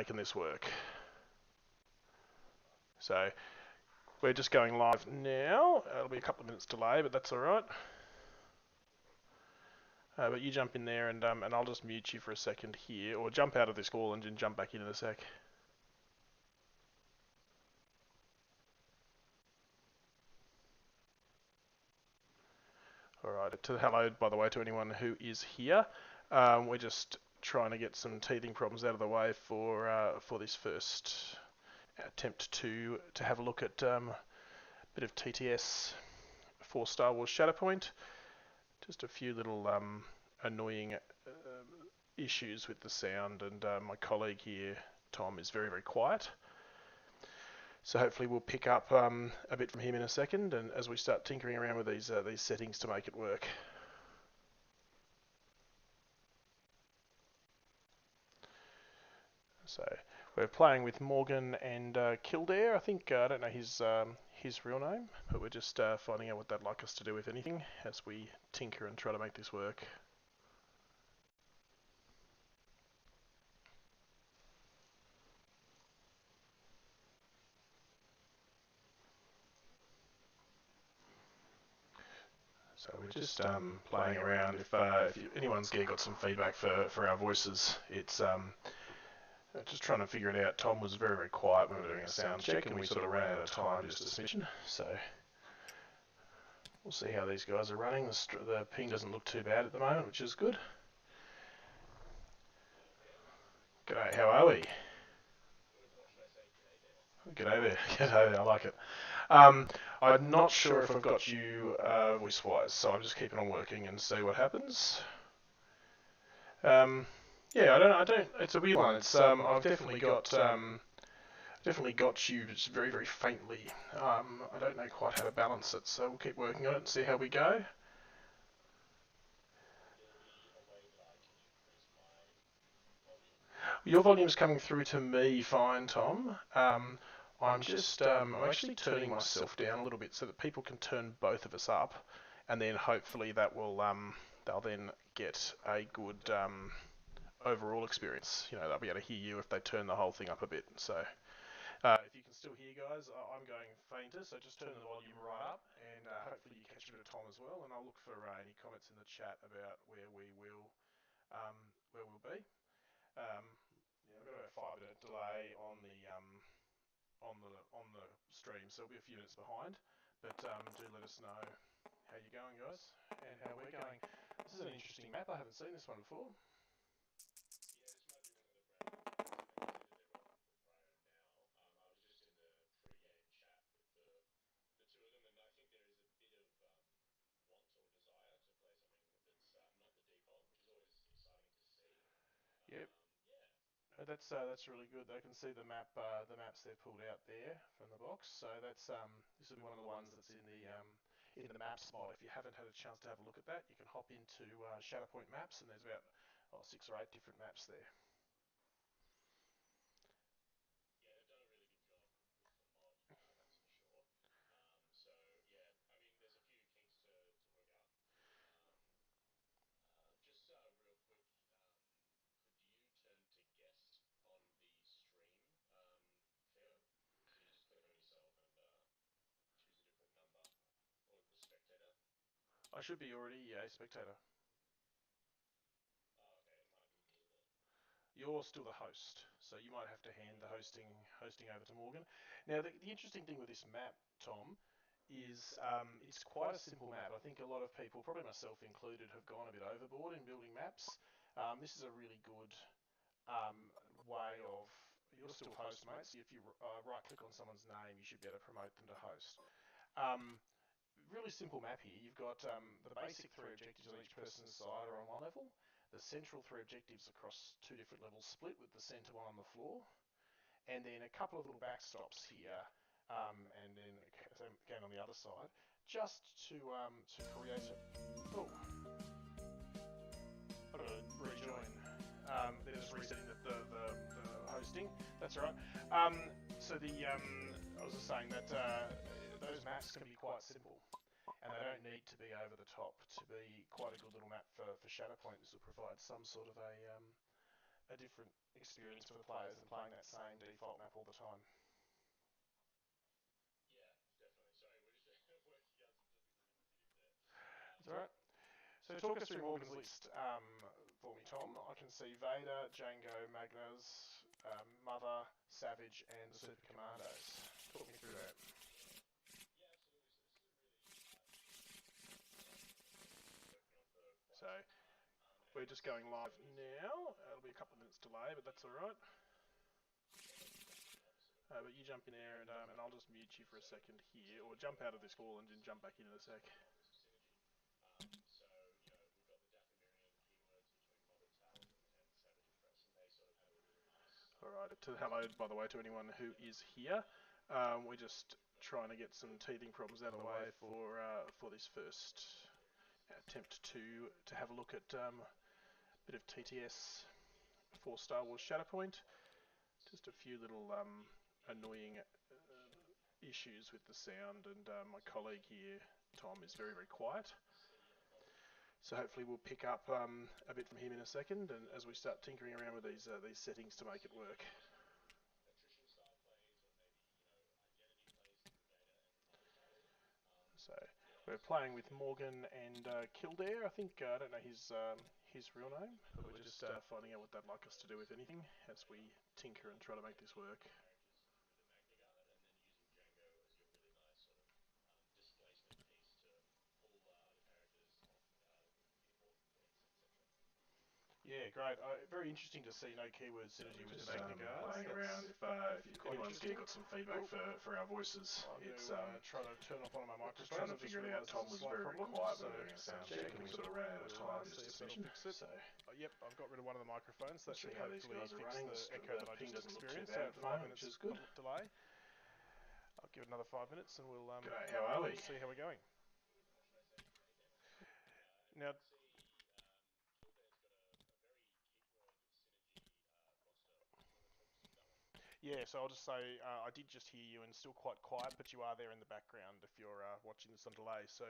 making this work. So we're just going live now. It'll be a couple of minutes delay, but that's all right. But you jump in there, and I'll just mute you for a second here, or jump out of this call and then jump back in a sec. All right. Hello, by the way, to anyone who is here. We're just trying to get some teething problems out of the way for this first attempt to have a look at a bit of TTS for Star Wars Shatterpoint. Just a few little annoying issues with the sound, and my colleague here, Tom, is very, very quiet. So hopefully we'll pick up a bit from him in a second, and as we start tinkering around with these settings to make it work. So we're playing with Morgan and Kildare. I think I don't know his real name, but we're just finding out what they'd like us to do, if anything, as we tinker and try to make this work. So we're just playing around. If anyone's got some feedback for our voices, it's just trying to figure it out. Tom was very, very quiet when we were doing a sound check, and we sort of ran out of time just a smidgen. So we'll see how these guys are running. The ping doesn't look too bad at the moment, which is good. G'day, how are we? G'day there. G'day there, I like it. I'm not sure if I've got you voice-wise, so I'm just keeping on working and see what happens. Yeah, I don't. It's a weird one. It's I've definitely got you just very, very faintly. I don't know quite how to balance it, so we'll keep working on it and see how we go. Your volume's coming through to me fine, Tom. I'm actually turning myself down a little bit so that people can turn both of us up, and then hopefully that will they'll then get a good overall experience. You know, they'll be able to hear you if they turn the whole thing up a bit. So if you can still hear, guys, I'm going fainter, so just turn the volume right up, and hopefully you catch a bit of Tom as well. And I'll look for any comments in the chat about where we'll be. Yeah, we've got about a 5-minute delay on the stream, so we'll be a few minutes behind. But do let us know how you're going, guys, and how we're going. This is an interesting map. I haven't seen this one before. Yep. That's really good. They can see the maps they've pulled out there from the box. So that's this will be one of the ones that's in the map spot. If you haven't had a chance to have a look at that, you can hop into Shatterpoint Maps, and there's about 6 or 8 different maps there. I should be already a spectator. You're still the host, so you might have to hand the hosting over to Morgan. Now, the interesting thing with this map, Tom, is it's quite a simple map. I think a lot of people, probably myself included, have gone a bit overboard in building maps. This is a really good way of... You're still host, mate, so if you right-click on someone's name, you should be able to promote them to host. Really simple map here. You've got the basic 3 objectives on each person's side are on one level. The central 3 objectives across 2 different levels split, with the centre one on the floor. And then a couple of little backstops here, and then again on the other side, just to create a... Oh, I've got to rejoin. They're just resetting the hosting. That's all right. So I was just saying that those maps can be quite simple, and they don't need to be over the top to be quite a good little map for Shatterpoint. This will provide some sort of a a different experience for the players than playing that same default map all the time. That's all right. So talk us through Morgan's list for me, Tom. I can see Vader, Django, Magnus, Mother, Savage, and the Super Commandos. Talk me through that. So we're just going live now. It'll be a couple of minutes delay, but that's all right. But you jump in there, and I'll just mute you for a second here, or jump out of this call and then jump back in a sec. All right. Hello, by the way, to anyone who is here. We're just trying to get some teething problems out of the way for this first attempt to have a look at a bit of TTS for Star Wars Shatterpoint. Just a few little annoying issues with the sound, and my colleague here, Tom, is very, very quiet. So hopefully we'll pick up a bit from him in a second, and as we start tinkering around with these settings to make it work. So we're playing with Morgan and Kildare. I think I don't know his real name, but we're just finding out what they'd like us to do with anything as we tinker and try to make this work. Yeah, great. Very interesting to see no keyword synergy with the Magna Guard. Playing around. If anyone's got some feedback for our voices, it's trying to turn off one of my microphones. Trying to figure it out. Tom was very quiet when doing a sound check, and we sort of ran out of time just to finish. So, yep, I've got rid of one of the microphones. That should how these guys are running. The echo that I ping just doesn't look too experienced. bad So 5 minutes which is good. delay. I'll give it another 5 minutes, and we'll G'day, how are we? See how we're going. Now. Yeah, so I'll just say I did just hear you and still quite quiet, but you are there in the background if you're watching this on delay. So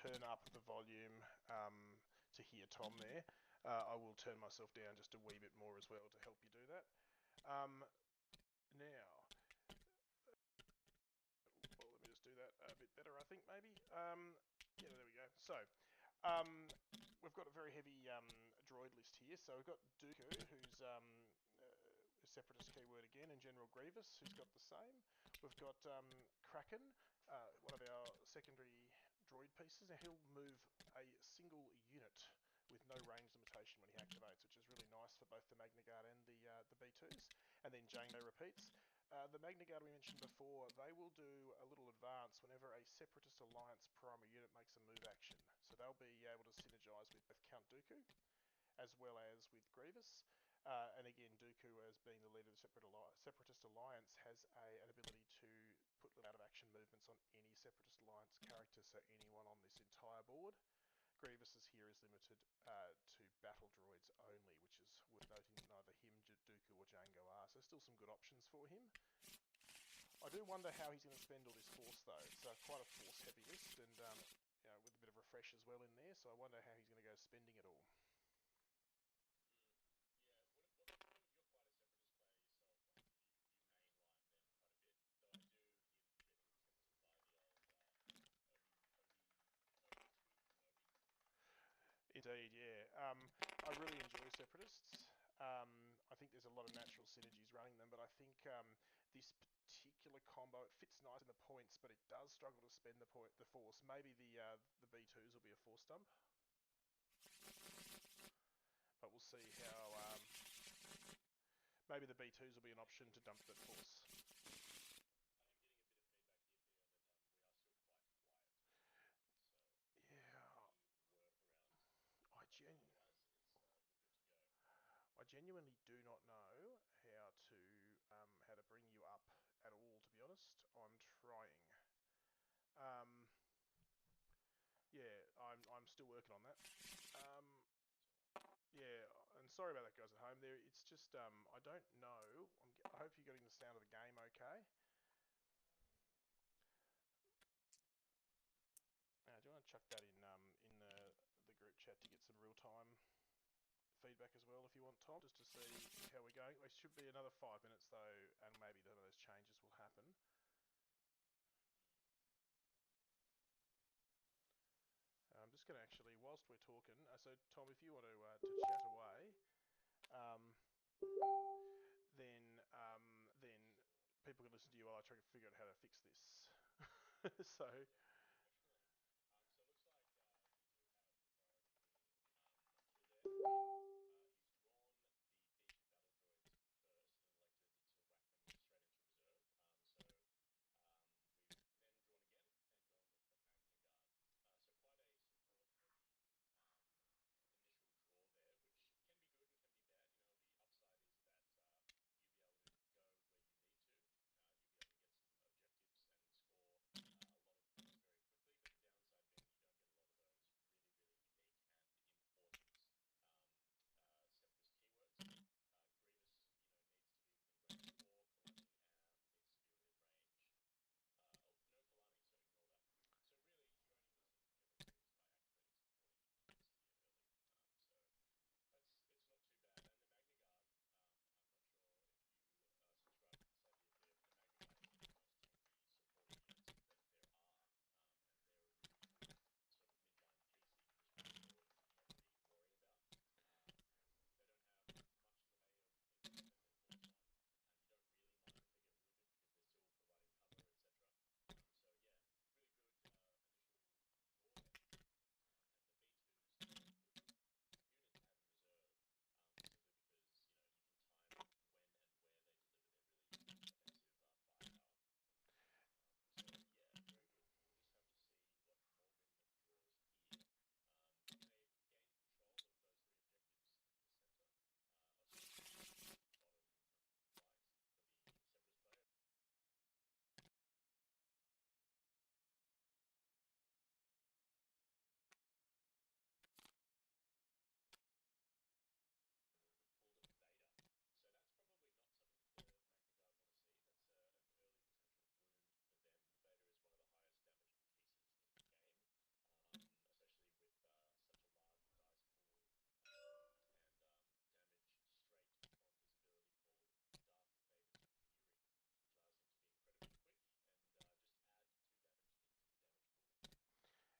turn up the volume to hear Tom there. I will turn myself down just a wee bit more as well to help you do that. Now, well, let me just do that a bit better, I think, maybe. Yeah, there we go. So, we've got a very heavy droid list here. So we've got Dooku, who's Separatist keyword again, and General Grievous, who's got the same. We've got Kraken, one of our secondary droid pieces. Now he'll move a single unit with no range limitation when he activates, which is really nice for both the Magna Guard and the B2s. And then Django repeats. The Magna Guard we mentioned before, they will do a little advance whenever a Separatist Alliance primary unit makes a move action. So they'll be able to synergise with both Count Dooku as well as with Grievous. And again, Dooku, as being the leader of the Separatist Alliance, has an ability to put out-of-action movements on any Separatist Alliance character, so anyone on this entire board. Grievous's here is limited to battle droids only, which is worth noting that neither him, Dooku, or Django are, so still some good options for him. I do wonder how he's going to spend all this force, though. It's quite a force-heavy list, and with a bit of refresh as well in there, so I wonder how he's going to go spending it all. Indeed, yeah. I really enjoy Separatists. I think there's a lot of natural synergies running them, but I think this particular combo, it fits nice in the points, but it does struggle to spend the force. Maybe the B2s will be a force dump, but we'll see how. Maybe the B2s will be an option to dump that force. I genuinely do not know how to bring you up at all, to be honest. I'm trying. Yeah, I'm still working on that. Yeah, and sorry about that, guys at home. There, it's just I don't know. I hope you're getting the sound of the game okay. Now, do you want to chuck that in the group chat to get some real time feedback as well if you want, Tom, just to see how we're going. It should be another 5 minutes though, and maybe some of those changes will happen. I'm just going to actually, whilst we're talking, so Tom, if you want to chat away, um, then people can listen to you while I try to figure out how to fix this. So.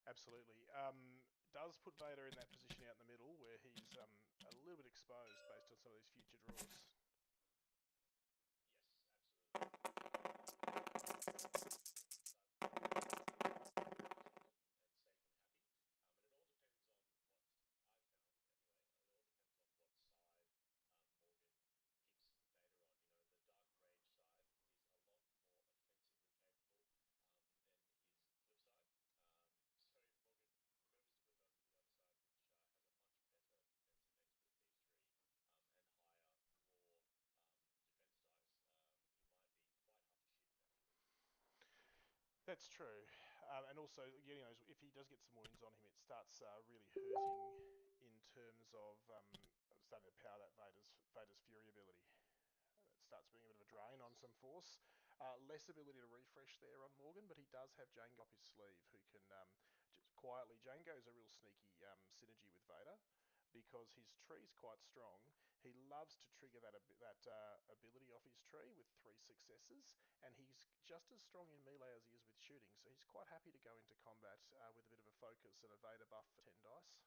Absolutely. Does put Vader in that position out in the middle where he's a little bit exposed based on some of these future draws. That's true, and also getting those. If he does get some wounds on him, it starts really hurting in terms of starting to power that Vader's Fury ability. It starts being a bit of a drain on some force. Less ability to refresh there on Morgan, but he does have Jango up his sleeve, who can just quietly. Jango is a real sneaky synergy with Vader, because his tree's quite strong. He loves to trigger that ability off his tree with 3 successes, and he's just as strong in melee as he is with shooting. So he's quite happy to go into combat with a bit of a focus and a Vader buff for 10 dice.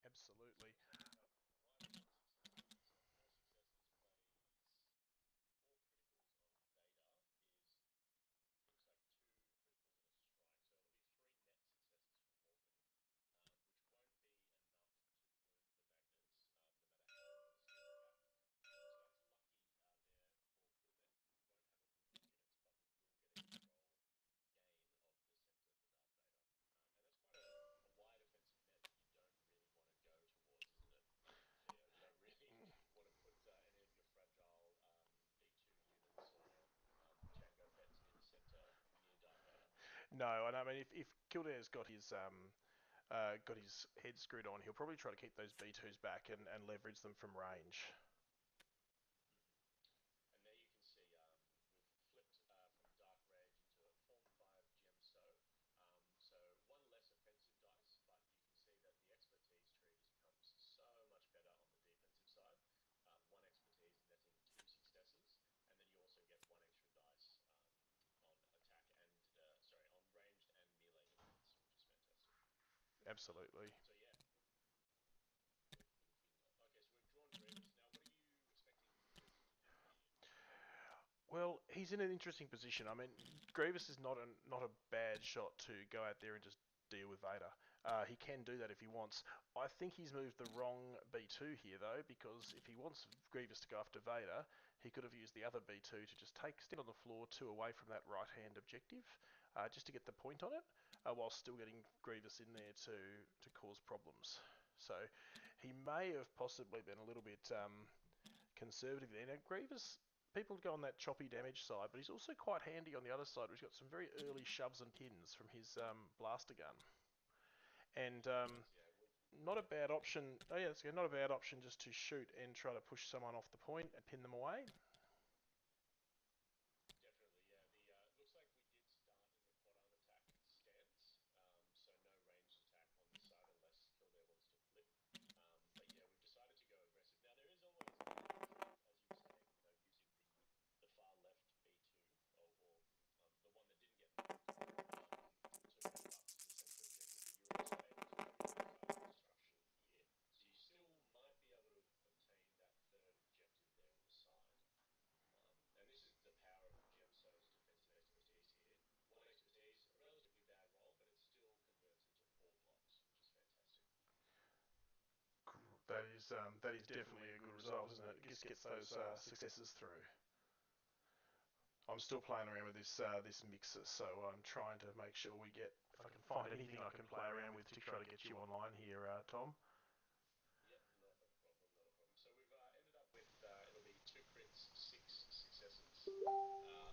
Absolutely. No, and I mean if Kildare's got his head screwed on, he'll probably try to keep those B2s back and leverage them from range. And there you can see we've flipped from Dark Rage into a Form 5 Gemsto. So one less offensive dice, but you can see that the expertise tree just becomes so much better on the defensive side. One expertise netting two successes, and then you also get one extra dice on attack and on ranged and melee defense, which is fantastic. Absolutely. So yeah, looking okay. So we've drawn Grievous. Now, what are you expecting Grievous to do here? Well, he's in an interesting position. I mean, Grievous is not a bad shot to go out there and just deal with Vader. He can do that if he wants. I think he's moved the wrong B2 here though, because if he wants Grievous to go after Vader, he could have used the other B2 to just take stand on the floor two away from that right hand objective, just to get the point on it, while still getting Grievous in there to cause problems. So he may have possibly been a little bit conservative there. Now, Grievous, people go on that choppy damage side, but he's also quite handy on the other side, where he's got some very early shoves and pins from his blaster gun. And He does, yeah. not a bad option. Oh yeah, it's not a bad option just to shoot and try to push someone off the point and pin them away. Definitely, yeah. The looks like we did start in the quad arm attack stance, so no ranged attack on this side unless Kildare wants to flip. But yeah, we've decided to go aggressive. Now there is always an option, as you were saying, using the far left B2 or the one that didn't get moved to move up to the center objective, but you're also able to do appetite for destruction here. So you still might be able to obtain that third objective there in the side. And this is the power of Gemsto's defensive expertise here. One expertise, a relatively bad roll, but it still converts into four blocks, which is fantastic. That is definitely a good result, isn't it? It just gets those successes through. I'm still playing around with this mixer, so I'm trying to make sure we get, if I can find anything I can play around with to try to get you online here, Tom. Yep, not a problem, not a problem. So we've ended up with it'll be two crits, six successes,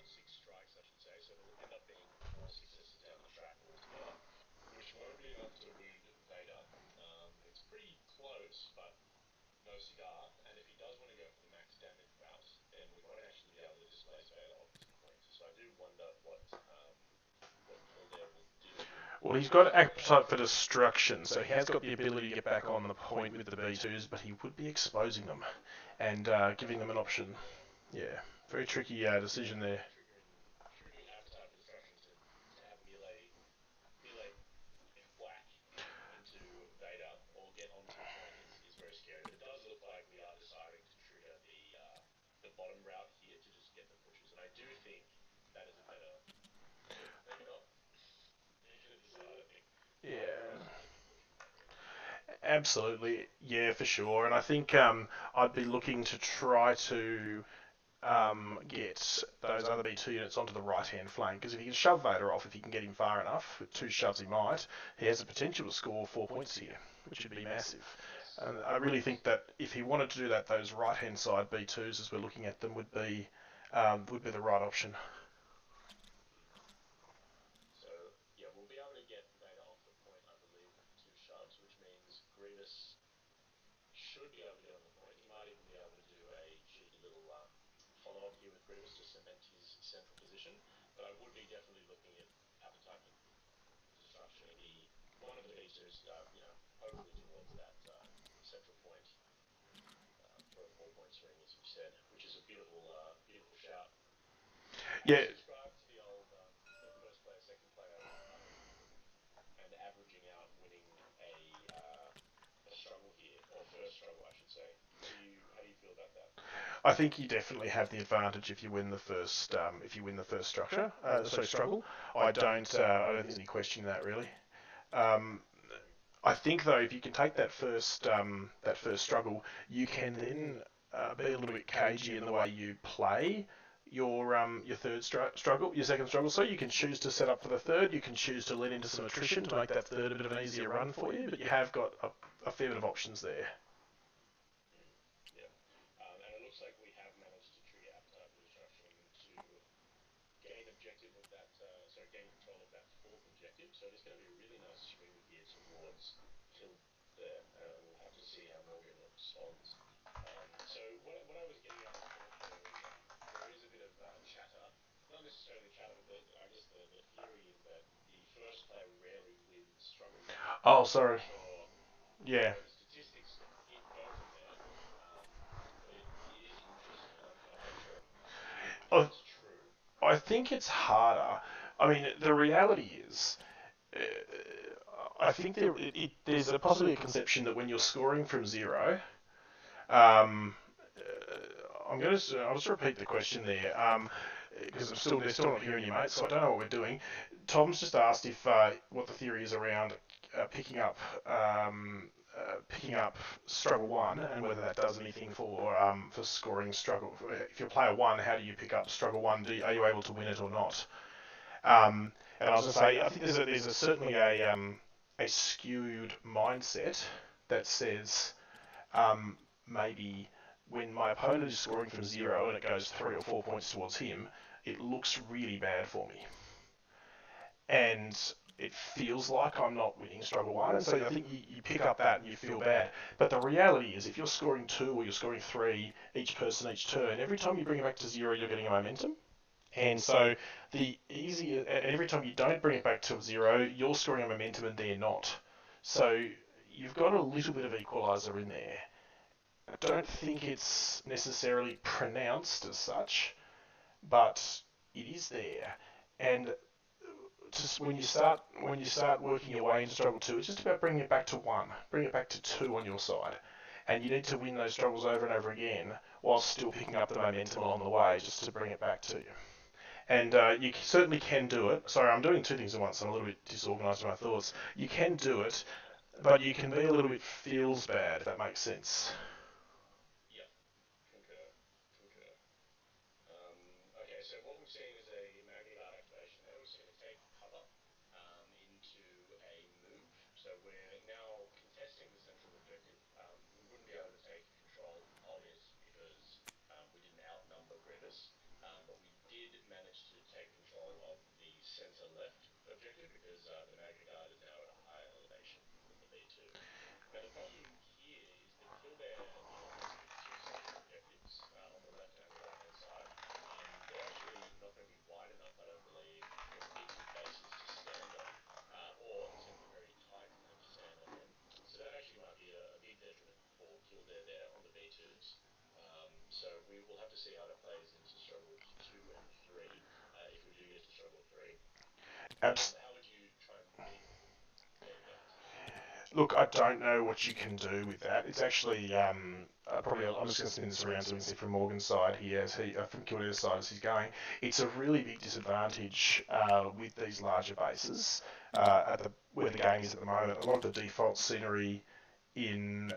six strikes, I should say. So it'll end up being four successes down the track altogether, which won't be enough to wound Vader. It's pretty close, but no cigar. And if he does want to go for the max damage route, then we won't actually be able to displace Vader off this point. So I do wonder what Kildare will do. Well, he's got appetite for destruction, so he has got the ability to get back on the point with the B2s, but he would be exposing them and giving them an option. Yeah, Yeah, very tricky yeah. decision there. Triggering appetite for destruction to have melee whack into Vader or get onto the point is very scary. But it does look like we are deciding to trigger the bottom route here to just get the pushes, and I do think that is a better. Oh, maybe not. You're gonna decide. I think either of us Yeah. should get the push from that here. Absolutely, yeah, for sure. And I think I'd be looking to try to get those other B2 units onto the right hand flank, because if he can shove Vader off, if he can get him far enough, with two shoves he might, he has the potential to score 4 points here, which would be massive. Yes, And I really think that if he wanted to do that, those right hand side B2s, as we're looking at them, would be the right option. so yeah, we'll be able to get Vader off the point, I believe, with two shoves, which means Grievous should be able to get on the point. He might even be able to do a cheeky little follow up here with Grievous to cement his central position. But I would be definitely looking at appetite for destructioning the one of the B2s, hopefully towards that central point for a 4 point swing, as you said, which is a beautiful shout. Have you Yeah, subscribed to the old the first player, second player, and averaging out winning a struggle here, or first struggle, I should say? How do you feel about that? I think you definitely have the advantage if you win the first structure. Sorry, struggle. I don't think there's any question in that really. Um, I think though, if you can take that first struggle, you can then be a little bit cagey in the way you play your struggle, your second struggle. So you can choose to set up for the third. You can choose to let into some attrition to make that third a bit of an easier run for you. But you have got a fair bit of options there. Mm, yeah. And it looks like we have managed to trigger appetite for destruction to gain objective of that. Sorry, gain control of that response. So what I was getting at before here is there is a bit of chatter, not necessarily chatter, but I guess the theory is that the first player rarely wins struggle one. Oh, I'm not sorry. sure Yeah. where the statistics go from there, um, but it is interesting, and I'm not sure if I, it's true. I think it's harder. I mean, the reality is, uh, I think there's a possibly a conception that when you're scoring from zero, um, I'll just repeat the question there, because they're still not hearing you, mate. So I don't know what we're doing. Tom's just asked if what the theory is around picking up struggle one, and whether that does anything for scoring struggle. If you're player one, how do you pick up struggle one? Are you able to win it or not? And I was going to say, I think certainly a skewed mindset that says, maybe when my opponent is scoring from zero and it goes 3 or 4 points towards him, it looks really bad for me. And it feels like I'm not winning struggle one. And so I think you pick up that and you feel bad. But the reality is, if you're scoring two or you're scoring three, each person each turn, every time you bring it back to zero, you're getting a momentum. And so and every time you don't bring it back to zero, you're scoring a momentum and they're not. So you've got a little bit of equaliser in there. I don't think it's necessarily pronounced as such, but it is there. And just when you start working your way into struggle two, it's just about bringing it back to one, bring it back to two on your side, and you need to win those struggles over and over again while still picking up the momentum along the way, just to bring it back to you. And you certainly can do it. Sorry, I'm doing two things at once. I'm a little bit disorganised in my thoughts. You can do it, but you can be a little bit feels bad, if that makes sense. Yep, concur, concur. Okay, so what we've seen is a Magna Guard activation there. We've seen it take cover into a move. So we're now contesting the central objective. We wouldn't be able to take control of it because we didn't outnumber Grievous, but we did manage to take control of the centre left objective because the Magna Guard is now at a higher elevation than the B2. Now, the problem here is that Kildare are not going to be the two central objectives on the left and the right hand side. They're actually not going to be wide enough, I don't believe, for the B2 bases to stand on, or it's going to be very tight for them to stand on them. So that actually might be a big detriment for Kildare there on the B2s. So we will have to see how that plays into struggles 2 and 3, if we do get to struggle 3. Abs- How would you try and mitigate that? Look, I don't know what you can do with that. It's actually probably. I'm just going to spin this around so we can see from Morgan's side here, from Kildare's side as he's going. It's a really big disadvantage with these larger bases at the where the game is at the moment. A lot of the default scenery in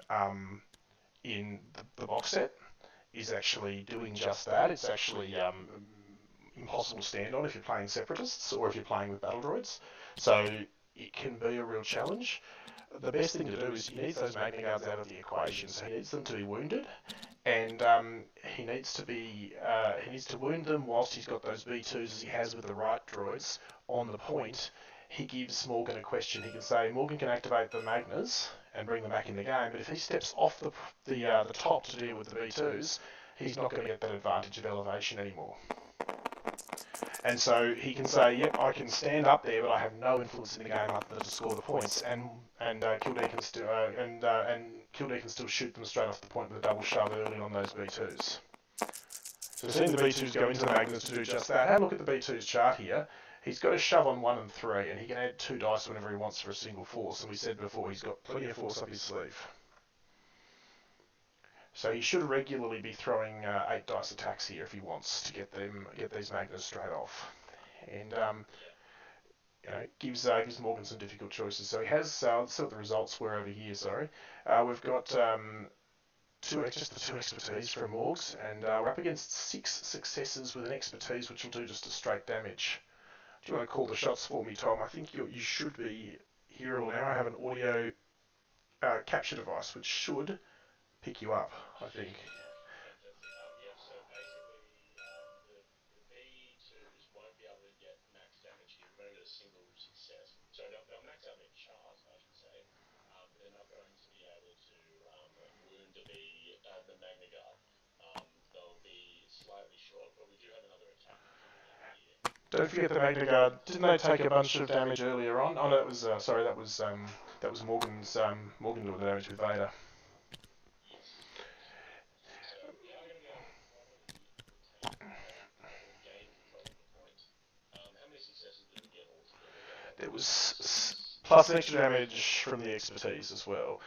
the box set is actually doing just that. It's actually impossible to stand on if you're playing separatists or if you're playing with battle droids. So it can be a real challenge. The best thing to do is he needs those Magna Guards out of the equation. So he needs them to be wounded, and he needs to wound them whilst he's got those B2s as he has with the right droids on the point. He gives Morgan a question. He can say Morgan can activate the Magnas and bring them back in the game, but if he steps off the top to deal with the B2s, he's not going to get that advantage of elevation anymore. And so he can say, "Yep, I can stand up there, but I have no influence in the game other than to score the points." And Kildare can Kildare can still shoot them straight off the point with a double shove early on those B2s. So we've seen the B2s go into the Magnus to do just that. Have a look at the B2's chart here. He's got a shove on 1 and 3, and he can add 2 dice whenever he wants for a single force. And we said before, he's got plenty of force up his sleeve. So he should regularly be throwing 8 dice attacks here if he wants to get these Magnus straight off. And gives Morgan some difficult choices. So he has. Let's see what the results were over here. Sorry, we've got just the 2 expertise from Morgs, and we're up against 6 successes with an expertise, which will do just a straight damage. Do you want to call the shots for me, Tom? I think you should be hearable now. I have an audio capture device which should pick you up, I think. Fantastic. Yep. So basically, the B2s won't be able to get max damage here. We've only got a single success, so they'll max out their chart, I should say, but they're not going to be able to wound the slightly short, but we do have another attack coming in here. Don't forget the Magna Guard. Didn't they take a bunch of damage earlier on? Oh no, it was sorry, that was Morgan's Morgan doing the damage with Vader. Yes, correct. So we are going to be able to finally retain control or gain control of the point. How many successes did we get altogether there? There was Six. plus extra damage from the expertise as well.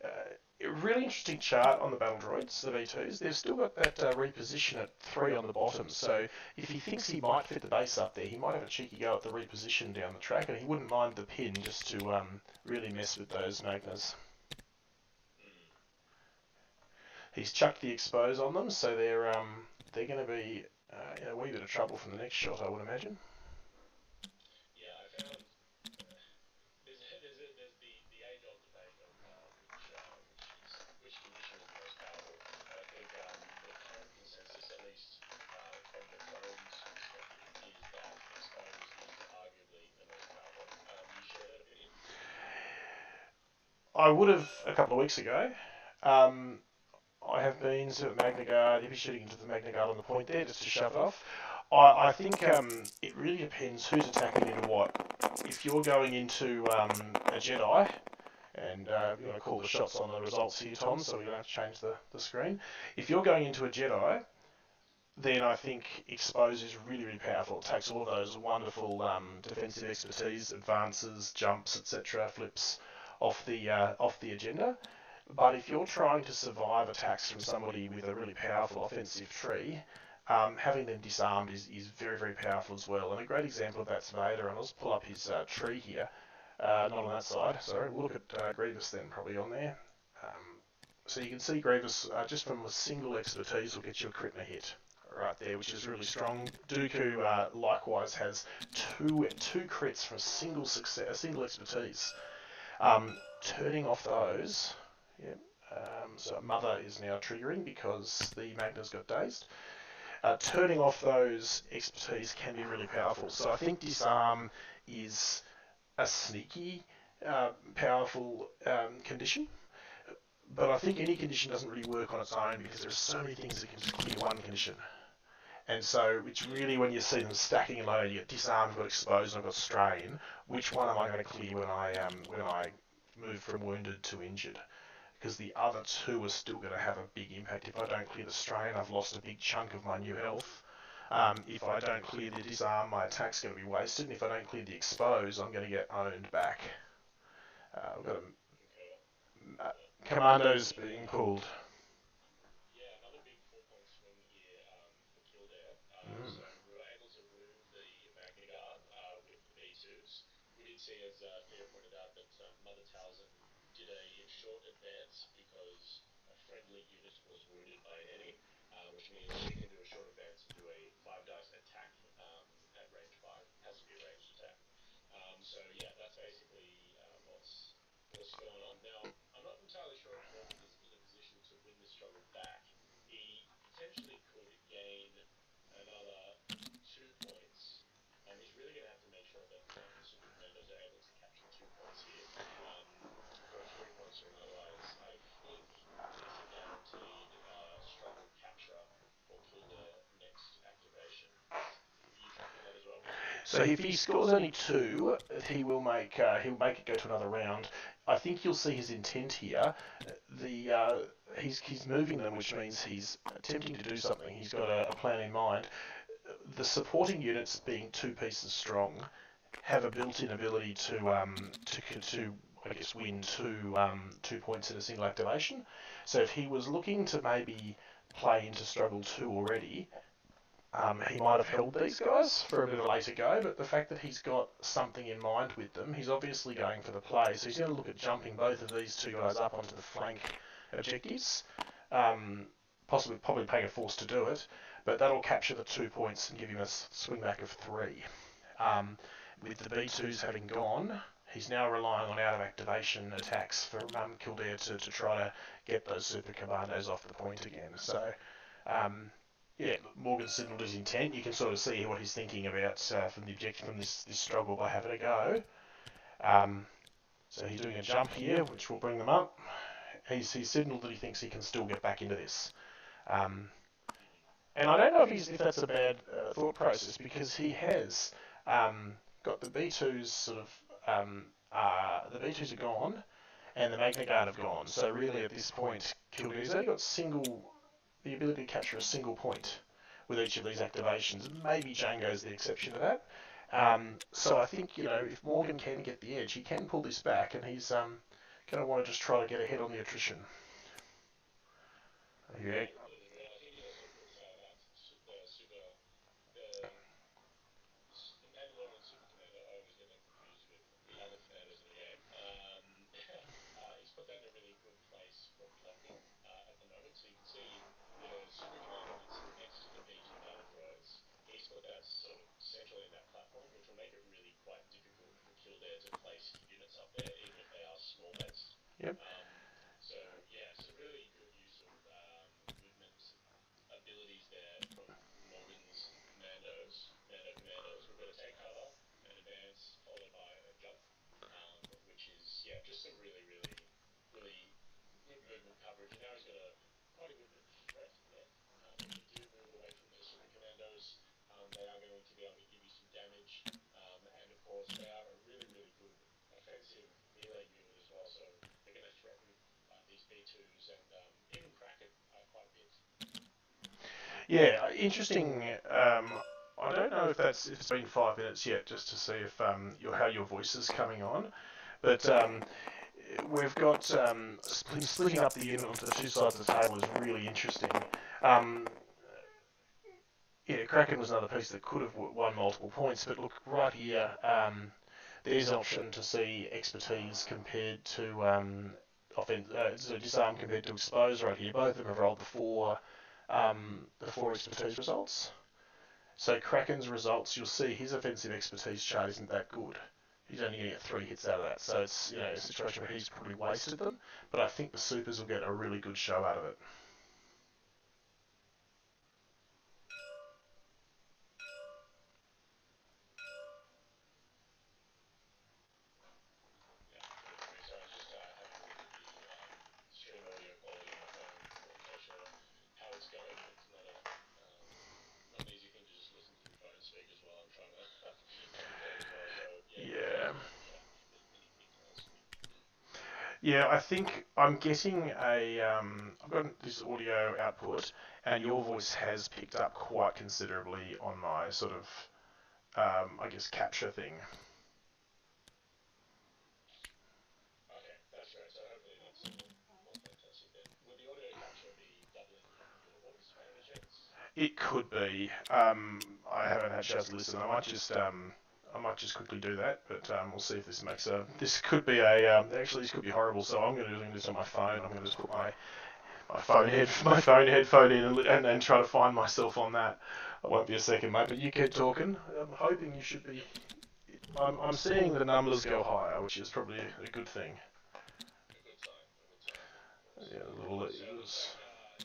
A really interesting chart on the battle droids, the V2s. They've still got that reposition at 3 on the bottom, so if he thinks he might fit the base up there, he might have a cheeky go at the reposition down the track, and he wouldn't mind the pin just to really mess with those Magnas. He's chucked the expose on them, so they're going to be in a wee bit of trouble from the next shot, I would imagine. Yeah, I found there's the age-old debate of which condition is the most powerful, and I think the current consensus, at least from the phone's perspective, is that expose is arguably the most powerful. Do you share that opinion? I would have a couple of weeks ago. I have been to Magna Guard, he'd be shooting into the Magna Guard on the point there just to shove it off. I think it really depends who's attacking into what. If you're going into a Jedi, and you want to call the shots on the results here, Tom, so we don't have to change the screen. If you're going into a Jedi, then I think expose is really, really powerful. It takes all of those wonderful defensive expertise, advances, jumps, etc., flips off the agenda. But if you're trying to survive attacks from somebody with a really powerful offensive tree, having them disarmed is very, very powerful as well. And a great example of that's Vader. And I'll just pull up his tree here. Not on that side, sorry. We'll look at Grievous then, probably on there. So you can see Grievous, just from a single expertise, will get you a crit and a hit. Right there, which is really strong. Dooku likewise has two crits from a single success, a single expertise. Turning off those, yeah. So Mother is now triggering because the Magna's got dazed. Turning off those expertise can be really powerful. So I think disarm is a sneaky, powerful condition. But I think any condition doesn't really work on its own because there are so many things that can just clear one condition. And so it's really when you see them stacking and loaded, you get disarmed, I've got exposed, and I've got strain. Which one am I going to clear when I move from wounded to injured? Because the other two are still going to have a big impact. If I don't clear the strain, I've lost a big chunk of my new health. If I don't clear the disarm, my attack's going to be wasted. And if I don't clear the expose, I'm going to get owned back. We've got commandos being pulled. Yeah, another big 4-point swing here for Kildare. So we were able to remove the Magna Guard with the B2s. We did see, as Theo pointed out, that Mother Talzin did a short advance because a friendly unit was wounded by an enemy, which means she can do a short advance and do a 5-dice attack at range 5. It has to be a ranged attack. So yeah, that's basically what's going on. Now, I'm not entirely sure if Morgan is in a position to win this struggle back. He potentially could gain another 2 points, and he's really going to have to make sure that the Super Commandos are able to capture 2 points here for a 3-point swing. Otherwise, I think it's a guaranteed struggle capture for Kildare next activation. Are you tracking that as well? So if he scores only 2, he'll make it go to another round. I think you'll see his intent here. He's moving them, which means he's attempting to do something. He's got a plan in mind. The supporting units, being 2 pieces strong, have a built-in ability to I guess win 2 points in a single activation. So if he was looking to maybe play into struggle 2 already, he might have held these guys for a bit of a later go, but the fact that he's got something in mind with them, he's obviously going for the play. So he's going to look at jumping both of these 2 guys up onto the flank objectives, probably paying a force to do it, but that'll capture the 2 points and give him a swing back of 3. With the B2s having gone, he's now relying on out-of-activation attacks from Kildare to try to get those Super Commandos off the point again. So, yeah, Morgan signalled his intent. You can sort of see what he's thinking about from the objective from this struggle by having a go. So he's doing a jump here, which will bring them up. He's signalled that he thinks he can still get back into this. And I don't know if that's a bad thought process because he has got the B2s sort of the B2s are gone and the Magna Guard have gone. So really at this point, Kildare's only got the ability to capture a single point with each of these activations. Maybe Django's the exception to that. So I think if Morgan can get the edge, he can pull this back, and he's going to want to just try to get ahead on the attrition. Yeah. Absolutely. I think he also puts the super the the Mandalorian Super Commander. I always get them confused with the other commanders in the game. He's put that in a really good place for blocking at the moment. So you can see the Super Commander that's next to the B2 battle droids. He's put that sort of centrally in that platform, which will make it really quite difficult for Kildare to place units up there, even if they are small base. Yep. So yeah, some really good use of movement abilities there from Morgan's commandos. We've got a take cover, an advance, followed by a jump, which is yeah, just some really good movement coverage. And now he's got quite a good bit of threat there. If you do move away from the super commandos, they are going to be able to give you some damage, and of course they are a really good offensive melee unit as well. So they're going to threaten these B2s and even Kraken quite a bit. Yeah, interesting. I don't know if it's been 5 minutes yet, just to see if how your voice is coming on. But we've got splitting up the unit onto the two sides of the table is really interesting. Um, yeah, Kraken was another piece that could have won multiple points, but look right here. There's an option to see expertise compared to so disarm compared to expose right here. Both of them have rolled the four expertise results. So Kraken's results, you'll see his offensive expertise chart isn't that good. He's only going to get 3 hits out of that. So it's a situation where he's probably wasted them. But I think the supers will get a really good show out of it. Yeah, couldn't agree. So I was just having a look at the stream audio quality on my phone in case you're how it's going. It's not an easy thing to just listen through phone speakers while I'm trying to record as well. So yeah, you let us Yeah. know in the chat if there's any details. Yeah, I think I'm getting I've got this audio output, and your voice has picked up quite considerably on my sort of, I guess, capture thing. Okay, that's great. So hopefully that's all fantastic then. Would the audio capture be doubling your voice by any chance? It could be. I haven't had a chance to listen. I might just quickly do that, but we'll see if this makes a. This could be a. Actually, this could be horrible. So I'm going to do this on my phone. I'm going to just put my phone headphone in and try to find myself on that. It won't be a second, mate. But you keep talking. I'm hoping you should be. I'm seeing the numbers go higher, which is probably a good thing. A good sign. A good sign. Of course. Yeah, a little. So it looks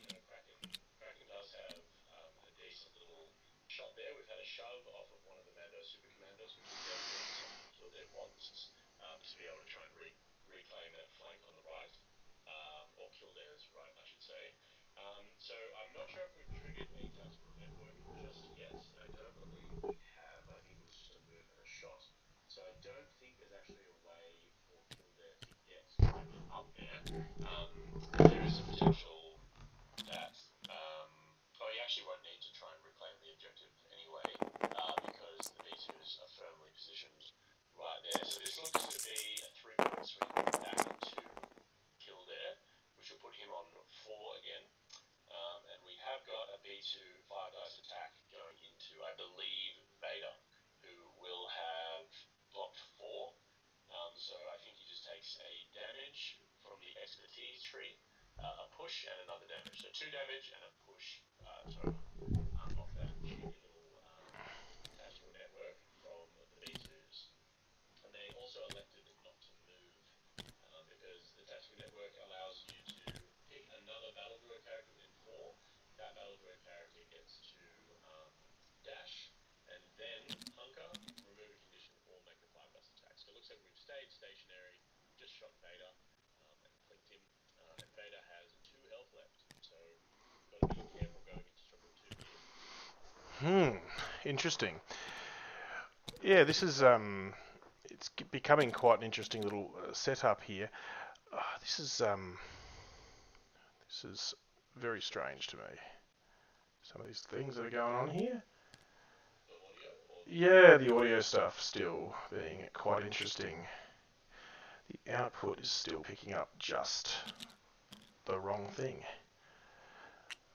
like Kraken does have a decent little shot there. We've had a shove off of one of the Mando Super Commandos, which is definitely something Kildare wants to be able to try and reclaim that flank on the right, or Kildare's right, I should say. So I'm not sure if we've triggered a tactical network just yet. I don't believe we have. I think it was just a move and a shot. So I don't think there's actually a way for Kildare to get Kraken up there. Um, there is a potential that he actually won't need to try and reclaim the objective anyway, because the B2s are firmly positioned right there. So this looks to be a 3-point swing back to Kildare, which will put him on 4 again. And we have got a B2 5 dice attack going into, I believe, Vader, who will have blocked 4. So I think he just takes a damage from the expertise tree, a push, and another damage. So 2 damage and a push total off that cheeky little tactical network from the B2s. And they also elected not to move, because the tactical network allows you to pick another battle droid character within 4. That battle droid character gets to dash, and then hunker, remove a condition, or make a 5 dice attack. So it looks like we've stayed stationary, just shot Vader, and clinked him, and Vader has 2 health left. So got to be careful going into struggle 2 here. Hmm. Interesting. Yeah, this is it's becoming quite an interesting little setup here. This is very strange to me. Some of these things that are going on here. The audio or the Yeah, the audio stuff still being quite interesting. The output is still picking up just the wrong thing.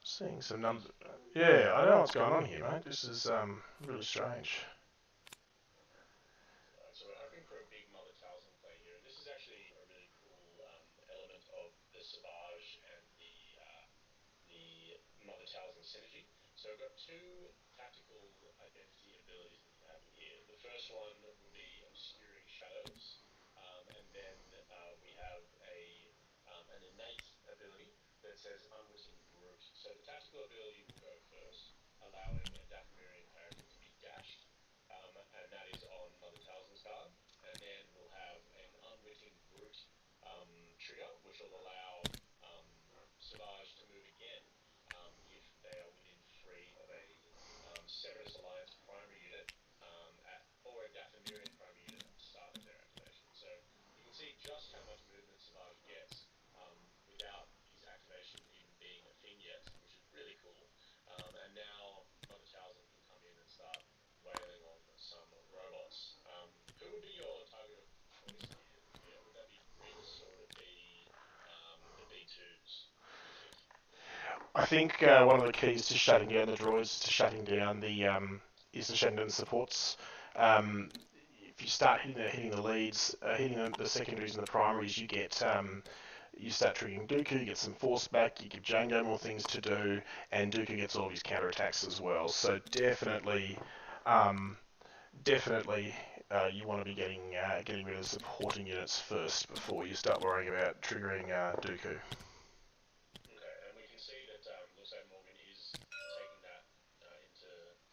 Seeing some numbers. Yeah, I don't know what's going on here, mate. This is really strange. Alright, so we're hoping for a big Mother Talzin play here, and this is actually a really cool element of the Savage and the Mother Talzin synergy. So we've got two tactical identity abilities that can happen here. The first one will be obscuring shadows, and then we have an innate ability that says unwitting brute. So the tactical ability will go first, allowing a Dathomirian character to be dashed, and that is on Mother Talzin's card. And then we'll have an unwitting brute trigger, which will allow um, Savage to move again if they are within 3 of a Separatist Alliance primary unit or a Dathomirian primary unit at the start of their activation. So you can see just how much movement Savage gets without his activation even being a thing yet, which is really cool. And now Mother Talzin can come in and start wailing on some robots. Who would be your target of choice here, Leo? Would that be Brits or would it be the B2s, do you think? I think one of the keys to shutting down the droids is to shutting down the supports. Um, if you start hitting the leads, hitting the secondaries and the primaries, you start triggering Dooku, you get some force back, you give Django more things to do, and Dooku gets all of his counterattacks as well. So um, definitely, you want to be getting rid of supporting units first before you start worrying about triggering Dooku. Okay, and we can see that looks like Morgan is taking that into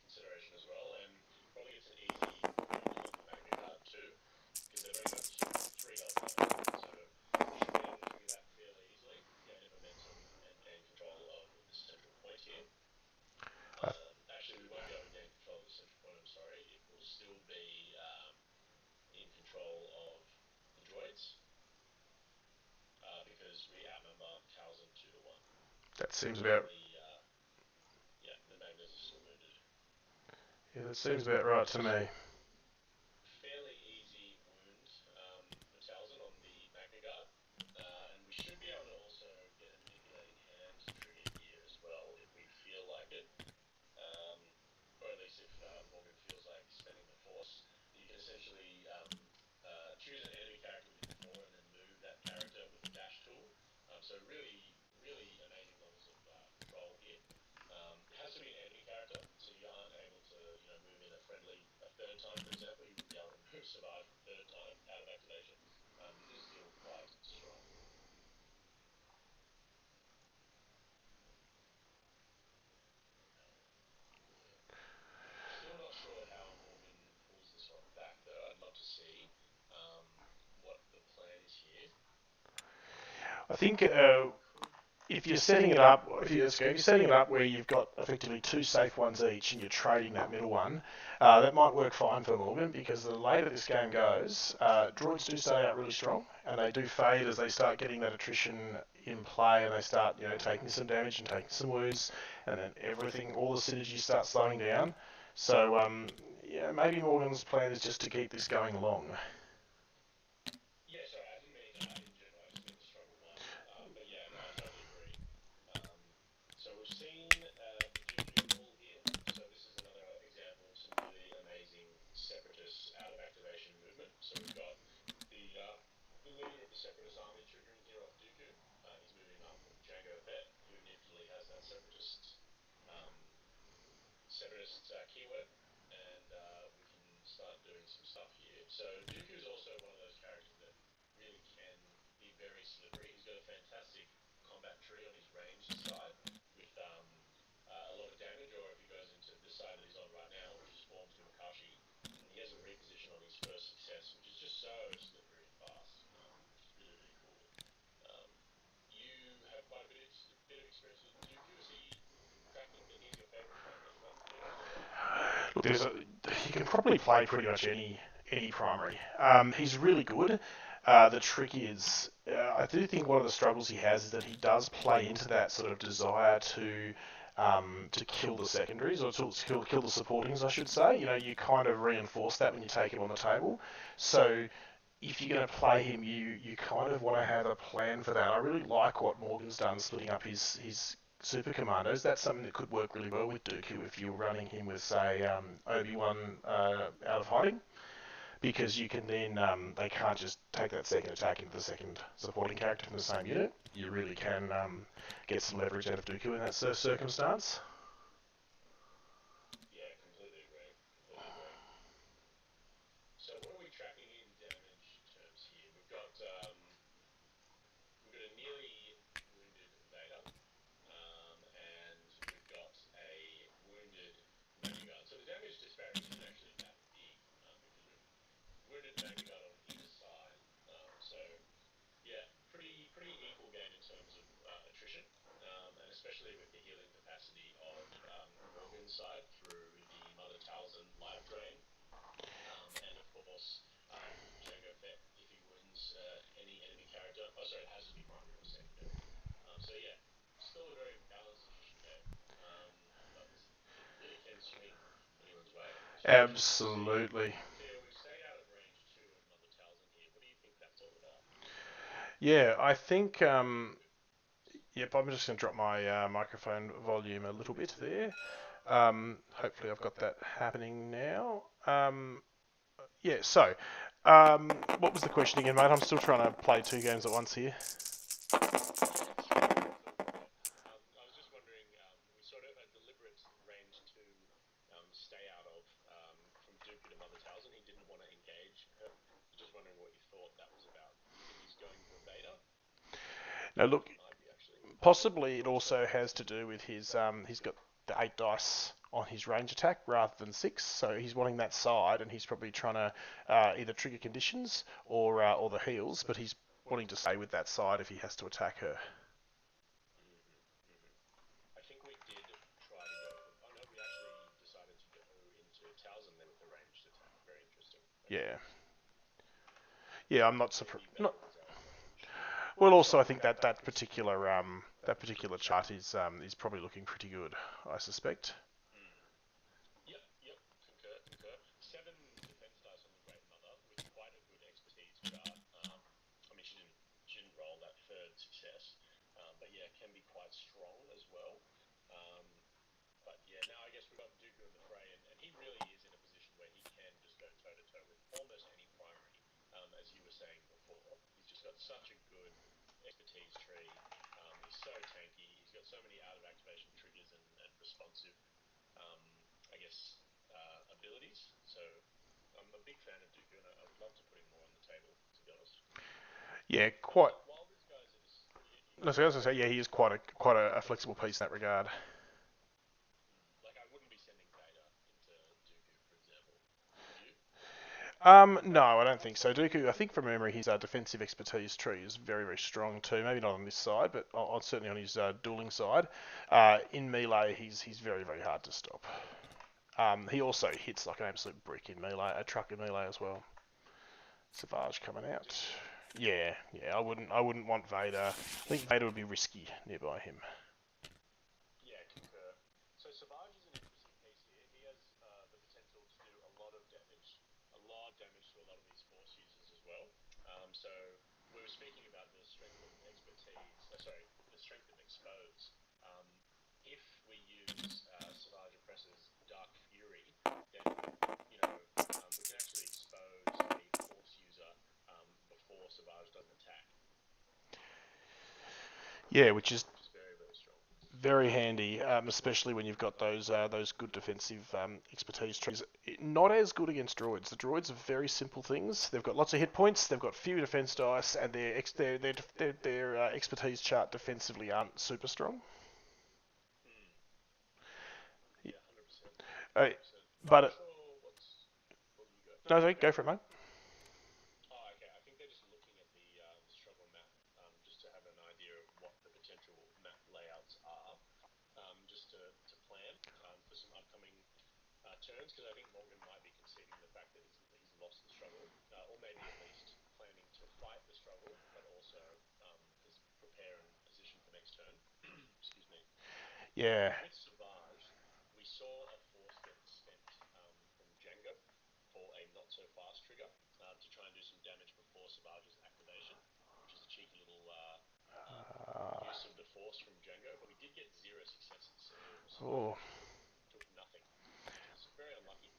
consideration as well, and probably gets an easy wound on the Magna Guard too, because they've only got 3 health left. So we should be able to trigger that fairly easily, gain a momentum, and gain control of the central point here. Uh, Actually, we won't be able to gain control of the central point, I'm sorry. It will still be in control of the droids, because we outnumber Talzin 2 to 1. that seems And about the Magnas are still wounded. yeah, that seems about right to me. Fairly easy wound for Talzin on the Magna Guard. And we should be able to also get a manipulating hand trigger here as well if we feel like it. Or at least if Morgan feels like spending the force. You can essentially choose an enemy character within 4 and then move that character with the dash tool. So really, really amazing levels of control here. It has to be an enemy character, so you aren't able to, move in a friendly a third time, for example. You wouldn't be able to move Savage a third time out of activation. It is still quite strong. Still not sure how Morgan pulls this one back, though. I'd love to see um, what the plan is here. I think if you're setting it up, if you're setting it up where you've got effectively two safe ones each and you're trading that middle one, that might work fine for Morgan because the later this game goes, droids do start out really strong and they do fade as they start getting that attrition in play and they start taking some damage and taking some wounds and then all the synergy starts slowing down. So yeah, maybe Morgan's plan is just to keep this going along. Yeah, sorry, I didn't mean in general. I just meant the struggle one. But yeah, no, I totally agree. Um, so we've seen the Dooku pull here. So this is another example of some really amazing separatist out of activation movement. So we've got the leader of the separatist army triggering here off Dooku. He's moving up Jango Fett, who admittedly has that um, separatist keyword, and we can start doing some stuff here. So Dooku is also one of those characters that really can be very slippery. He's got a fantastic combat tree on his ranged side with a lot of damage, or if he goes into this side that he's on right now, which is forms Gumakashi, he has a reposition on his first success, which is just so slippery and fast, which is really, really cool. Um, you have quite a bit of experience with Dooku. Is he tracking that he's your favourite primary at the moment, Leo? Look, he can probably play pretty much any primary. He's really good. The trick is, I do think one of the struggles he has is that he does play into that sort of desire to kill the secondaries or to kill the supportings, I should say. You know, you kind of reinforce that when you take him on the table. So if you're going to play him, you kind of want to have a plan for that. I really like what Morgan's done, splitting up his super commandos. That's something that could work really well with Dooku if you're running him with, say, Obi-Wan out of hiding, because you can then they can't just take that second attack into the second supporting character from the same unit. You really can get some leverage out of Dooku in that circumstance. Yeah, completely agree. Completely agree. So what are we tracking in damage terms here? We've got a nearly wounded Vader, and we've got a wounded Magiguard. So the damage disparity isn't actually that big because we've wounded and Magiguard on either side. So yeah, pretty equal game in terms of attrition, and especially with the healing capacity of Morgan's side through the Mother Talzin life drain, and of course Jango Fett if he wounds any enemy character. Oh, sorry, it has to be primary or secondary. So yeah, still a very balanced attrition game, but it really can swing anyone's way. So interesting to see. Absolutely. Theo, we've stayed out of range 2 of Mother Talzin here. What do you think that's all about? Yeah, I think. Yep, I'm just going to drop my microphone volume a little bit there. Hopefully, I've got that happening now. Yeah, so what was the question again, mate? I'm still trying to play two games at once here. It's all good, mate. I was just wondering, we sort of a deliberate range to stay out of from Dooku to Mother Talzin. He didn't want to engage her. Just wondering what you thought that was about. Do you think he's going for Vader? Now, I think look, he might be actually. possibly it also has to do with his. He's got the 8 dice on his range attack rather than 6, so he's wanting that side, and he's probably trying to either trigger conditions or the heals, but he's wanting to stay with that side if he has to attack her. I think we did try to go for. Oh no, we actually decided to go into Talzin there with the ranged attack. Very interesting. Okay. Yeah, yeah, I'm not So surprised. he Not Vader was out of range. well. Also, I think that particular chart is probably looking pretty good. I suspect. Mm. Yep, yep. Concur, concur. 7 defense dice on the Great Mother with quite a good expertise chart. I mean, she didn't roll that third success, but yeah, can be quite strong as well. Um, but yeah, now I guess we've got Dooku in the fray, and he really is in a position where he can just go toe to toe with almost any primary. As you were saying before, he's just got such a good expertise tree. He's so tanky. He's got so many out of activation triggers and responsive um, I guess, abilities. So I'm a big fan of Dooku, and I would love to put him more on the table, to be honest. Yeah, quite. While these guys are just, you No, go, so I was sorry. gonna say, yeah, he is quite a flexible piece in that regard. Like I wouldn't be sending Vader into Dooku, for example. Would you? No, I don't think so. Dooku, I think from memory, his defensive expertise tree is very, very strong too. Maybe not on this side, but certainly on his dueling side. In melee, he's very, very hard to stop. He also hits like an absolute brick in melee, a truck in melee as well. Savage coming out. Yeah, yeah. I wouldn't want Vader. I think Vader would be risky nearby him. Yeah, concur. So Savage is an interesting piece here. He has the potential to do a lot of damage to a lot of these Force users as well. So we were speaking about the strength of expertise. Sorry, the strength of expose. Um, if we use Savage Oppressor's Dark Fury, then we can actually expose a Force user before Savage does an attack, Yeah, which is which is very very strong. very handy, especially when you've got those good defensive expertise trees. Not as good against droids. The droids are very simple things. They've got lots of hit points. They've got few defense dice, and their expertise chart defensively aren't super strong. Hmm. Yeah, 100%. Uh, 100%. I'm not but sure what's. Well, you go. no, sorry, go for it, mate. Oh, okay. I think they're just looking at the struggle map just to have an idea of what the potential map layouts are, just to plan for some upcoming turns, because I think Morgan might be conceding the fact that he's lost the struggle, or maybe at least planning to fight the struggle, but also prepare and position for next turn. Excuse me. Yeah. With Savage, we saw a force get spent from Django for a not so fast trigger to try and do some damage before Savage's activation, which is a cheeky little use of the force from Django. But we did get 0 successes, so Savage actually took nothing, which is very unlucky.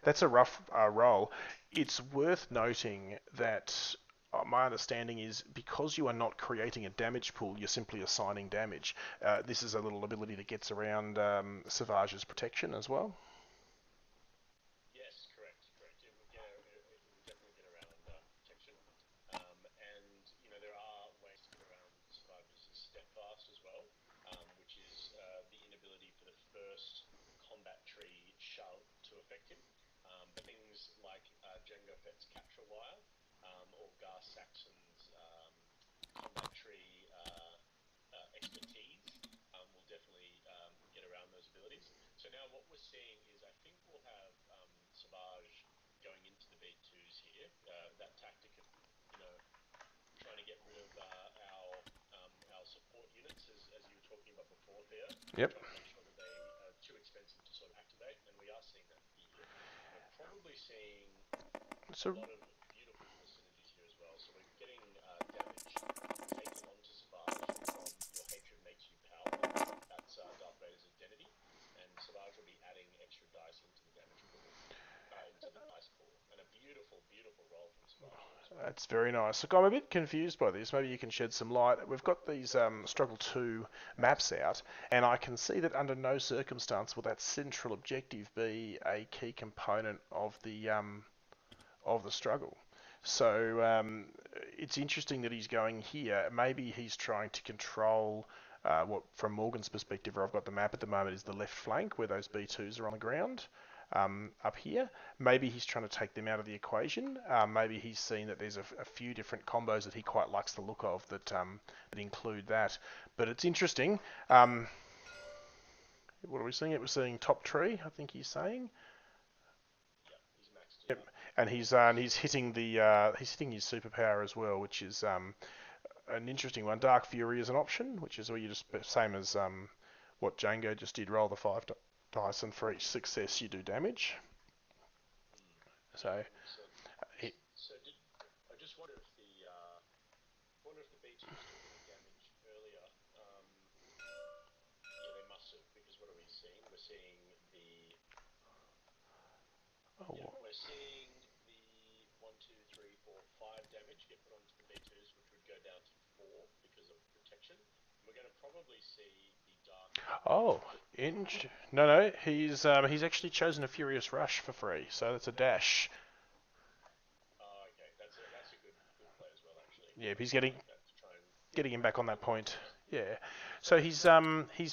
That's a rough roll. It's worth noting that my understanding is because you are not creating a damage pool, you're simply assigning damage. This is a little ability that gets around Savage's protection as well. Yes, correct. It would definitely get around protection, and there are ways to get around Savage's steadfast as well, which is the inability for the first combat tree shove to affect him. But things like Django Fett's capture wire or Gar Saxon's combat tree expertise will definitely get around those abilities. So now what we're seeing is I think we'll have Savage going into the B2s here. That tactic of, trying to get rid of our support units, as you were talking about before, Theo. Yep. Trying to make sure that they are too expensive to sort of activate, and we are seeing that here. We're probably seeing a lot of beautiful little synergies here as well. So we're getting damage taken onto Savage from Your Hatred Makes You Powerful. That's Darth Vader's identity, and Savage will be adding extra dice into the damage pool, into the dice pool, and a beautiful, beautiful roll from Savage. That's very nice. Look, I'm a bit confused by this. Maybe you can shed some light. We've got these Struggle 2 maps out, and I can see that under no circumstance will that central objective be a key component of the struggle. So it's interesting that he's going here. Maybe he's trying to control what, from Morgan's perspective, where I've got the map at the moment, is the left flank where those B2s are on the ground. Up here, maybe he's trying to take them out of the equation. Maybe he's seen that there's a few different combos that he quite likes the look of that include that. But it's interesting. What are we seeing? We're seeing top tree, I think he's saying. Yeah, he's maxed it Yep. out. And he's hitting he's hitting his superpower as well, which is an interesting one. Dark Fury is an option, which is where you just same as what Django just did. Roll the 5 dice, and for each success you do damage. So, I just wonder if the B2s took any damage earlier. Yeah, they must have, because what are we seeing? We're seeing we're seeing the 1, 2, 3, 4, 5 damage get put onto the B2s, which would go down to 4 because of protection. And we're going to probably see the dark. Oh, no, he's actually chosen a Furious Rush for free, so that's a dash. Oh, okay, that's a good play as well, actually. Yeah, he's getting him back on that point. Yeah. So he's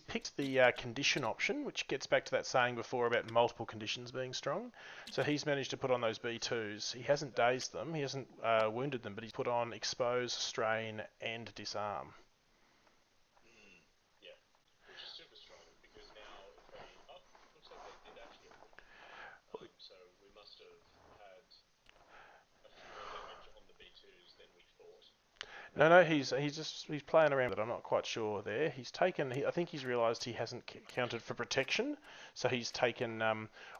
picked the condition option, which gets back to that saying before about multiple conditions being strong. So he's managed to put on those B2s. He hasn't dazed them, he hasn't wounded them, but he's put on expose, strain, and disarm. Yeah, which is super strong, because now if they looks like they did actually get wounded. So we must have had a few more damage on the B2s than we thought. No, he's playing around, but I'm not quite sure there. He's taken. I think he's realised he hasn't counted for protection, so he's taken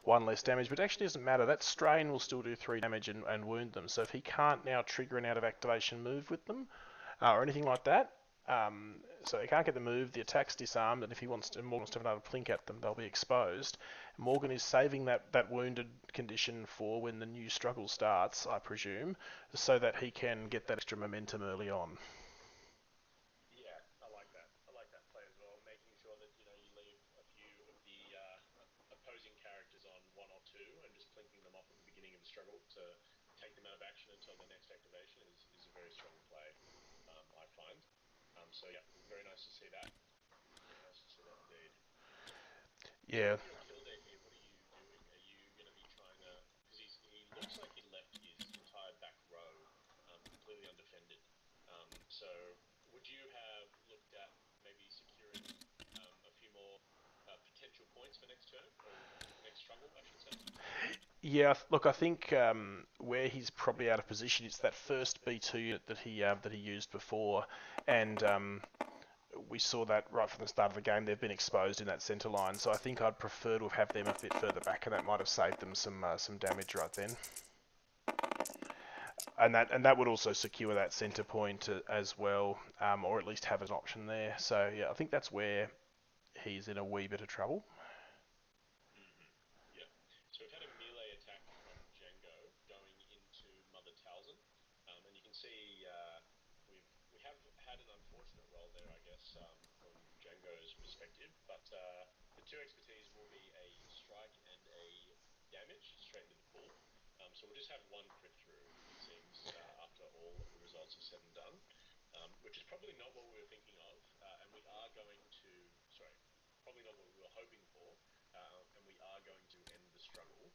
1 less damage. But it actually doesn't matter. That strain will still do 3 damage and wound them. So if he can't now trigger an out of activation move with them, or anything like that, so he can't get the move. The attack's disarmed, and if Morgan wants to have another plink at them, they'll be exposed. Morgan is saving that wounded condition for when the new struggle starts, I presume, so that he can get that extra momentum early on. Yeah, I like that. I like that play as well, making sure that you leave a few of the opposing characters on 1 or 2 and just plinking them off at the beginning of the struggle to take them out of action until the next activation is a very strong play, I find. So yeah, very nice to see that. Very nice to see that indeed. Yeah. So if you're Kildare here, what are you doing? Are you going to be trying to? Because he looks like he left his entire back row completely undefended. So would you have looked at maybe securing a few more potential points for next turn or next struggle, I should Yeah, look, I think where he's probably out of position, it's that first B2 unit that he used before, and we saw that right from the start of the game. They've been exposed in that centre line, so I think I'd prefer to have them a bit further back, and that might have saved them some damage right then. And that would also secure that centre point as well, or at least have an option there. So yeah, I think that's where he's in a wee bit of trouble. Yep. So we've had a melee attack from Django going into Mother Talzin, and you can see we have had an unfortunate roll there, I guess, from Django's perspective. But the two expertise will be a strike and a damage straight into the pool. So we'll just have one crit through, it seems, after all of the results are said and done, which is probably not what we were thinking of, and we are going to, sorry, probably not what we were hoping for, and we are going to end the struggle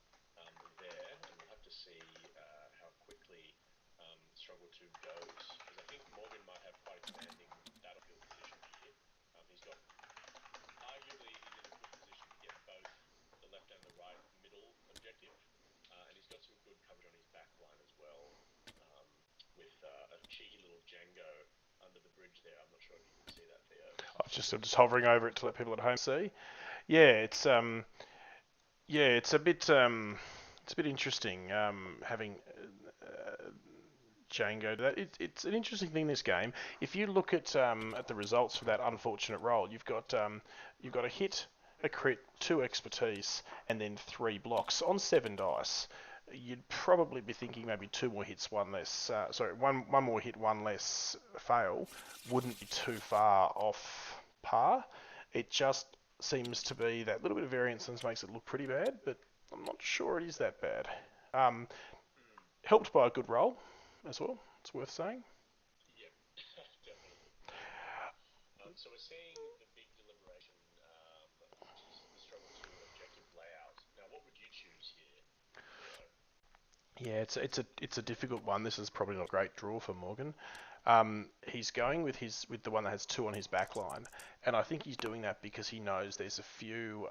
there, and we'll have to see how quickly struggle 2 goes, because I think Morgan might have quite a commanding battlefield position here. He's got, arguably, he's in a good position to get both the left and the right middle objective, and he's got some good coverage on his back line as well, with a cheeky little Django under the bridge there. I'm not sure if you can see that, Theo. I'm just hovering over it to let people at home see. Yeah, it's a bit interesting having Django do that. It's an interesting thing in this game. If you look at the results for that unfortunate roll, you've got a hit, a crit, 2 expertise, and then 3 blocks on 7 dice. You'd probably be thinking maybe 2 more hits, one less. One more hit, one less fail wouldn't be too far off par. It just seems to be that little bit of variance makes it look pretty bad, but I'm not sure it is that bad. Um, Helped by a good roll as well. It's worth saying. Yep, definitely. So we're seeing the big deliberation, which is the struggle to objective layout. Now, what would you choose here, Theo? Yeah, it's a difficult one. This is probably not a great draw for Morgan. He's going with the one that has 2 on his back line, and I think he's doing that because he knows there's a few.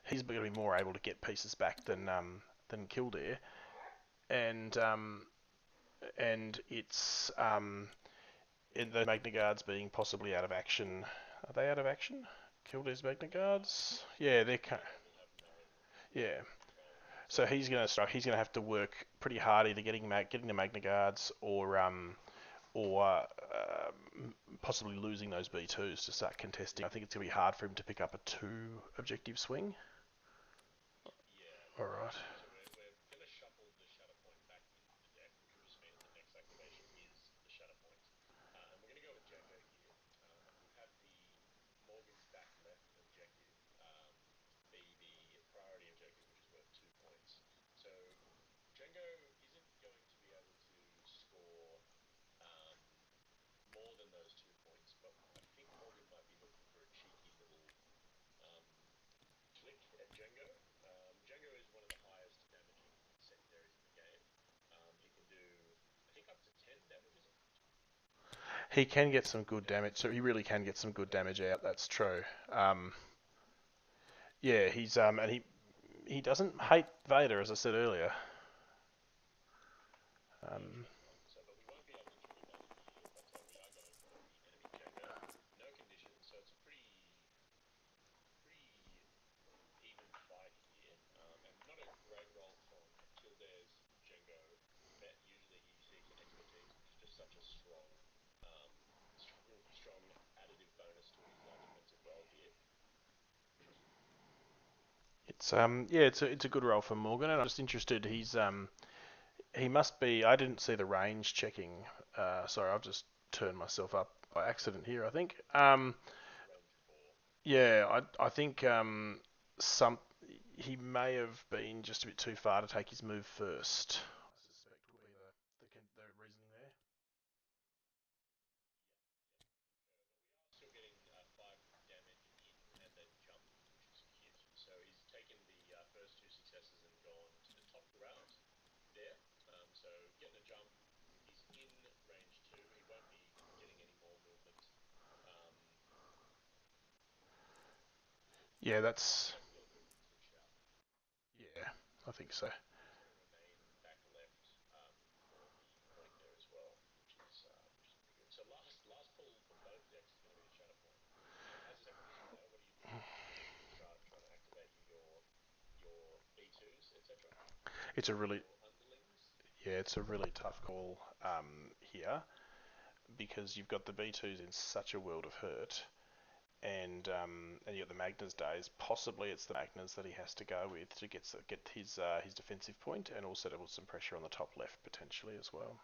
He's going to be more able to get pieces back than Kildare, and it's the Magna Guards being possibly out of action. Are they out of action? Kildare's Magna Guards? Yeah, they're We'll have no yeah. control. So he's gonna strike. He's gonna have to work pretty hard either getting the Magna Guards or possibly losing those B2s to start contesting. I think it's gonna be hard for him to pick up a 2 objective swing. Yeah, All that's right. right. So we're going to shuffle the Shatterpoint back into the deck, which will just mean that the next activation is the Shatterpoint. And we're going to go with Django here. And we'll have the Morgan's back left objective be the priority objective, which is worth 2 points. So Django isn't going to be able to score um, more than those 2 points, but I think Morgan might be looking for a cheeky little um, flick at Django. Django is one of the highest damaging secondaries in the game. He can do, I think, up to 10 damage, is it? He can get some good damage. So he really can get some good damage out. That's true. Yeah, he's and he doesn't hate Vader, as I said earlier. No, Um, so, but we won't be able to trigger Vader here, but we are going for the enemy Django. No conditions, so it's a pretty even fight here, and not a great roll from Kildare's Django. Usually he seeks an expertise, which is just such a um, strong additive bonus to his defensive roll here. it's yeah, it's a good roll for Morgan, and I'm just interested. He must be. I didn't see the range checking. Sorry, I've just turned myself up by accident here. I think. Range 4. Yeah, I think some he may have been just a bit too far to take his move first. I suspect will be the reasoning there. Still getting 5 damage in and a jump, which is cute. So he's taken the first 2 successes and gone to the top grout there. So getting a jump, he's in range 2. He won't be getting any more movement. Um, Yeah, so that's still a good shout. yeah. I think so. He's going to remain back left for the point there as well, which is pretty good. So last pull for both decks is going to be the Shatterpoint. As a second position player, what are you looking to do? Are you trying to activate your B2s, etc.? It's a Or really your underlings? Yeah, it's a really tough call here because you've got the B2s in such a world of hurt, and you got the Magnus days. Possibly it's the Magnus that he has to go with to get his defensive point, and also to put some pressure on the top left potentially as well.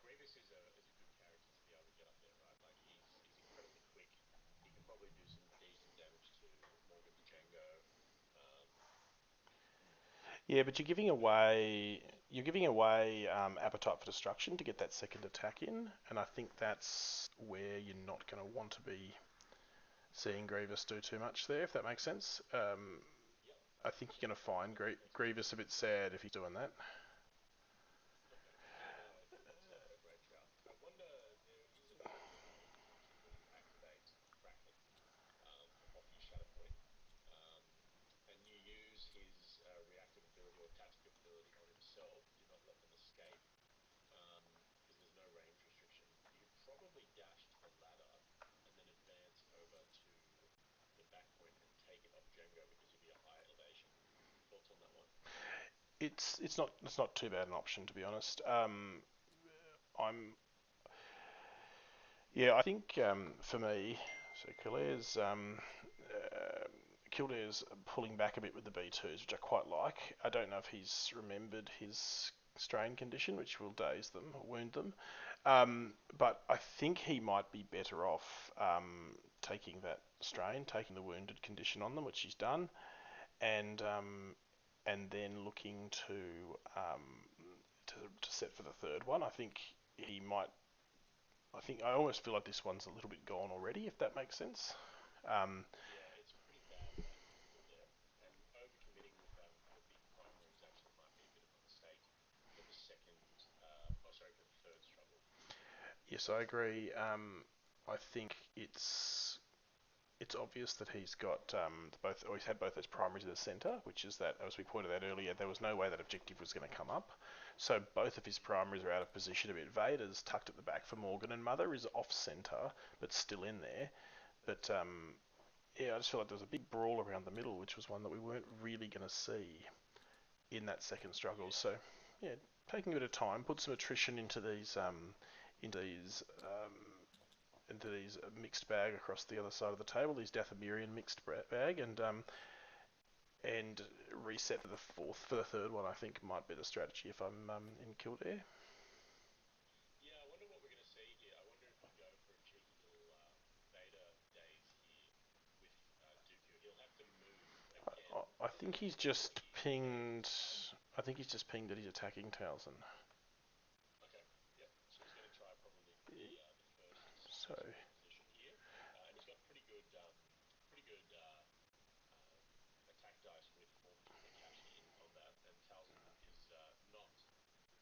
Grievous is a good character to be able to get up there, right? Like he's incredibly quick. He can probably do some decent damage to Morgan's Django. Um, Yeah, but you're giving away appetite for destruction to get that second attack in, and I think that's where you're not going to want to be seeing Grievous do too much there, if that makes sense. yep. I think you're going to find That makes sense. Grievous a bit sad if he's doing that. Okay. Yeah, no, I think that's a great shout. I wonder there is another way to activate Kraken off your Shatterpoint, um, and you use his reactive ability or tactic ability on himself. Do not let them escape, because there's no range restriction. You could probably dash to the ladder and then advance over to the back point and take it off Django because you'll be a higher elevation. Thoughts on that one? It's not too bad an option, to be honest. I'm Yeah, I think for me, so Kildare's pulling back a bit with the B2s, which I quite like. I don't know if he's remembered his strain condition, which will daze them or wound them. But I think he might be better off taking that strain, taking the wounded condition on them, which he's done, and then looking to set for the third one. He might I almost feel like this one's a little bit gone already, if that makes sense. Um, Yeah, it's pretty bad value for Kildare, and overcommitting with your big primaries actually might be a bit of a mistake for the for the third struggle. yes, I agree. I think it's obvious that he's got or he's had both those primaries in the centre, which is that, as we pointed out earlier, there was no way that objective was going to come up. So both of his primaries are out of position a bit. Vader's tucked at the back for Morgan, and Mother is off centre, but still in there. But yeah, I just feel like there was a big brawl around the middle, which was one that we weren't really going to see in that second struggle. Yeah, So yeah, taking a bit of time, put some attrition into these mixed bag across the other side of the table, these Dathomirian mixed bag, and reset for the third one. I think might be the strategy if I'm in Kildare. yeah. I wonder what we're going to see here. I wonder if we go for a cheeky little Vader days here with Dooku. He'll have to move again I think he's before just he pinged. engages. I think he's just pinged that he's attacking Towson. Okay. Yep. So he's going to try probably for the first So successful reposition here, and he's got pretty good attack dice with Form Keeper Kashi in combat, and Talzin is not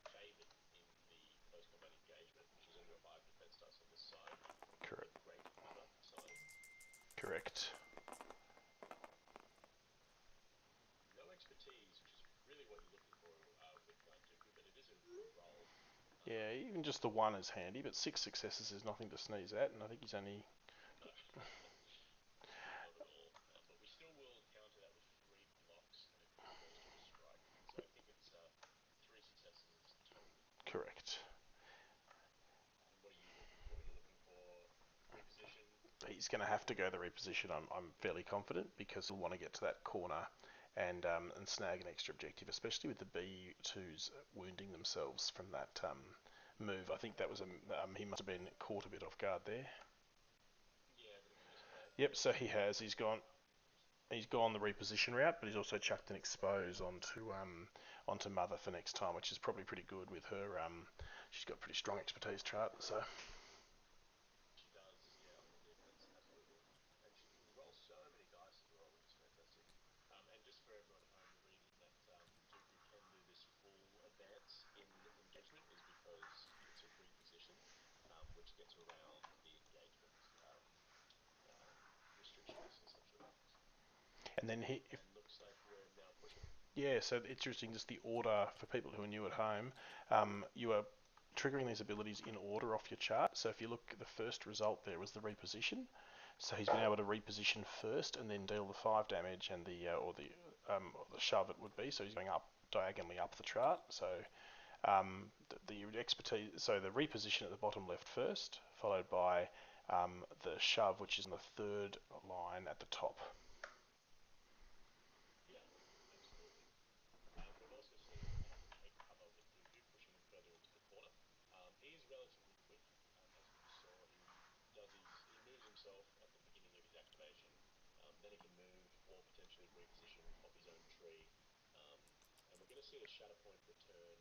favoured in the close combat engagement, which is on your 5 defense dice on this side, on the correct. Great Mother side. Correct. No expertise, which is really what you're looking for with Dooku, but it is a good roll. Yeah, even just the one is handy, but 6 successes is nothing to sneeze at, and I think he's only. No, not at all. But we still will counter that with 3 blocks and a good first choice strike. So I think it's 3 successes total. Correct. And what are you looking for? You're looking for reposition. He's going to have to go the reposition. I'm fairly confident because he'll want to get to that corner and snag an extra objective, especially with the B2s wounding themselves from that move. I think that was he must have been caught a bit off guard there. Yeah, a bit of a misplay. Yep. So he But has. He's gone. He's gone the reposition route, but he's also chucked an expose onto Mother for next time, which is probably pretty good with her. She's got pretty strong expertise chart, so. she does, yeah, on the defense, absolutely. And she can roll so many dice as well, which is fantastic. And just for everyone at home, the reason that Dooku can do this full advance in engagement is because it's a reposition, which gets around the engagement restrictions, essentially. And then if and looks like we're now pushing. yeah, so interesting. Just the order for people who are new at home. You are triggering these abilities in order off your chart. So if you look, the first result there was the reposition. So he's been able to reposition first and then deal the 5 damage and the shove it would be. So he's going up diagonally up the chart. So the expertise. So the reposition at the bottom left first, followed by the shove, which is in the third line at the top. Yeah, absolutely. We've also seen a cover with Dooku pushing him further into the corner. He is relatively quick, as we just saw. He moves himself at the beginning of his activation, then he can move or potentially reposition off his own tree. Um, and we're going to see a Shatterpoint return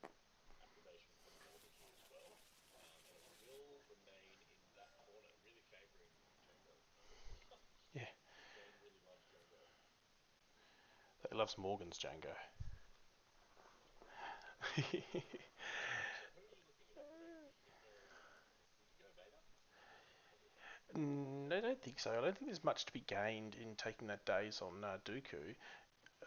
activation from Morgan here as well, and it will remain in that corner, really favouring Django. Yeah, The game really loves Django. it loves Morgan's Django. So who are you looking at activating? Are you going to go? Would you go Vader? No, I don't think so. I don't think there's much to be gained in taking that daze on Dooku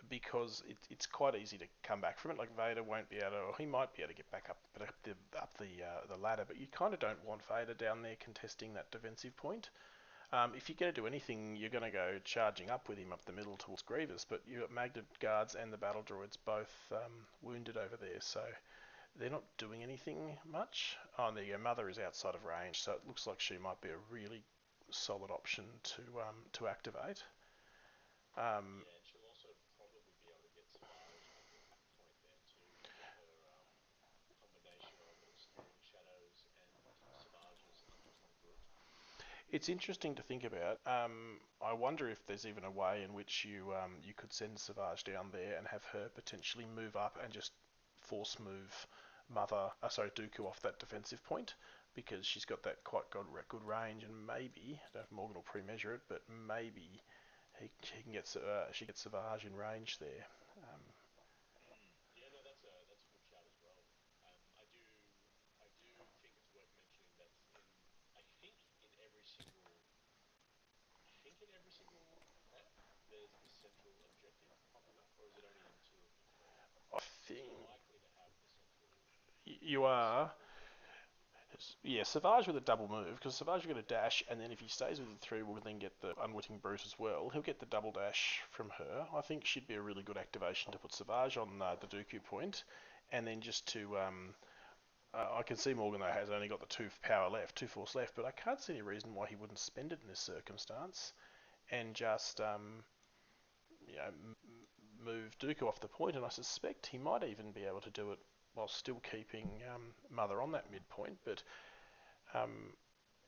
because it's quite easy to come back from it. Like Vader won't be able to, or he might be able to get back up the ladder, but you kind of don't want Vader down there contesting that defensive point. If you're going to do anything, you're going to go charging up with him up the middle towards Grievous, but you've got Magnet Guards and the battle droids both wounded over there, so they're not doing anything much. Oh, and the Mother is outside of range, so it looks like she might be a really solid option to activate. Yeah, and she'll also probably be able to get Savage at the attack point there too with her combination of obscuring shadows and Savage's unwitting brute. It's interesting to think about. I wonder if there's even a way in which you could send Savage down there and have her potentially move up and just force move Dooku off that defensive point because she's got that quite good range and maybe, I don't know if Morgan will pre-measure it, but maybe she gets Savage in range there. Yeah, no, that's a good shout as well. I do think it's worth mentioning that I think in every single map there's the central objective popping up, or is it only in two of the three? I Because think you're likely to have the you are. central objective. Yeah, Savage with a double move, because Savage will get a dash, and then if he stays with the 3, we'll then get the Unwitting Brute as well. He'll get the double dash from her. I think she'd be a really good activation to put Savage on the Dooku point, and then just to... I can see Morgan, though, has only got the 2 power left, 2 force left, but I can't see any reason why he wouldn't spend it in this circumstance, and just, you know, move Dooku off the point, and I suspect he might even be able to do it while still keeping Mother on that midpoint, but um,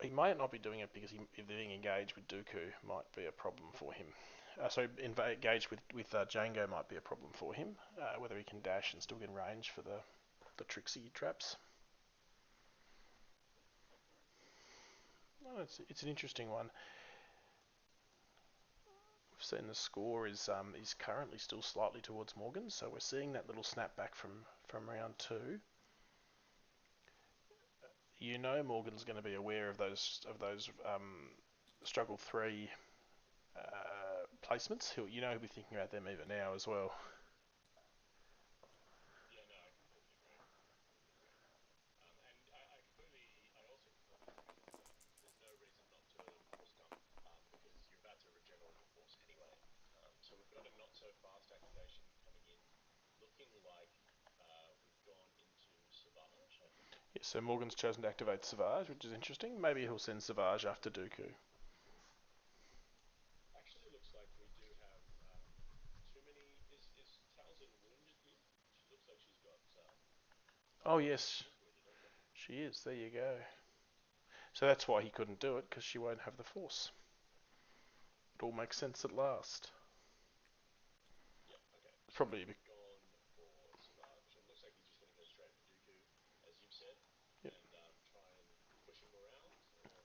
he might not be doing it because if being engaged with Dooku might be a problem for him. Engaged with Django might be a problem for him, whether he can dash and still get range for the Trixie traps. Oh, it's an interesting one. We've seen the score is currently still slightly towards Morgan, so we're seeing that little snap back from round 2. You know Morgan's going to be aware of those struggle 3 placements. He'll be thinking about them even now as well. Yeah, no, I completely agree. I also completely agree that there's no reason not to force dump because you're about to regenerate your force anyway. So we've got a not so fast activation coming in, looking like we've gone into Savage, I think. Yeah, so Morgan's chosen to activate Savage, which is interesting. Maybe he'll send Savage after Dooku. Actually, looks like we do have too many. Is Talzin wounded here? She looks like she's got. Oh Yeah, yes, she is wounded. Okay. she is. There you go. So that's why he couldn't do it, because she won't have the Force. It all makes sense at last. Yeah. Okay. So Probably. we've gone for Savage. It looks like he's just going to go straight for Dooku, as you've said, Yep. and try and push him around, or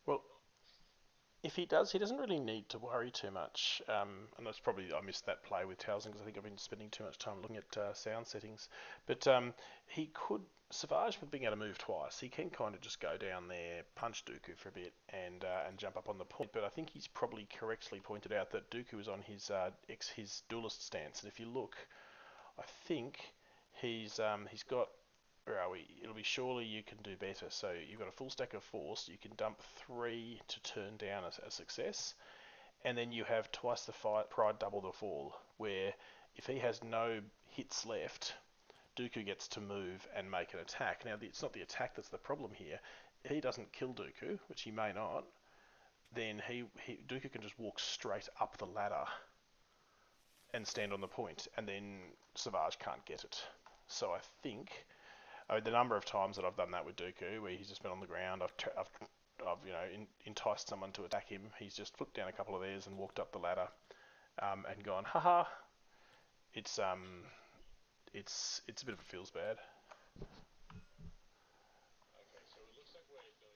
Well, maybe not. if he does, he doesn't really need to worry too much. And that's probably I missed that play with Towson because I think I've been spending too much time looking at sound settings. But he could Savage with being able to move twice. He can kind of just go down there, punch Dooku for a bit, and jump up on the point. But I think he's probably correctly pointed out that Dooku is on his duelist stance. And if you look, I think he's got. Where are we? It'll be surely you can do better. So you've got a full stack of force. You can dump 3 to turn down a success, and then you have twice the fight, pride, double the fall. Where if he has no hits left, Dooku gets to move and make an attack. Now it's not the attack that's the problem here. He doesn't kill Dooku, which he may not. Then Dooku can just walk straight up the ladder and stand on the point, and then Savage can't get it. So I think the number of times that I've done that with Dooku, where he's just been on the ground, I've enticed someone to attack him. He's just flipped down a couple of theirs and walked up the ladder, and gone, haha. It's it's a bit of a feels bad. Okay, so it looks like we're going to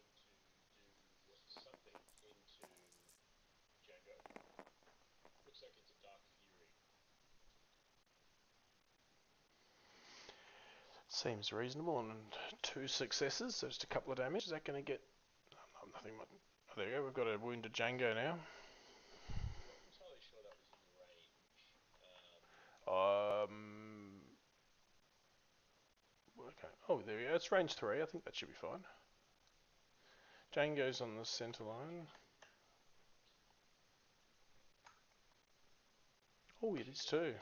do something into Django. Looks like it's a Dark Fury. Seems reasonable, and 2 successes, so just a couple of damage. Is that going to get? Nothing much. Oh, there you go. We've got a wounded Django now. I'm not entirely sure that was in range. Okay. Oh, there we go. It's range 3. I think that should be fine. Django's on the centre line. Oh, it is too.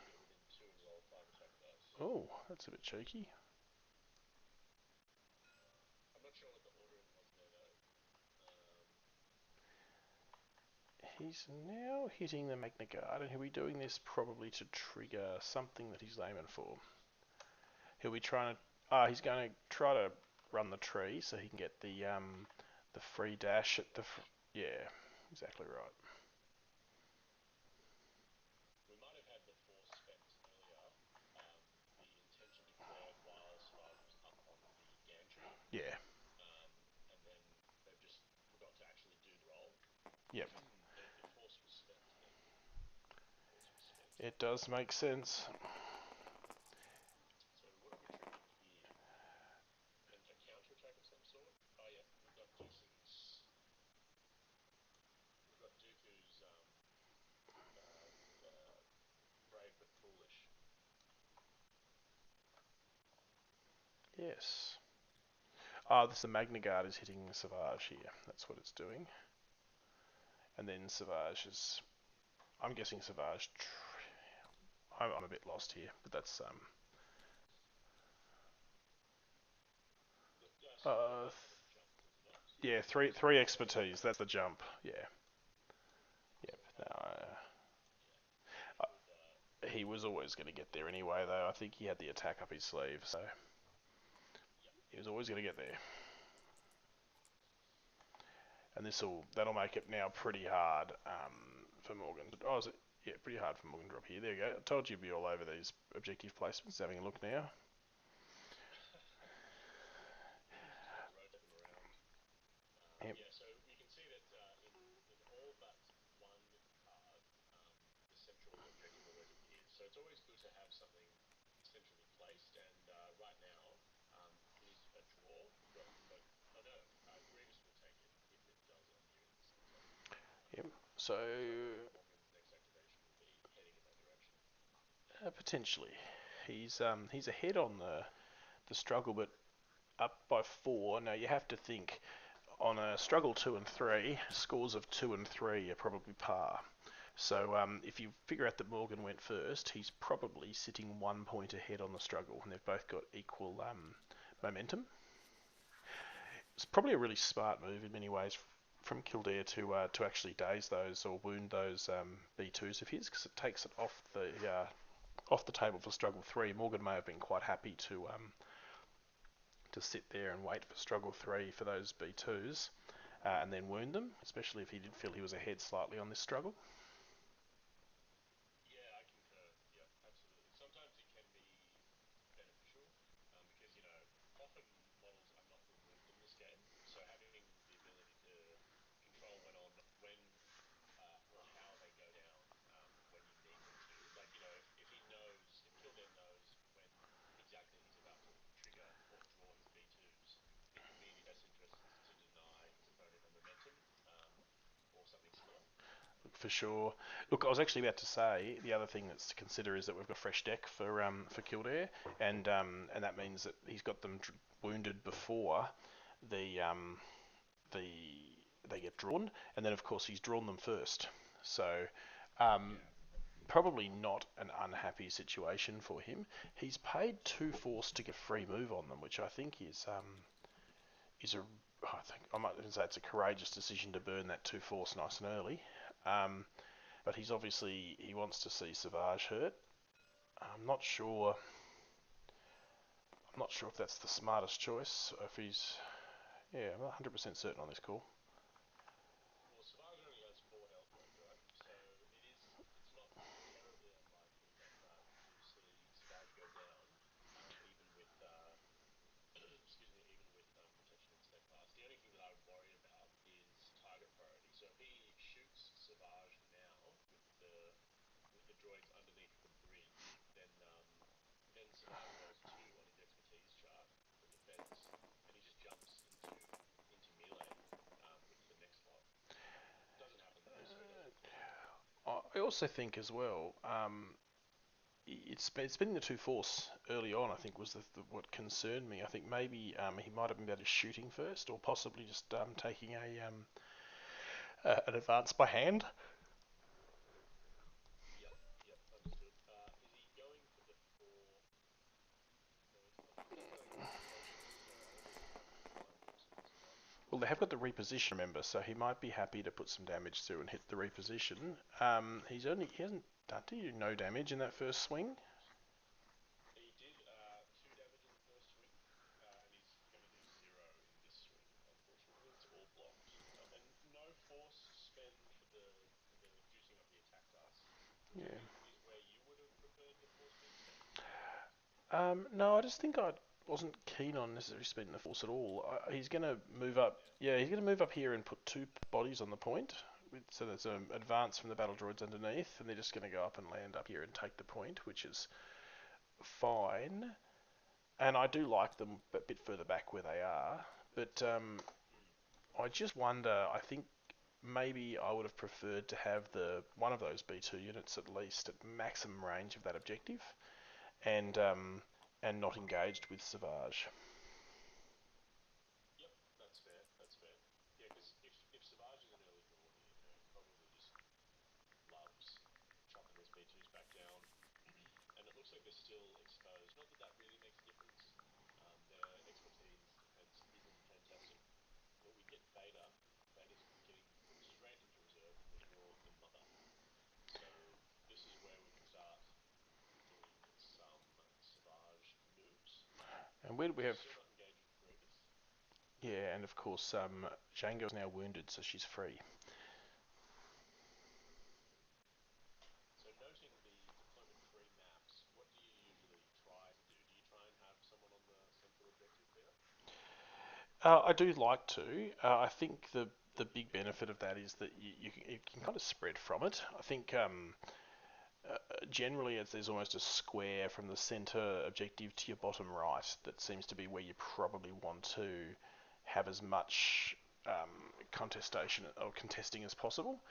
Oh, that's a bit cheeky. I'm not sure what the ordering was there though. He's now hitting the Magna Guard, and he'll be doing this probably to trigger something that he's aiming for. He'll be trying to. He's going to try to run the tree so he can get the free dash at the. Yeah, exactly right. We might have had the Force specs earlier. The intention declared while Savage was up on the gantry. Yeah. And then they've just forgot to actually do the roll. Yep. The Force was spent then. It does make sense. So what are we triggering here? A counter-attack of some sort? Oh yeah, we've got Dooku's brave but foolish. Yes. This the Magna Guard is hitting Savage here. That's what it's doing. And then Savage is. I'm guessing Savage. I'm a bit lost here, but that's yeah, three expertise. That's the jump. Yeah. Yep. He was always going to get there anyway, though. I think he had the attack up his sleeve, so he was always going to get there. And that'll make it now pretty hard for Morgan. Oh, is it? Yeah, pretty hard for Morgan to drop here. There you go. I told you you'd be all over these objective placements. Having a look now. Yeah, so we can see that in all but one card, the central objective always appears. So it's always good to have something centrally placed, and right now is a draw. But oh no, Grievous will take it if it does appear in the center. Yep. So Morgan's next activation will be heading in that direction. Potentially, he's ahead on the struggle, but up by 4. Now you have to think on a struggle 2 and 3, scores of 2 and 3 are probably par. So if you figure out that Morgan went first, he's probably sitting 1 point ahead on the struggle, and they've both got equal momentum. It's probably a really smart move in many ways from Kildare to actually daze those or wound those B2s of his, because it takes it off the table for struggle 3. Morgan may have been quite happy to sit there and wait for struggle 3 for those B2s and then wound them, especially if he did feel he was ahead slightly on this struggle. Yeah, I concur. Yeah, absolutely. Sometimes it can be beneficial because, often models are not removed in this game. So having the ability to control when for sure. Look, I was actually about to say the other thing that's to consider is that we've got a fresh deck for Kildare, and that means that he's got them wounded before the the they get drawn, and then of course he's drawn them first. So probably not an unhappy situation for him. He's paid 2 force to get a free move on them, which I think is a I think I might even say it's a courageous decision to burn that 2 force nice and early. Um, but he wants to see Savage hurt. I'm not sure. I'm not sure if that's the smartest choice. If he's I'm not 100% certain on this call. Well, Savage only has 4 health left, right? So it's not terribly unlikely that we'll see Savage go down, even with excuse me, even with protection and steadfast. The only thing that I would worry about is target priority. So if he shoots Savage now with the droids underneath the bridge, then Savage rolls 2 on his expertise chart for defense, and he just jumps into melee with the next lot. Doesn't happen though, so he doesn't get it. I also think as well, it's been the 2 force early on. I think was what concerned me. I think maybe he might have been better shooting first, or possibly just taking an advance by hand. Yep, yep, understood. Is he going for the 4? No, he's not. He's just going for the potions. So I wonder if he might be flying boosting this time. Well, they have got the reposition, remember, so he might be happy to put some damage through and hit the reposition. He hasn't done no damage in that first swing. He did 2 damage in the first swing, and he's going to do 0 in this swing. Unfortunately, it's all blocked, and no force spend for the juicing up the attack dice, which I Yeah. think is where you would have preferred the force being spent. No, I just think I wasn't keen on necessarily spending the force at all. He's going to move up. Yeah, he's going to move up here and put 2 bodies on the point. So there's an advance from the battle droids underneath, and they're just going to go up and land up here and take the point, which is fine. And I do like them a bit further back where they are. But I just wonder. I think maybe I would have preferred to have the one of those B2 units at least at maximum range of that objective, and not engaged with Savage. Yep, that's fair. That's fair. Yeah, because if Savage is an early draw here, he probably just loves chopping his B2s back down, and it looks like they're still exposed. Not that that really makes a difference. Their expertise defense isn't fantastic, but we get Vader. Vader's getting put straight into reserve, and we draw the mother. So this is where we can start doing some Savage moves. And where do we have? Still not engaged with Grievous. Yeah, and of course, Django's now wounded, so she's free. So noting the deployment free maps, what do you usually try to do? Do you try and have someone on the central objective, Peter? I do like to. I think the big benefit of that is that you can kind of spread from it. I think generally there's almost a square from the center objective to your bottom right. That seems to be where you probably want to have as much contestation or contesting as possible.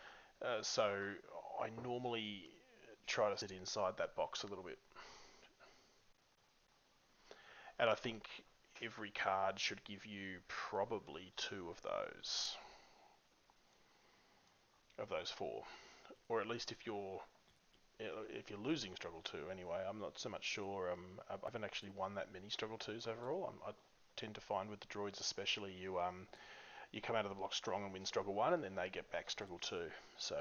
So I normally try to sit inside that box a little bit. And I think every card should give you probably 2 of those 4, or at least if you're losing struggle 2 anyway. I'm not so much sure. I haven't actually won that many struggle 2s overall. I tend to find with the droids especially you come out of the block strong and win struggle 1, and then they get back struggle 2. So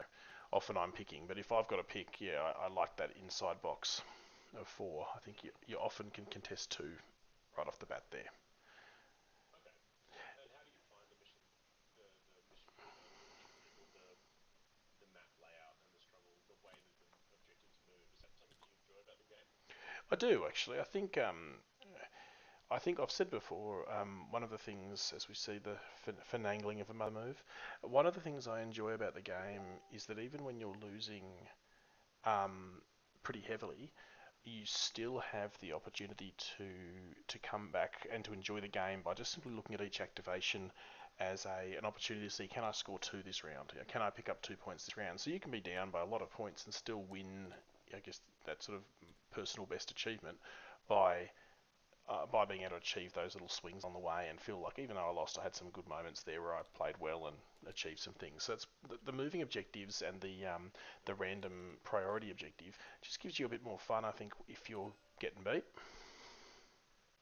often I'm picking, but if I've got to pick, I like that inside box of 4. I think you often can contest 2 right off the bat there. Okay. And how do you find the mission, not the mission critical, the map layout and the struggle, the way that the objectives move? Is that something that you enjoy about the game? I do actually. I think I've said before, one of the things, as we see the finagling of a mother move, one of the things I enjoy about the game is that even when you're losing um, pretty heavily, you still have the opportunity to come back and to enjoy the game by just simply looking at each activation as an opportunity to see, can I score 2 this round? Can I pick up 2 points this round? So you can be down by a lot of points and still win, I guess, that sort of personal best achievement by being able to achieve those little swings on the way and feel like even though I lost, I had some good moments there where I played well and achieved some things. So it's the moving objectives and the random priority objective just gives you a bit more fun, I think, if you're getting beat.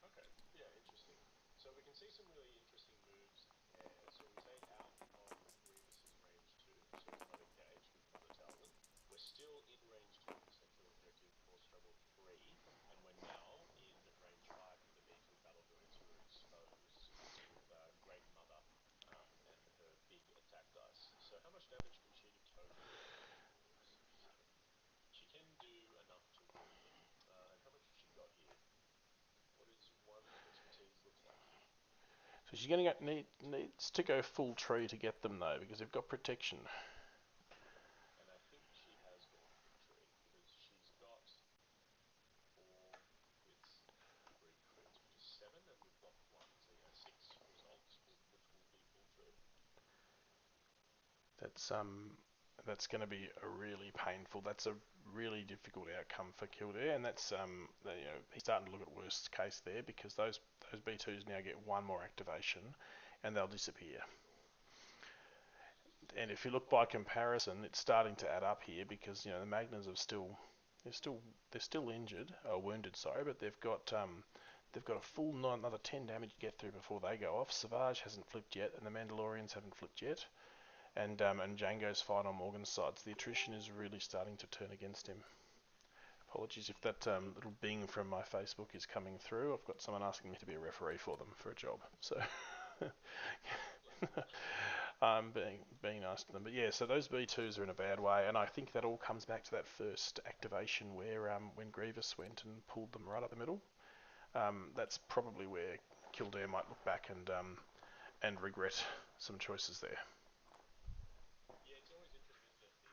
Okay, yeah, interesting. So we can see some really interesting moves there. So we take out of Grievous's range 2, so he's not engaged with Mother Talon. We're still in range 2 of the central objective, Force Trouble 3, and we're now in range 5 for the B2 battle droids who are exposed with Great Mother and her big attack dice. So how much damage can she do total with her moves? 7. She can do enough to wound them. And how much has she got here? What does 1 expertise look like here? So she's going to needs to go full tree to get them though, because they've got protection. And I think she has gone full tree because she's got 4 crits and 3 crits, which is 7, and we've blocked 1. So yeah, 6 results, which will be full tree. That's going to be a really painful. That's a really difficult outcome for Kildare, and that's he's starting to look at worst case there because those B2s now get 1 more activation, and they'll disappear. And if you look by comparison, it's starting to add up here because the Magners are they're still injured or wounded, sorry, but they've got a full another 10 damage to get through before they go off. Savage hasn't flipped yet, and the Mandalorians haven't flipped yet. And Django's fight on Morgan's side. So the attrition is really starting to turn against him. Apologies if that little bing from my Facebook is coming through. I've got someone asking me to be a referee for them for a job. So I'm being nice to them. But yeah, so those B2s are in a bad way, and I think that all comes back to that first activation where when Grievous went and pulled them right up the middle. That's probably where Kildare might look back and regret some choices there. Yeah, it's always interesting, isn't it?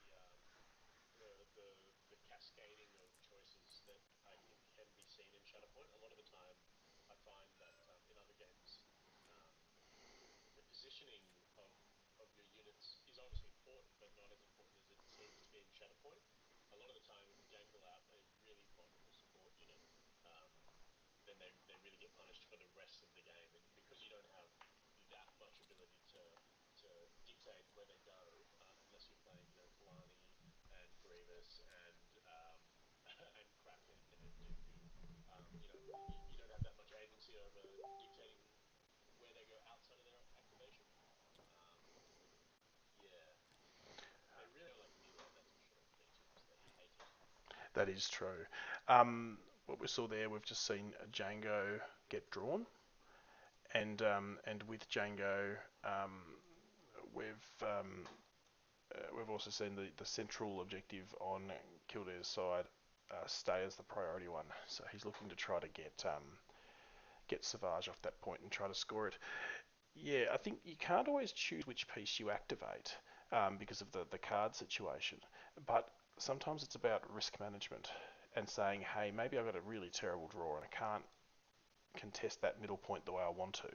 The cascading of choices that I think can be seen in Shatterpoint. A lot of the time, I find that in other games, um, the positioning of your units is obviously important, but not as important as it seems to be in Shatterpoint. A lot of the time, if you jangle out a really vulnerable support unit, um, then they really get punished for the rest of the game. And because you don't have that much ability to dictate where they go, unless you're playing, Kalani and Grievous and and Kraken and Dooku, you don't have that much agency over dictating where they go outside of their activation. Um, yeah, they really are like melee, that's for sure. B2s, they hate it. That is true. What we saw there, we've just seen Django get drawn, and with Django, we've we've also seen the central objective on Kildare's side stay as the priority one. So he's looking to try to get Savage off that point and try to score it. Yeah, I think you can't always choose which piece you activate because of the card situation, but sometimes it's about risk management and saying, hey, maybe I've got a really terrible draw and I can't contest that middle point the way I want to.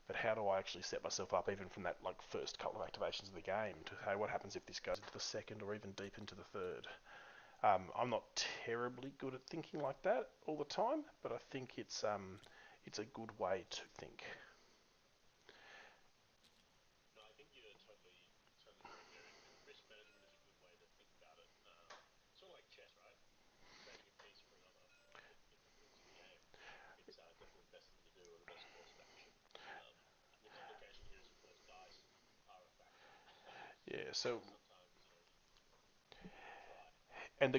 But how do I actually set myself up even from that first couple of activations of the game to hey, what happens if this goes into the second or even deep into the third? I'm not terribly good at thinking like that all the time, but I think it's a good way to think. No, I think you're totally correct there. And risk management is a good way to think about it. Sort of like chess, right? Trading a piece for another. If it wins you the game, it's definitely the best thing to do or the best course of action. Um, the complication here is, of course, dice are a factor. Yeah, So so sometimes, you got to try. and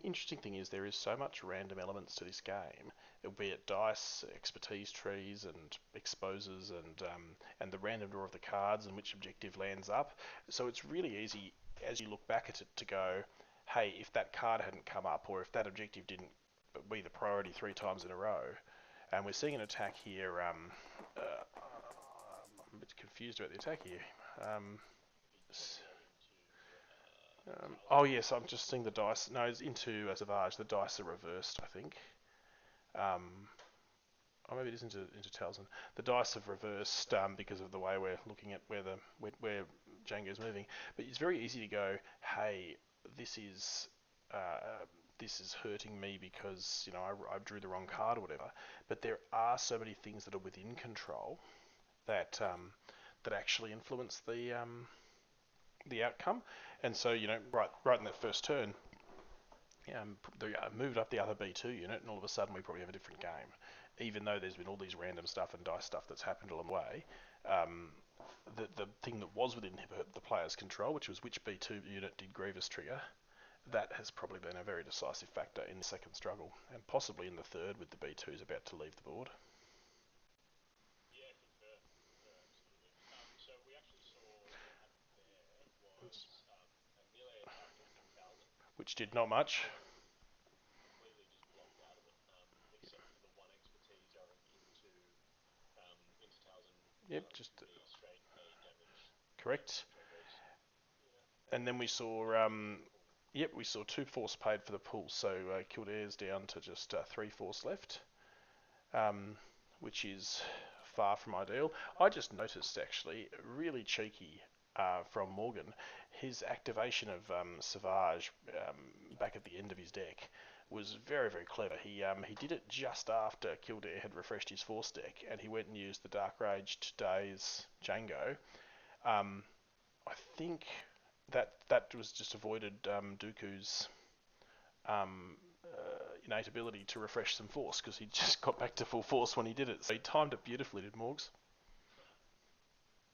interesting thing is there is so much random elements to this game, be it dice, expertise trees, and exposes, and the random draw of the cards and which objective lands up. So it's really easy as you look back at it to go, hey, if that card hadn't come up or if that objective didn't be the priority 3 times in a row, and we're seeing an attack here. I'm a bit confused about the attack here. Um, The Django into oh Talon. yes, I'm just seeing the dice. No, it's into Savage. The dice are reversed, I think. Um, Oh, maybe it is into Towson. The dice have reversed because of the way we're looking at where Django's moving. But it's very easy to go, hey, this is hurting me because I drew the wrong card or whatever. But there are so many things that are within control that that actually influence the outcome. And so right in that first turn, they moved up the other B2 unit, and all of a sudden we probably have a different game. Even though there's been all these random stuff and dice stuff that's happened along the way, the thing that was within the player's control, which was which B2 unit did Grievous trigger, that has probably been a very decisive factor in the second struggle, and possibly in the third with the B2s about to leave the board. Yeah, concur, absolutely. So we actually saw what happened there was a melee attack at 10,000, which did not much. completely just blocked out of it, except for the one expertise going into Towson. Yep, just the straight A damage. Correct. Triggers. And then we saw we saw 2 force paid for the pull, so Kildare's down to just 3 force left, which is far from ideal. I just noticed actually, really cheeky from Morgan, his activation of Savage back at the end of his deck was very, very clever. He did it just after Kildare had refreshed his force deck, and he went and used the Dark Rage to daze Django. I think that was just avoided Dooku's innate ability to refresh some force, because he just got back to full force when he did it. So he timed it beautifully, did Morgs?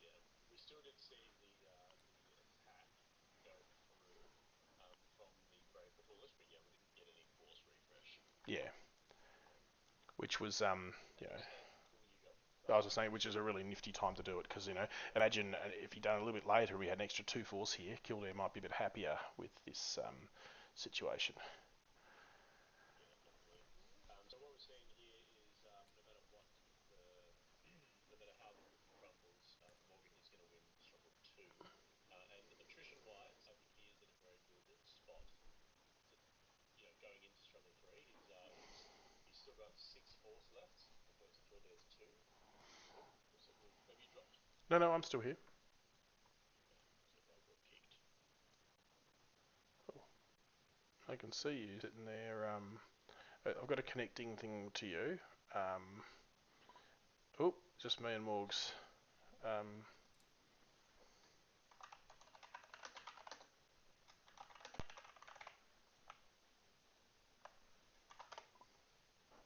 Yeah, we still did see the attack go through from the Brave the Foolish, but yeah, we didn't get any force refresh. Yeah, which was I was just saying, which is a really nifty time to do it, because imagine if he'd done a little bit later, we had an extra 2 force here. Kildare might be a bit happier with this situation. Yeah, definitely. So what we're seeing here is no matter what no matter how the cookie crumbles, Morgan is going to win struggle 2. And attrition-wise, I think he is in a very good spot. To, going into struggle 3, he's still got 6 force left compared to Kildare's 2. Oh, looks like maybe he dropped. No, I'm still here. Okay, so I got kicked. I can see you sitting there. I've got a connecting thing to you. Just me and Morgs.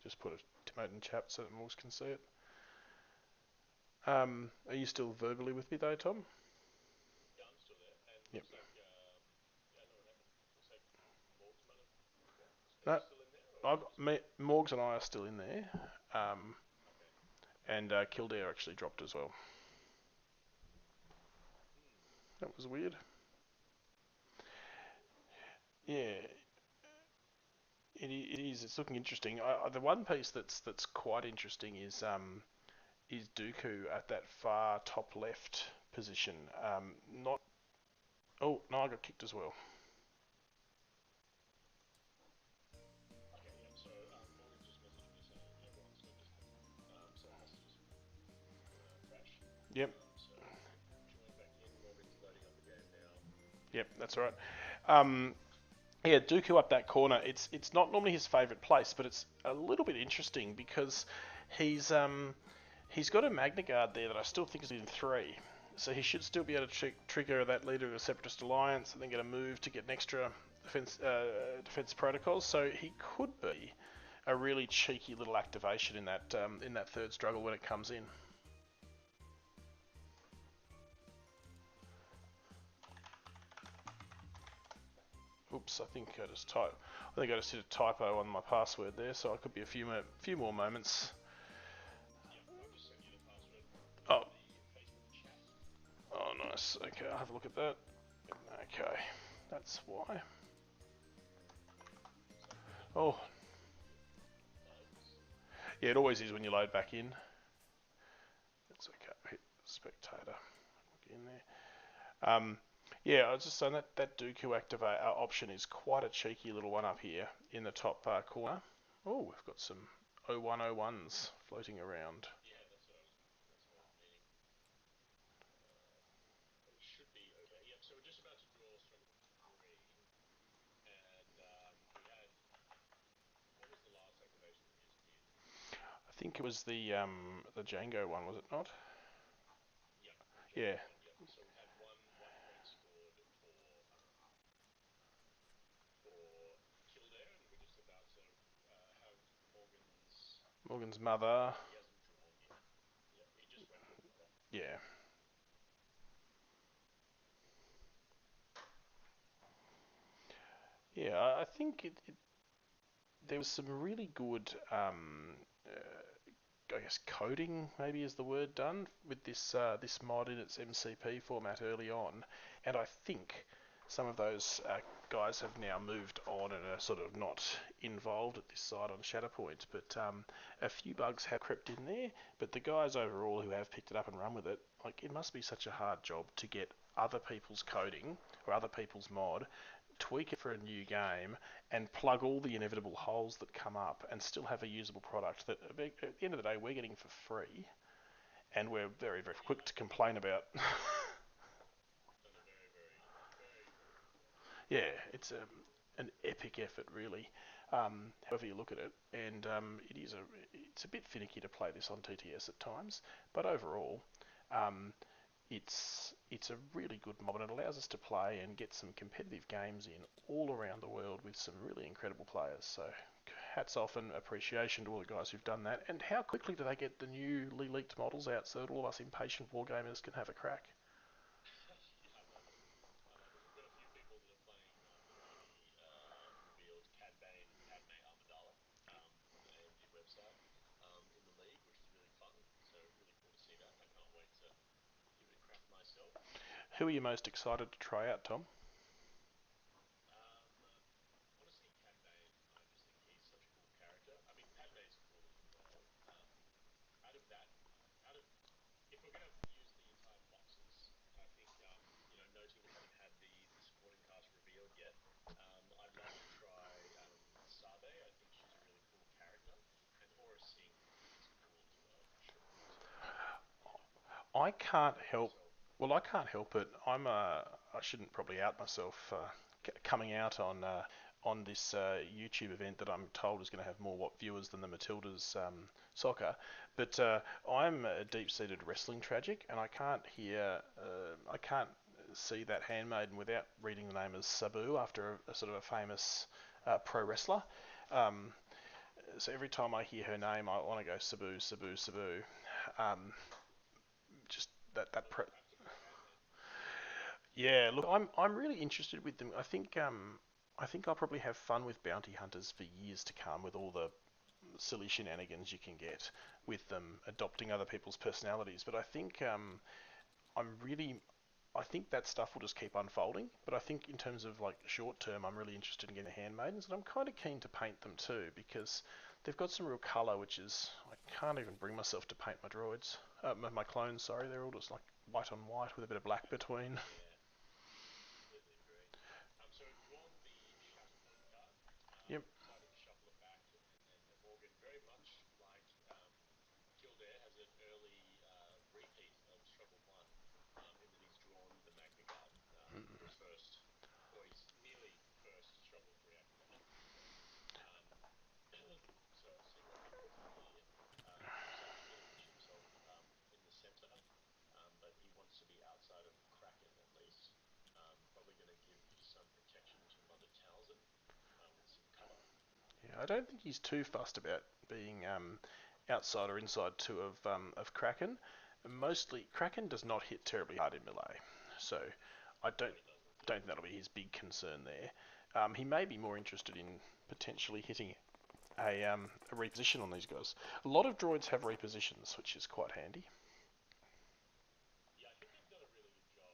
Just put a note in chat so that Morgs can see it. Are you still verbally with me though, Tom? Yeah, I'm still there. And Yep. looks like, I don't know what happened. Looks like Morgs might have dropped. No, Are you still in there? Morgs and I are still in there. Okay. And Kildare actually dropped as well. That was weird. Yeah, it is. It's looking interesting. The one piece that's quite interesting is Dooku at that far top left position. Not. Oh no, I got kicked as well. Okay, yep. So Morgan's just messaging me saying everyone's still disconnected. So it must have just crashed. Yep. So join back in. Morgan's loading up the game now. Yep, that's right. Yeah, Dooku up that corner. It's not normally his favourite place, but it's a little bit interesting because he's got a Magna Guard there that I still think is in 3. So he should still be able to trigger that leader of the Separatist Alliance and then get a move to get an extra defense protocols. So he could be a really cheeky little activation in that third struggle when it comes in. Oops, I think I just hit a typo on my password there, so it could be a few more moments. Yep, I've just sent you the password Oh. the Facebook chat. Oh, nice. Okay, I'll have a look at that. Okay, that's why. Oh. Yeah, it always is when you load back in. That's okay. Hit spectator. Look in there. Yeah, I was just saying that Dooku activate option is quite a cheeky little one up here in the top corner. Oh, we've got some 0101s floating around. Yeah, that's what I was meaning. It should be okay. Yep. So we're just about to draw struggle 3, and we had what was the last activation that we just did? I think it was the Django one, was it not? Yep, the Yeah. Django one. Yep. So we had one point scored for Kildare, and we're just about to have Morgan's. Morgan's mother. He hasn't drawn yet. Yep, he just went with mother. Yeah. Yeah, I think there was some really good, I guess, coding maybe is the word done with this mod in its MCP format early on, and I think some of those guys have now moved on and are sort of not involved at this side on Shatterpoint, but a few bugs have crept in there. But the guys overall who have picked it up and run with it, like it must be such a hard job to get other people's coding or other people's mod, tweak it for a new game, and plug all the inevitable holes that come up and still have a usable product that at the end of the day we're getting for free, and we're very, very quick to complain about. Done a very, very, very, very good job. Yeah, it's an epic effort, really. However you look at it, and it's a bit finicky to play this on TTS at times, but overall, um, it's a really good mob, and it allows us to play and get some competitive games in all around the world with some really incredible players. So hats off and appreciation to all the guys who've done that. And how quickly do they get the newly leaked models out so that all of us impatient wargamers can have a crack? Yeah, I love it. I love it. We've got a few people that are playing the newly revealed Cad Bane Padme Amidala from the AMG website in the league, which is really fun. So really cool to see that. I can't wait to give it a crack myself. Who are you most excited to try out, Tom? Honestly, Cad Bane, I just think he's such a cool character. I mean, Padme's cool as well. Out of that, out of if we're gonna use the entire boxes, I think noting we haven't had the supporting cast revealed yet. I'd like to try Sabe. I think she's a really cool character, and Aura Singh is cool as well for sure. So yeah, I can't how about help. yourself? Well, I can't help it. I shouldn't probably out myself coming out on this YouTube event that I'm told is going to have more viewers than the Matildas soccer. But I'm a deep-seated wrestling tragic, and I can't see that handmaiden without reading the name as Sabu after a sort of a famous pro wrestler. Um, so every time I hear her name, I want to go Sabu, Sabu, Sabu. Um, just that So we'll have to go hand then. Yeah, look, I'm really interested with them. I think I'll probably have fun with bounty hunters for years to come with all the silly shenanigans you can get with them adopting other people's personalities. But I'm really I think that stuff will just keep unfolding. But I think in terms of like short term, I'm really interested in getting handmaidens, and I'm kind of keen to paint them too because they've got some real colour, which is I can't even bring myself to paint my droids, my clones. Sorry, they're all just like white on white with a bit of black between. Yeah, completely agree. So we've drawn the Shatterpoint card. Yep. Decided to shuffle it back, and then Morgan, very much like Kildare, has an early repeat of Struggle 1 in that he's drawn the Magna Guard for his first, or his nearly first Struggle 3 activation, I should say. Um, so I'll see what he puts in here. He looks like he's going to push himself in the centre, but he wants to be outside of Kraken at least. Probably going to give some protection to Mother Townsend with some cover. Yeah, I don't think he's too fussed about being outside or inside too of Kraken. Mostly, Kraken does not hit terribly hard in melee, so I No, he doesn't. Yeah. don't think that'll be his big concern there. He may be more interested in potentially hitting a reposition on these guys. A lot of droids have repositions, which is quite handy. Yeah, I think they've done a really good job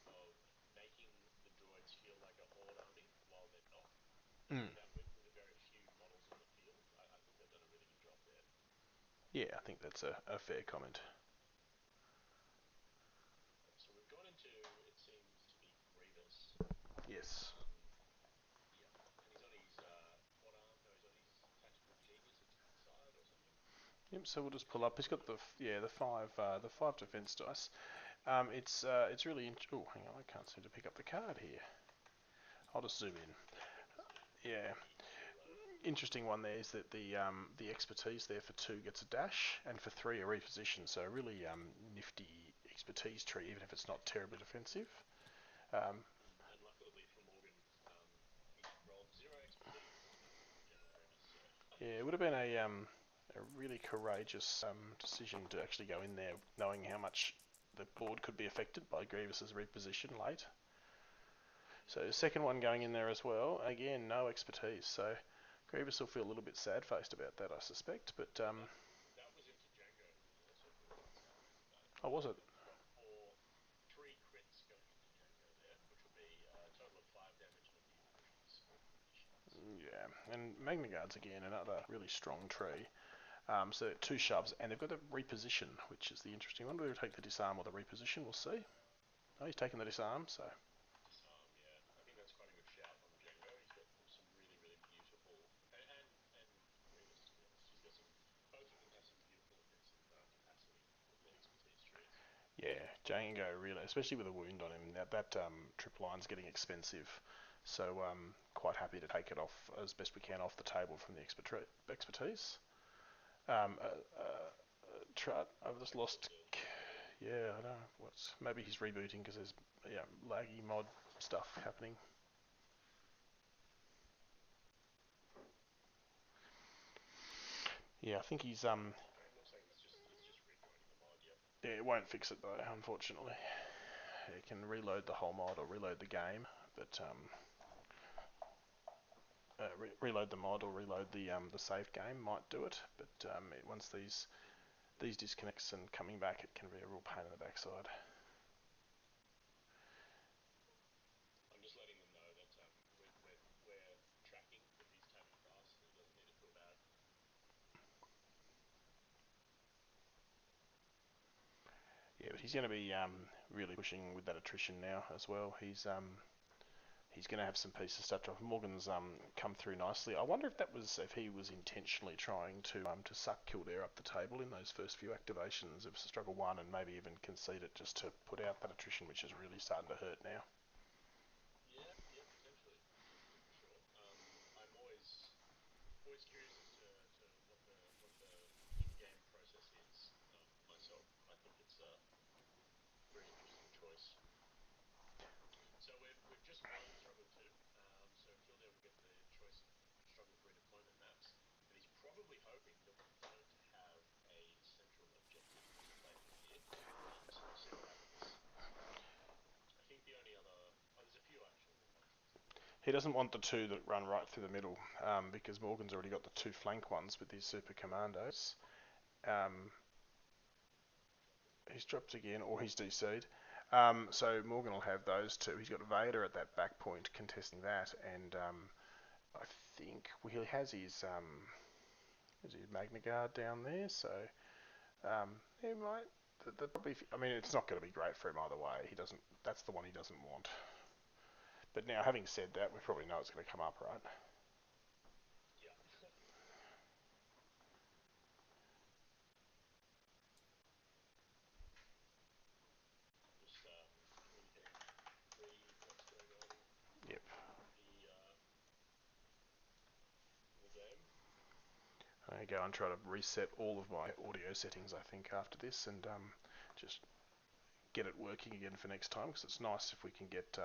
of making the droids feel like a horde army while they're not. Mm. With a very few models on the field, I think they've done a really good job there. Yeah, I think that's a fair comment. So we've gone into it seems to be Grievous. Yes. Yeah, and he's on his what arm? No, he's on his Yep. So we'll just pull up. He's got the the five defense dice. It's really oh, hang on, I can't seem to pick up the card here. I'll just zoom in. Yeah. Interesting one there is that the expertise there for 2 gets a dash, and for 3 a reposition. So a really nifty expertise tree, even if it's not terribly defensive. Um, And luckily for Morgan, he rolled 0 expertise in general awareness. So yeah, it would have been a really courageous decision to actually go in there, knowing how much the board could be affected by Grievous's reposition late. So the second one going in there as well. Again, no expertise. So Grievous will feel a little bit sad-faced about that, I suspect. But that was into Django, who will also feel a bit sad about that. oh, was it? We've got 3 crits going into Django there, which will be a total of 5 damage and a few potions or conditions. Yeah, and Magnagard's again another really strong tree. So 2 shoves, and they've got the reposition, which is the interesting one. Whether he'll take the disarm or the reposition, we'll see. Oh, he's taking the disarm, so Disarm, yeah. I think that's quite a good shout on Django. He's got some really, really beautiful, and Grievous, to be honest. He's got some, both of them have some beautiful offensive capacity with the expertise trees. yeah, Django really, especially with a wound on him, that trip line's getting expensive. So quite happy to take it off as best we can off the table from the expertise. Um, uh, uh, Trut, I've just lost. Yeah, I don't know what's. Maybe he's rebooting because there's laggy mod stuff happening. Yeah, I think he's It looks like he's just rejoining the mod, yep. Yeah, it won't fix it though, unfortunately. You can reload the whole mod or reload the game, but reload the mod or reload the saved game might do it. But once these disconnects and coming back, it can be a real pain in the backside. I'm just letting them know that we're tracking that he's tabbing fast and he doesn't need to feel bad. Yeah, but he's going to be really pushing with that attrition now as well. He's going to have some pieces start off. Morgan's come through nicely. I wonder if he was intentionally trying to suck Kildare up the table in those first few activations of struggle 1 and maybe even concede it just to put out that attrition, which is really starting to hurt now. Yeah, potentially for sure. I'm always curious as to what the in-game process is myself. I think it's a very interesting choice. So we've just won struggle 2. So Kildare will get the choice of struggle 3 deployment maps, and he's probably hoping that we don't have a central objective contemplated here. So we'll see what happens. I think the only other there's a few actual options that we. He doesn't want the 2 that run right through the middle because Morgan's already got the 2 flank ones with his super commandos. He's dropped again, or he's DC'd. So Morgan will have those 2. He's got Vader at that back point contesting that, and I think he has his Magna Guard down there. So he might. Probably. I mean, it's not going to be great for him either way. He doesn't. That's the one he doesn't want. But now, having said that, we probably know it's going to come up, right? Yeah. Just communicating Bree what's going on Yep. in the game. I go and try to reset all of my audio settings, I think, after this, and just get it working again for next time, because it's nice if we can get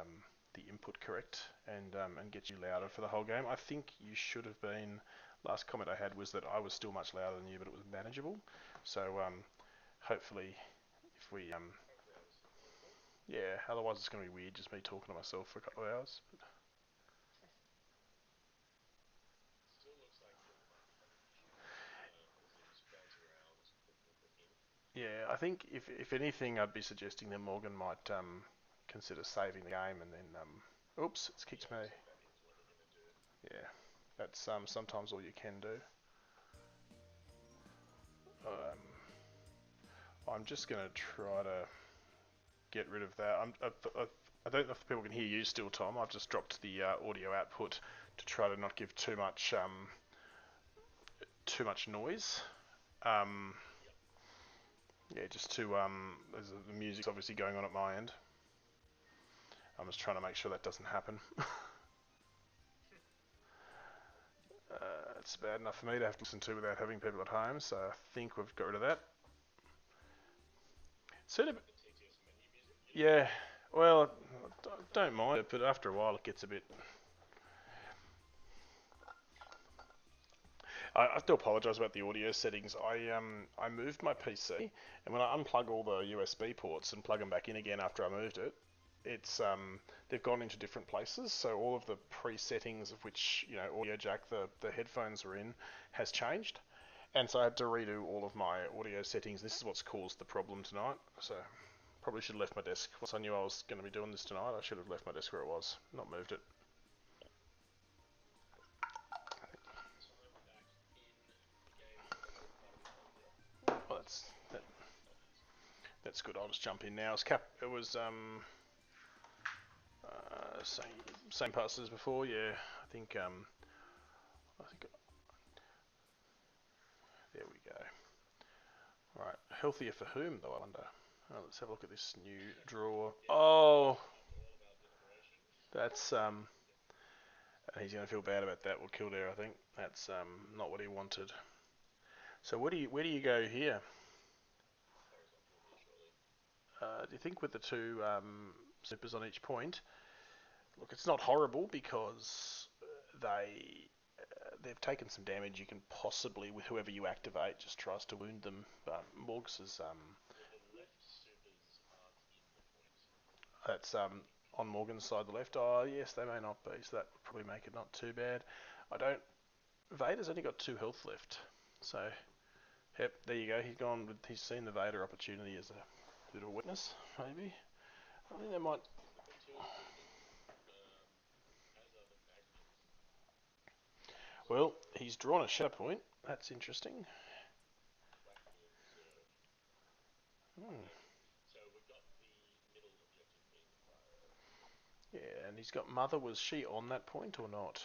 the input correct and get you louder for the whole game. I think you should have been. Last comment I had was that I was still much louder than you, but it was manageable. So hopefully, if we Hopefully that was audible. yeah, otherwise it's going to be weird just me talking to myself for a couple of hours. But Still looks like you're kind of having issues as he was bouncing around, clicking. yeah, I think if anything, I'd be suggesting that Morgan might consider saving the game and then oops, it's kicked me. I think that is what they're going to do. Yeah, that's sometimes all you can do. I'm just going to try to get rid of that. I don't know if people can hear you still, Tom. I've just dropped the audio output to try to not give too much noise. Yeah, just to the music's obviously going on at my end. I'm just trying to make sure that doesn't happen. It's bad enough for me to have to listen to without having people at home, so I think we've got rid of that. Yeah, well, I don't mind it, but after a while it gets a bit... I have to apologise about the audio settings. I moved my PC, and when I unplug all the USB ports and plug them back in again after I moved it, it's they've gone into different places. So all of the pre-settings of which audio jack the headphones were in has changed, and so I had to redo all of my audio settings. This is what's caused the problem tonight. So probably should have left my desk. Once I knew I was going to be doing this tonight, I should have left my desk where it was, not moved it. Well, that's good. I'll just jump in now. It was same parts as before. Yeah, I think there we go. All right, healthier for whom though? I wonder. Oh, let's have a look at this new draw. Oh, that's he's going to feel bad about that. Will Kildare, I think. That's not what he wanted. So where do you go here? Do you think with the two snippers on each point? Look, it's not horrible because they've taken some damage. You can possibly, with whoever you activate, just tries to wound them. But Morgs is that's on Morgan's side, the left. Oh yes, they may not be, so that would probably make it not too bad. I don't. Vader's only got 2 health left, so yep, there you go. He's seen the Vader opportunity as a bit of a weakness, maybe. I think they might. Well, he's drawn a Shatterpoint. That's interesting. Hmm. Yeah, and he's got Mother. Was she on that point or not?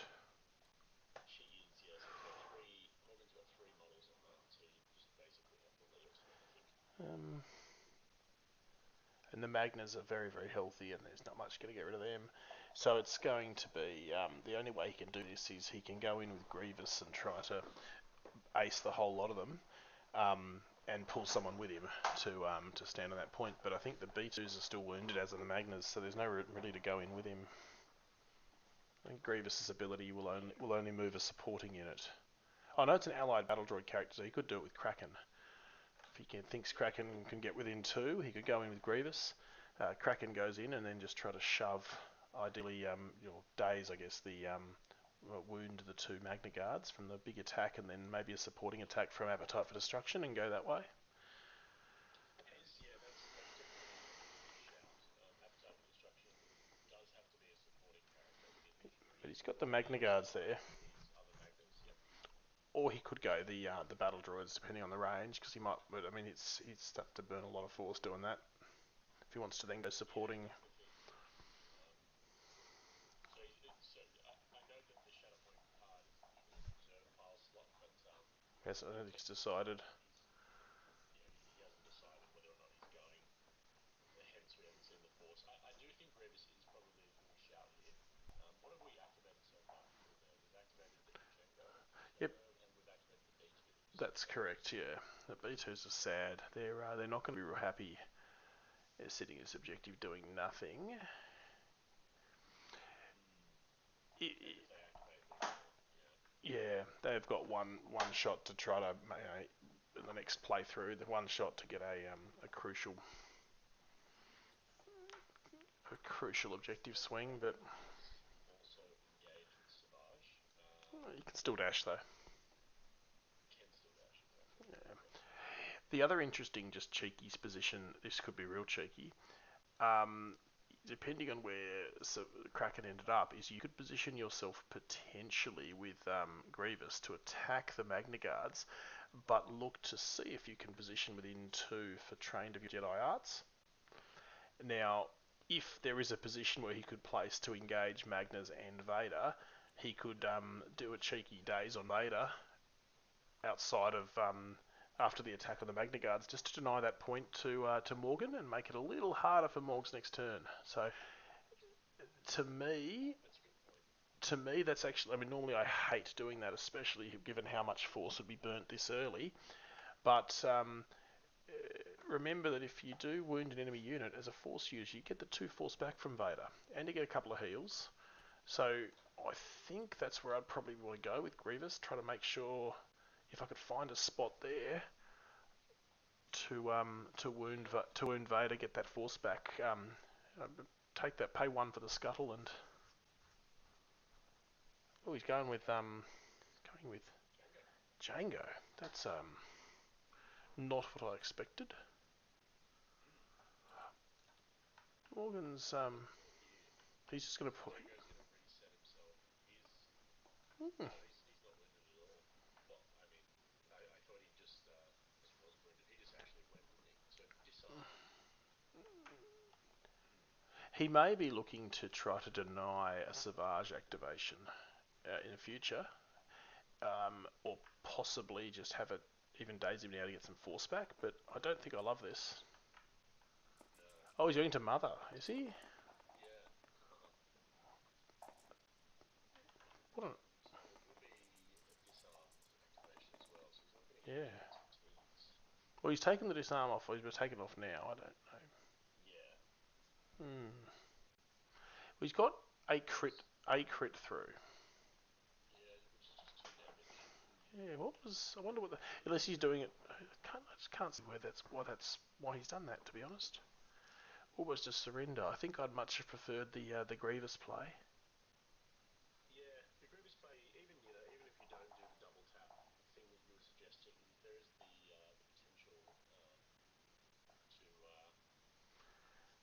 Um, and the Magnas are very, very healthy, and there's not much going to get rid of them. So it's going to be the only way he can do this is he can go in with Grievous and try to ace the whole lot of them, and pull someone with him to stand on that point. But I think the B2s are still wounded, as are the Magnas, so there's no really to go in with him. I think Grievous's ability will only move a supporting unit. Oh no, it's an allied battle droid character, so he could do it with Kraken. If he thinks Kraken can get within 2, he could go in with Grievous. Kraken goes in and then just try to shove, ideally, daze, I guess, the wound the 2 Magna Guards from the big attack, and then maybe a supporting attack from Appetite for Destruction and go that way. But he's got the Magna Guards there. Or he could go the battle droids, depending on the range, because he might. But I mean, he'd start to burn a lot of force doing that. If he wants to then go supporting. Yes, I don't think he's decided. Yep, that's correct. Yeah, the B2s are sad. They're not going to be real happy. They're sitting in subjective doing nothing. Yeah, they've got one shot to try to, in the next playthrough, the one shot to get a crucial objective swing, but you can still dash though. Yeah. The other interesting, just cheeky position, this could be real cheeky, depending on where Kraken ended up, is you could position yourself potentially with Grievous to attack the Magna Guards, but look to see if you can position within 2 for trained of your Jedi arts. Now, if there is a position where he could place to engage Magnas and Vader, he could do a cheeky daze on Vader outside of after the attack on the Magna Guards, just to deny that point to Morgan and make it a little harder for Morg's next turn. So to me, that's actually. I mean, normally I hate doing that, especially given how much force would be burnt this early. But remember that if you do wound an enemy unit as a force user, you get the 2 force back from Vader, and you get a couple of heals. So I think that's where I'd probably want to go with Grievous, try to make sure if I could find a spot there to wound Vader, get that force back. Take that, pay 1 for the scuttle, and oh, he's going with Django. That's not what I expected. Morgan's he's just going to put. Django's going to reset himself. Hmm. He's not wounded at all. Well, I mean, I thought he just was wounded. He just actually went, didn't he? So disarm. He may be looking to try to deny a Savage activation in the future, or possibly just have it even daze him now to get some force back. But I don't think I love this. No. Oh, he's going to Mother, is he? Yeah, mother. What? So it will be a disarmed activation as well. So he's not going to get Yeah. any expertise. Well, he's taken the disarm off, or he's taken it off now. I don't know. Yeah. Hmm. Well, he's got a crit through. Yeah, which is just 2 damage. Yeah. What was? I wonder what the. Unless he's doing it. I just can't see why he's done that. To be honest. Almost a surrender. I think I'd much have preferred the Grievous play. Yeah, the Grievous play, even if you don't do the double tap thing that you were suggesting, there is the potential to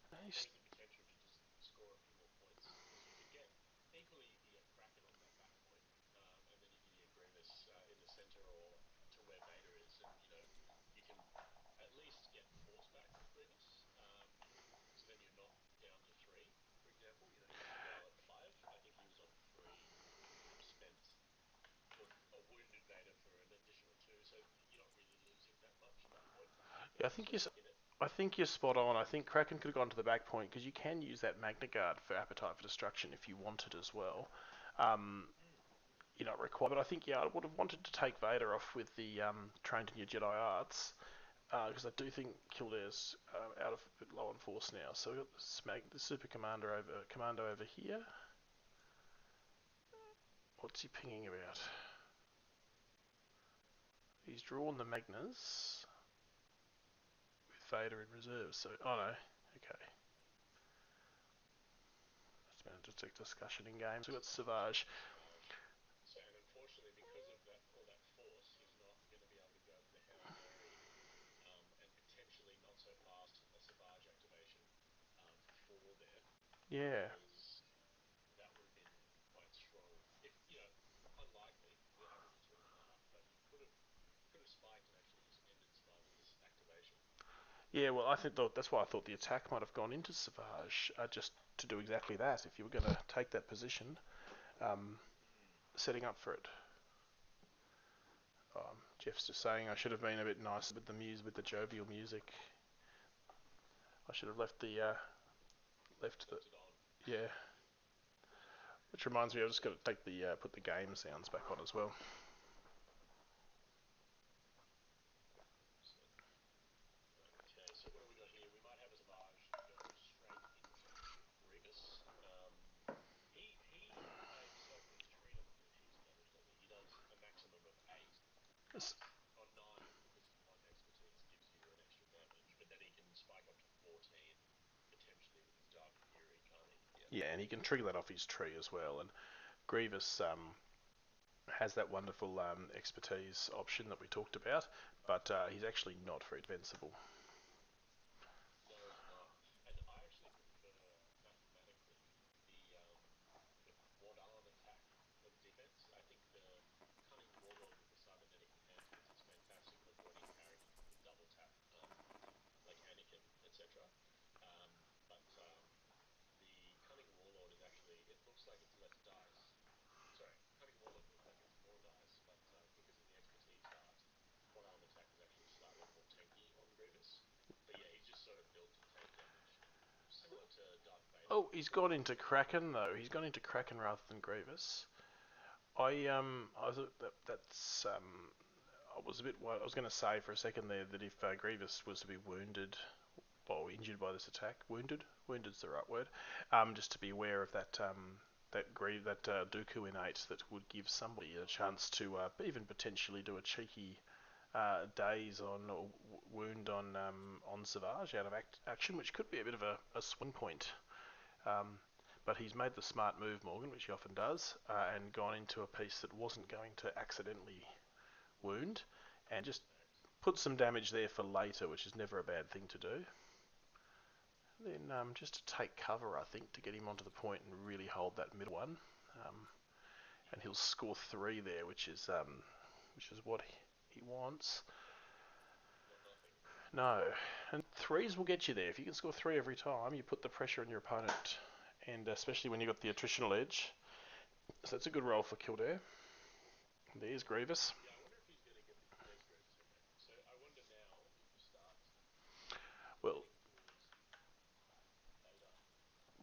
there He's, is the potential to just score a few more points because you could get equally you could get Kraken on that back point, and then you can get Grievous in the center or to where Vader is, and you can at least get force back with Grievous. So then you're not down to 3, for example. You're now at 5. I think he was on 3. He could have spent or wounded Vader for an additional 2, so you're not really losing that much at that point. yeah, He's still stuck in it. I think you're spot on. I think Kraken could have gone to the back point because you can use that Magna Guard for Appetite for Destruction if you wanted as well. You're not required, but I think I would have wanted to take Vader off with the trained in your Jedi arts because I do think Kildare's out of a bit low on force now. So we've got the Super Commando over here. What's he pinging about? He's drawn the Magnas with Vader in reserve. So, oh no, okay. That's been just a discussion in game. So we've got Savage. So, and unfortunately, because of that, all that force, he's not going to be able to go for the Hail Mary and potentially not so fast a Savage activation for 4 there Yeah. because that would have been quite strong. If unlikely, the average is 2.5, but he could have spiked and actually just ended Savage's activation. Yeah, well, I think that's why I thought the attack might have gone into Savage, just to do exactly that. If you were going to take that position, setting up for it. Jeff's just saying I should have been a bit nicer with the jovial music. I should have left the Left it on. yeah. Which reminds me, I've just got to take the put the game sounds back on as well. Okay, so what do we got here? We might have a Savage go straight into Grievous. He by himself puts 3 hits damage, doesn't he? He does a maximum of 8, but or 9 because 1 expertise gives you an extra damage. But then he can spike up to 14 potentially with his Dark Fury, can't he? Yeah, and he can trigger that off his tree as well. And Grievous has that wonderful expertise option that we talked about, but he's actually not very defensible. No, he's not. And I actually prefer mathematically the quad arm attack for defense. I think the cunning warlord with the cybernetic enhancements is fantastic for avoiding characters that can double tap, like Anakin, etc. But the cunning warlord is actually it looks like it's less dice. Sorry, cunning warlord looks like it's more dice, but because of the expertise dart, quad arm attack is actually Oh, he's gone into Kraken though. He's gone into Kraken rather than Grievous. I thought I was a bit. I was going to say for a second there that if Grievous was to be wounded or injured by this attack, wounded's the right word. Just to be aware of that Dooku innate that would give somebody a chance to even potentially do a cheeky daze on or wound on Savage out of action, which could be a bit of a swing point. Um, but he's made the smart move, Morgan, which he often does, and gone into a piece that wasn't going to accidentally wound, and just put some damage there for later, which is never a bad thing to do. Then just to take cover, I think, to get him onto the point and really hold that middle one, and he'll score 3 there, which is what he wants. No, and 3s will get you there. If you can score 3 every time, you put the pressure on your opponent, and especially when you've got the attritional edge. So that's a good roll for Kildare. There's Grievous. Yeah, I wonder if he's going to get the. There's Grievous. Okay, so I wonder now if you start Well, heading towards Vader.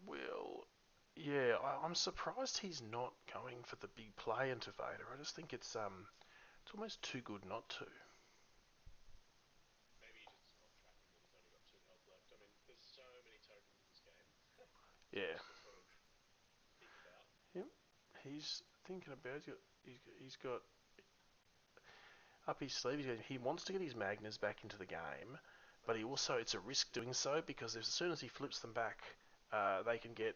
well, yeah, I'm surprised he's not going for the big play into Vader. I just think it's almost too good not to. Maybe he just isn't on tracking that he's only got 2 health left. I mean, there's so many tokens in this game for Yeah, us to sort of think about. yep. He's thinking about it. He's got up his sleeve. He wants to get his Magnas back into the game, but he also it's a risk doing so because as soon as he flips them back, they can get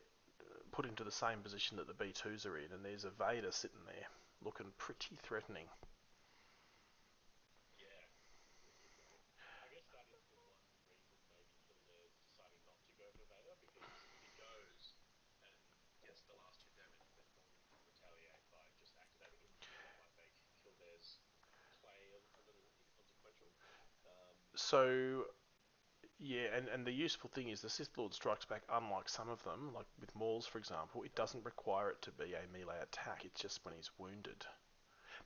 put into the same position that the B2s are in, and there's a Vader sitting there looking pretty threatening. Yeah, wicked though. I guess that is the one reason maybe Kildare's deciding not to go for Vader, because if he goes and gets the last hit damage, then Morgan can retaliate by just activating him, and that might make Kildare's play a little inconsequential. Um, So yeah, and the useful thing is the Sith Lord strikes back. Unlike some of them, like with Mauls for example, it doesn't require it to be a melee attack. It's just when he's wounded.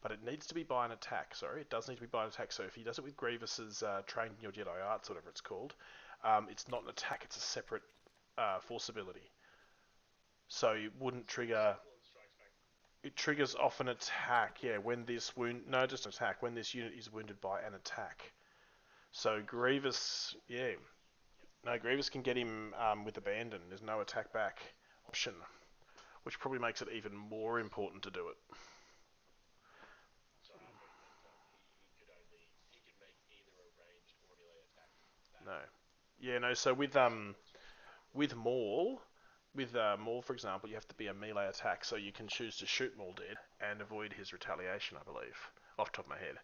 But it needs to be by an attack. Sorry, it does need to be by an attack. So if he does it with Grievous's trained in your Jedi arts, whatever it's called, it's not an attack. It's a separate force ability. So it wouldn't so trigger. Sith Lord strikes back. It triggers off an attack. Yeah, when this wound. No, just an attack. When this unit is wounded by an attack. So Grievous. Yeah. Yep. No, Grievous can get him with abandon. There's no attack back option, which probably makes it even more important to do it. Sorry, I thought you meant he could make either a ranged or a melee attack back. No. Yeah, no. So with with Maul, Maul for example, you have to be a melee attack, so you can choose to shoot Maul dead and avoid his retaliation, I believe, off the top of my head.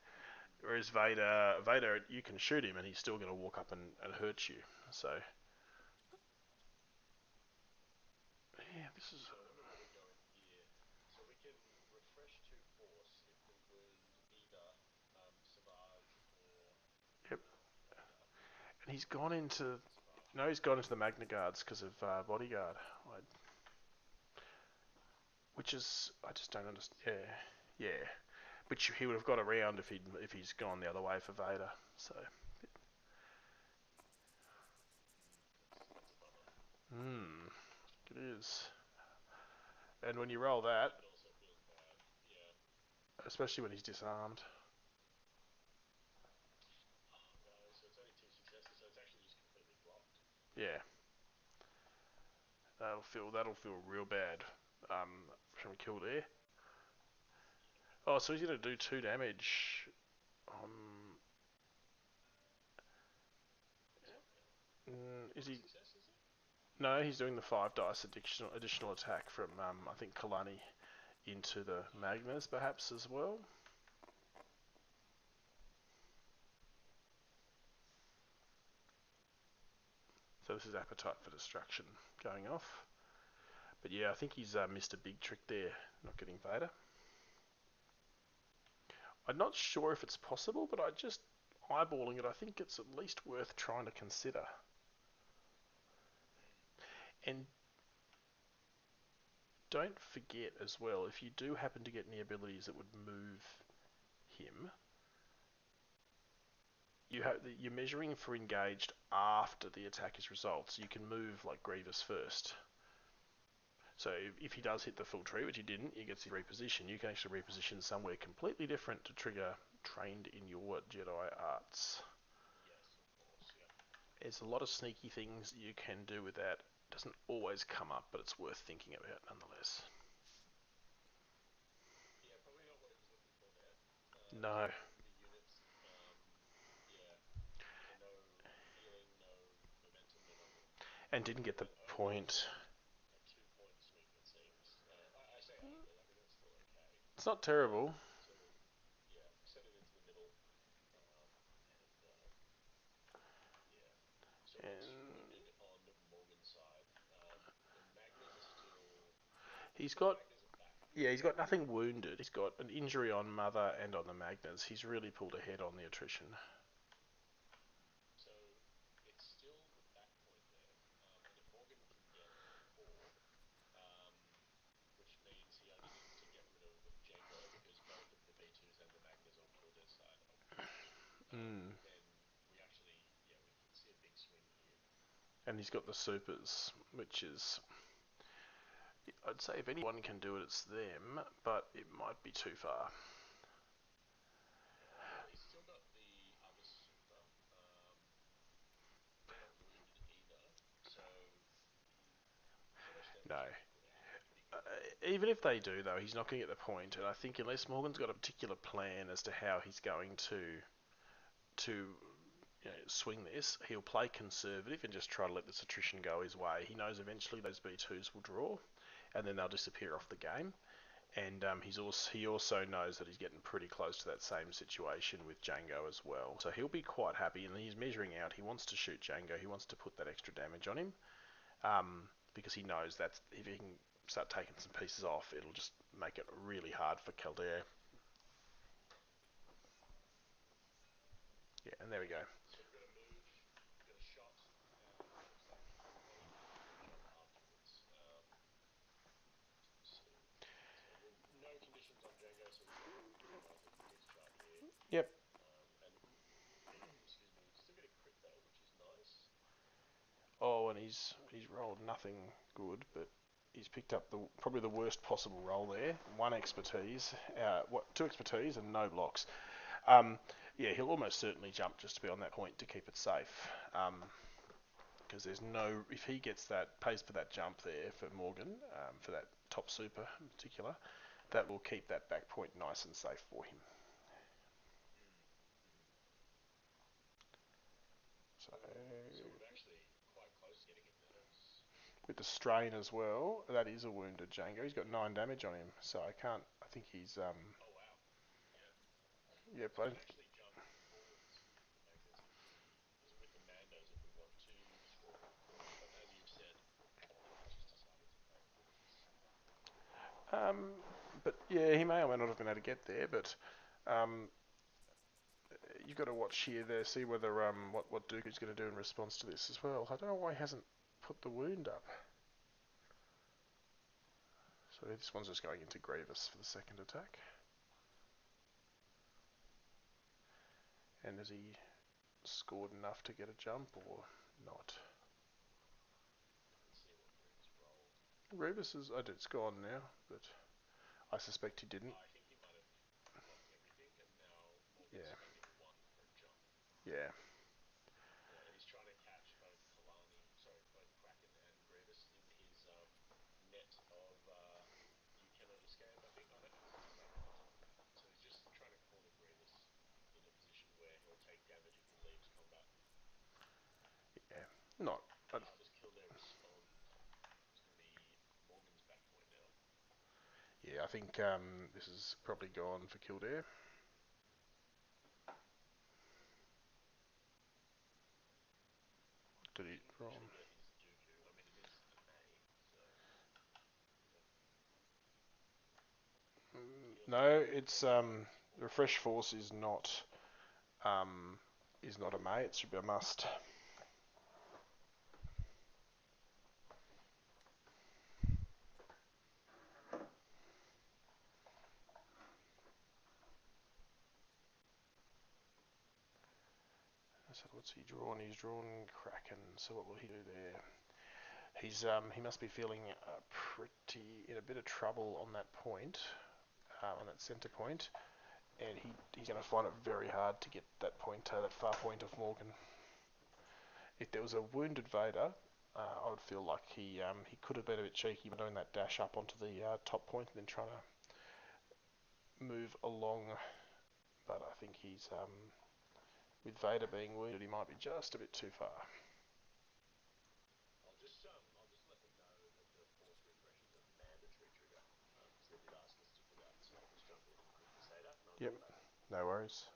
Whereas Vader, you can shoot him and he's still going to walk up and hurt you. So yeah, this is. So I wonder what we're going here. So we can refresh to force if we wound either Savage or Yep. Vader. And he's gone into. Savage. No, he's gone into the Magna Guards because of Bodyguard. Which is I just don't understand. Yeah, yeah. Which he would have got around if he's gone the other way for Vader. So, That's a bummer. it is. And when you roll that, It also feels bad. Yeah. especially when he's disarmed, Oh no. So it's only 2 successes. So it's actually just completely blocked. yeah, that'll feel real bad. From Kildare. Oh, so he's gonna do 2 damage. Um, This one. is One he? success is it? No, he's doing the 5 dice additional attack from I think Kalani into the Magnas perhaps as well. So this is Appetite for Destruction going off. But yeah, I think he's missed a big trick there, not getting Vader. I'm not sure if it's possible, but I just eyeballing it, I think it's at least worth trying to consider. And don't forget as well, if you do happen to get any abilities that would move him, you're measuring for engaged after the attack is resolved, so you can move like Grievous first. So if he does hit the full tree, which he didn't, he gets his reposition. You can actually reposition somewhere completely different to trigger trained in your Jedi arts. Yes, of course. Yeah. There's a lot of sneaky things you can do with that. Doesn't always come up, but it's worth thinking about nonetheless. Yeah, probably not what he was looking for there. No. Both of the units, yeah, had no healing, no momentum, no nothing. And didn't get the Went over point. for a 2 point swing, it seems. I say over. I mean, that's still okay. It's not terrible. Until, yeah, set it into the middle, and yeah. So what's And wounded on Morgan's side? The Magnas are still. he's So the got, Magnas are back. yeah, he's got nothing wounded. He's got an injury on Mother and on the Magnus. He's really pulled ahead on the attrition. So it's still the back point there, and if Morgan can get 4, um, which means he only needs to get rid of Django because both of the B2s and the Magnas on Kildare's side are wounded. Then we actually, yeah, we can see a big swing here. And he's got the supers, which is, I'd say if anyone can do it, it's them, but it might be too far. Well, he's still got the other super. They're not wounded either, so how much damage No. can he put in? Pretty Uh, good. Even if they do, though, he's not going to get the point. And I think unless Morgan's got a particular plan as to how he's going to swing this, he'll play conservative and just try to let this attrition go his way. He knows eventually those B2s will draw, and then they'll disappear off the game. And he also knows that he's getting pretty close to that same situation with Django as well. So he'll be quite happy, and he's measuring out. He wants to shoot Django. He wants to put that extra damage on him, because he knows that if he can start taking some pieces off, it'll just make it really hard for Kildare. Yeah, and there we go. Okay, so we've got a move, we've got a shot, and it looks like a jump afterwards. See. So no conditions on Django, so he's got pretty well the clear start here. Yep. And excuse me, still get a crit though, which is nice. Oh, and he's rolled nothing good, but he's picked up probably the worst possible roll there. One expertise, two expertise and no blocks. Yeah, he'll almost certainly jump just to be on that point to keep it safe. Because there's no, if he gets that, pays for that jump there for Morgan, for that top super in particular, that will keep that back point nice and safe for him. So we're actually quite close to getting him there. with the strain as well, that is a wounded Django. He's got 9 damage on him, so I think he's Oh wow. Yeah. yeah, So we but can actually jump forwards with the Magnus if with the Mandos if we want to score more points. But as you've said, I think he's just decided to play it cool with this. but yeah, he may or may not have been able to get there, but um, you've got to watch here there, see whether what Dooku's going to do in response to this as well. I don't know why he hasn't put the wound up. So this one's just going into Grievous for the second attack. And has he scored enough to get a jump or not? Let's see what Grievous rolled. Grievous is, it's gone now, but I suspect he didn't. I think he might have got everything, and now Morgan's Yeah. spending 1 for a jump. Yeah. Yeah, and he's trying to catch both Kraken and Grievous in his net of you cannot escape. I think I don't know if that's his other one. So he's just trying to corner Grievous in a position where he'll take damage if he leaves combat. Yeah. Not. But How does Kildare respond? It's going to be Morgan's back point now. yeah, I think this is probably gone for Kildare. Did he Didn't roll? trigger his Dooku. I mean, it is an A, so he'll have to No, go it's for Refresh Force um, is not a may. It should be a must. So what's he drawn? He's drawn Kraken. So what will he do there? he must be feeling pretty in a bit of trouble on that point, on that centre point, and he's going to find it very hard to get that point, that far point of Morgan. If there was a wounded Vader, I would feel like he could have been a bit cheeky by doing that dash up onto the top point and then trying to move along. But I think he's with Vader being wounded, he might be just a bit too far. I'll just let them know that the force refresh is a mandatory trigger because they did ask us to for that. So I'll just jump in and quickly say that, and I'll Yep, call back. no worries.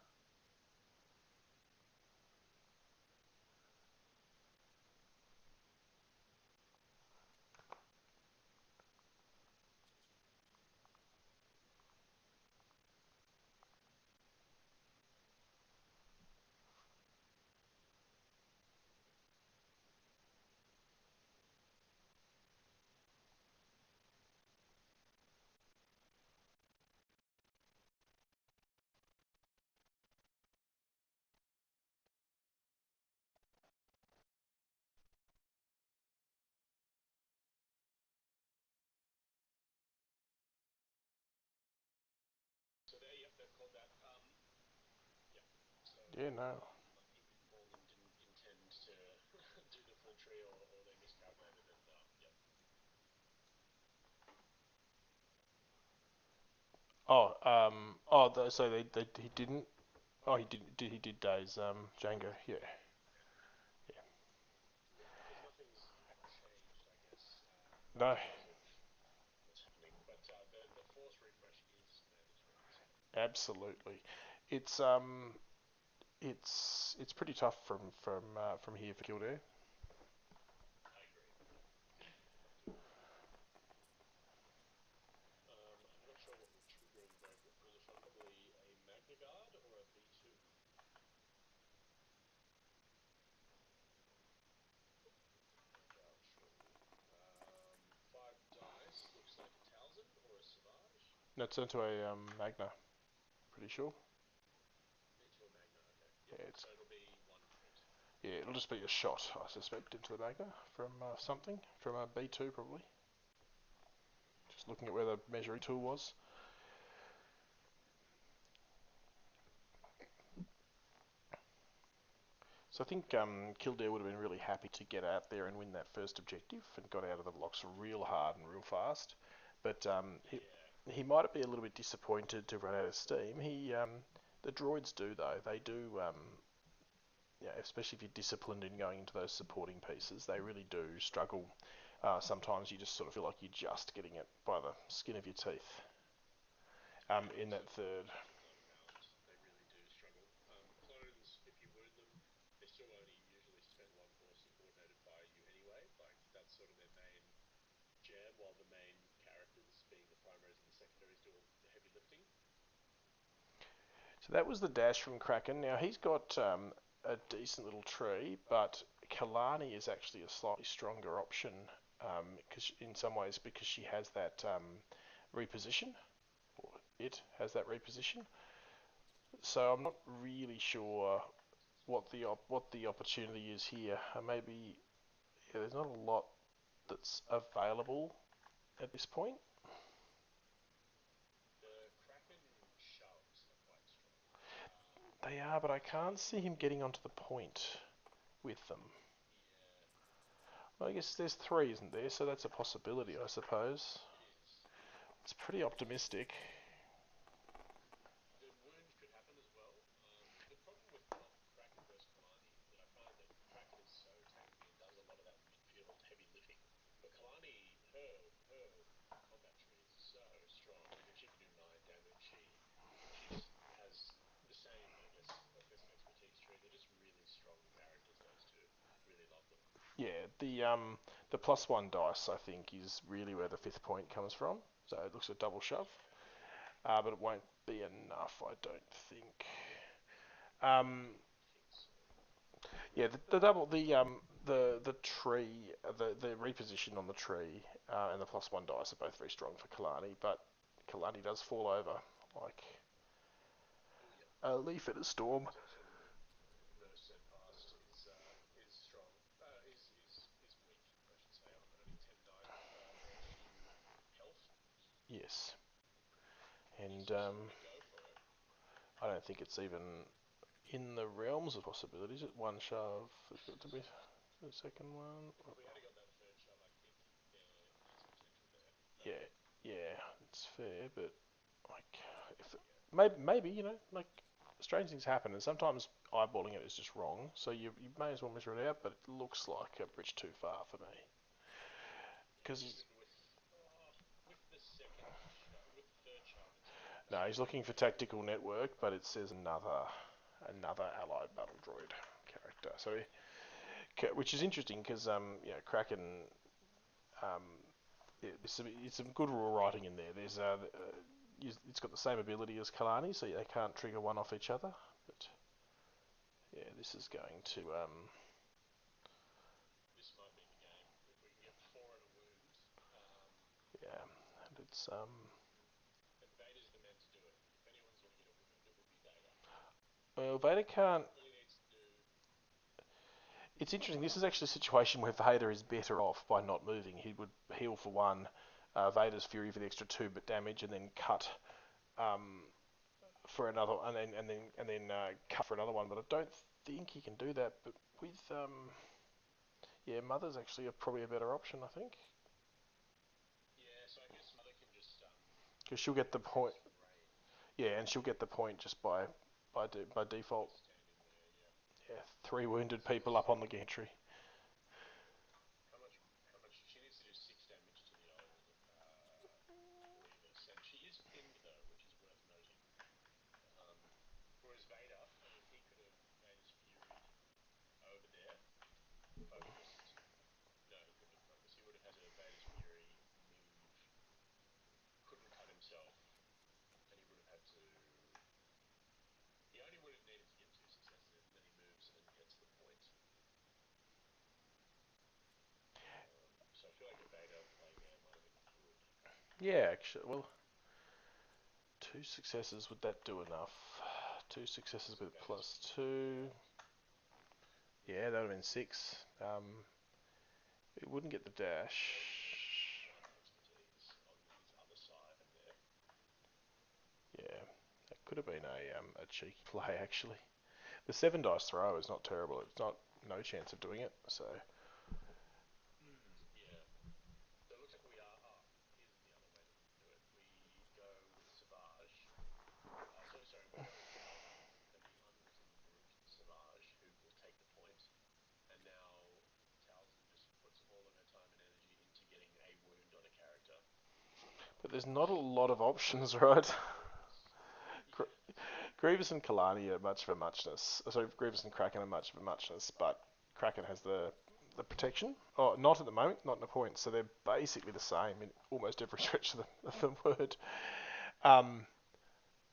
So there, yep, they've called that. Yep. So Yeah, no. Morgan didn't intend to do the full tree, or they miscalculated, and yep. So he didn't. Oh, he did days. Django. Yeah. Yeah. Because nothing's changed, I guess, in No. terms of what's happening. But the force refresh is mandatory. So. Absolutely. It's it's pretty tough from here for Kildare. I agree. I do agree. I'm not sure what we're triggering though for this one. Probably a Magna Guard or a B2. Find out shortly. 5 dice. Looks like a Talzin or a Savage. No, it's into a Magna. Pretty sure. Into a Magna. Okay. Yep. Yeah, it's So it'll be 1 crit. yeah. It'll just be a shot, I suspect, into the Magna from something from a B2 probably. Just looking at where the measuring tool was. So I think Kildare would have been really happy to get out there and win that first objective and got out of the blocks real hard and real fast. But he might be a little bit disappointed to run out of steam. The droids do though. They do. Especially if you're disciplined in going into those supporting pieces, they really do struggle. Sometimes you just sort of feel like you're just getting it by the skin of your teeth. In that third. They really do struggle. Clones, if you wound them, they still only usually spend 1 force subordinated by you anyway. Like that's sort of their main jam, while the main characters, being the primaries and the secondaries, do all the heavy lifting. So that was the dash from Kraken. Now he's got a decent little tree, but Kalani is actually a slightly stronger option because in some ways because she has that reposition, or it has that reposition. So I'm not really sure what the opportunity is here. Maybe there's not a lot that's available at this point. The Kraken shoves are quite strong. They are, but I can't see him getting onto the point with them. Yeah. Well, I guess there's 3, isn't there? So that's a possibility, I suppose. It is. It's pretty optimistic. The wound could happen as well. The problem with Kraken versus Kalani is that I find that Kraken is so tanky and does a lot of that midfield heavy lifting, but Kalani, her combat tree is so strong. Like if she can do 9 damage, she just has the same, I guess, offensive expertise tree. They're just really strong characters. Those two, really love them. Yeah, the +1 dice I think is really where the 5th point comes from. So it looks a double shove, but it won't be enough, I don't think. I think so. Yeah, the double the tree the reposition on the tree and the +1 dice are both very strong for Kalani, but Kalani does fall over like Oh yeah. a leaf in a storm. Protection reverse and past is strong. Is weak, I should say, TTS. And Go for it. I don't think it's even in the realms of possibilities. At one shove, it's got to be the second one. If we had got that third shove, I think there is potential there. Yeah, yeah, it's fair, but like, if Yeah. maybe you know, like strange things happen, and sometimes eyeballing it is just wrong. So you may as well measure it out, but it looks like a bridge too far for me. Because Even with the with the third shove, it's no, he's looking for tactical network, but it says another allied battle droid character. So, which is interesting because Kraken, um, it's some good rule writing in there. There's it's got the same ability as Kalani, so they can't trigger one off each other. But yeah, this is going to This might be the game if we can get 4 and a wound. yeah, and it's And Vader's the man to do it. If anyone's going to get a wound, it would be Vader. well, Vader can't. All he needs to do. It's interesting. This is actually a situation where Vader is better off by not moving. He would heal for one, Vader's Fury for the extra 2 bit damage, and then cut um, for another, and then cut for another one. But I don't think he can do that. But with yeah, Mother's actually probably a better option, I think, Yeah, so I guess Mother can just because she'll get the point. from range. Yeah, and she'll get the point just by default. Just stand in there, yeah. Yeah, 3 wounded So people up on the gantry. how much? How much? She needs to do 6 damage to the old Grievous, and she is pinned though, which is worth noting. Um, Whereas Vader, I mean, he could have Vader's Fury over there, focused. No, he couldn't have focused. He would have had to Vader's Fury move. Couldn't cut himself, and he would have had to. He only would have needed to get 2 successes, and then he moves and gets the point. So I feel like a Vader play there might have been good. Yeah, actually, well, 2 successes, would that do enough? 2 successes So with Vader's plus Fury, 2. Yeah, that would have been 6. It wouldn't get the dash. fighting expertise on his other side there. Yeah, that could have been a cheeky play actually. The 7 dice throw is not terrible. It's not no chance of doing it. So Yeah. So it looks like we are. Oh, here's the other way to do it. We go with Savage. Sorry, we go with Talon and the unwritten brute Savage, who will take the point. And now Talzin just puts all of her time and energy into getting a wound on a character. but there's not a lot of options, right? Yeah. Grievous and Kalani are much of a muchness. So Grievous and Kraken are much of a muchness, but Kraken has the protection. Oh, not at the moment, not in the point. So they're basically the same in almost every stretch of the word.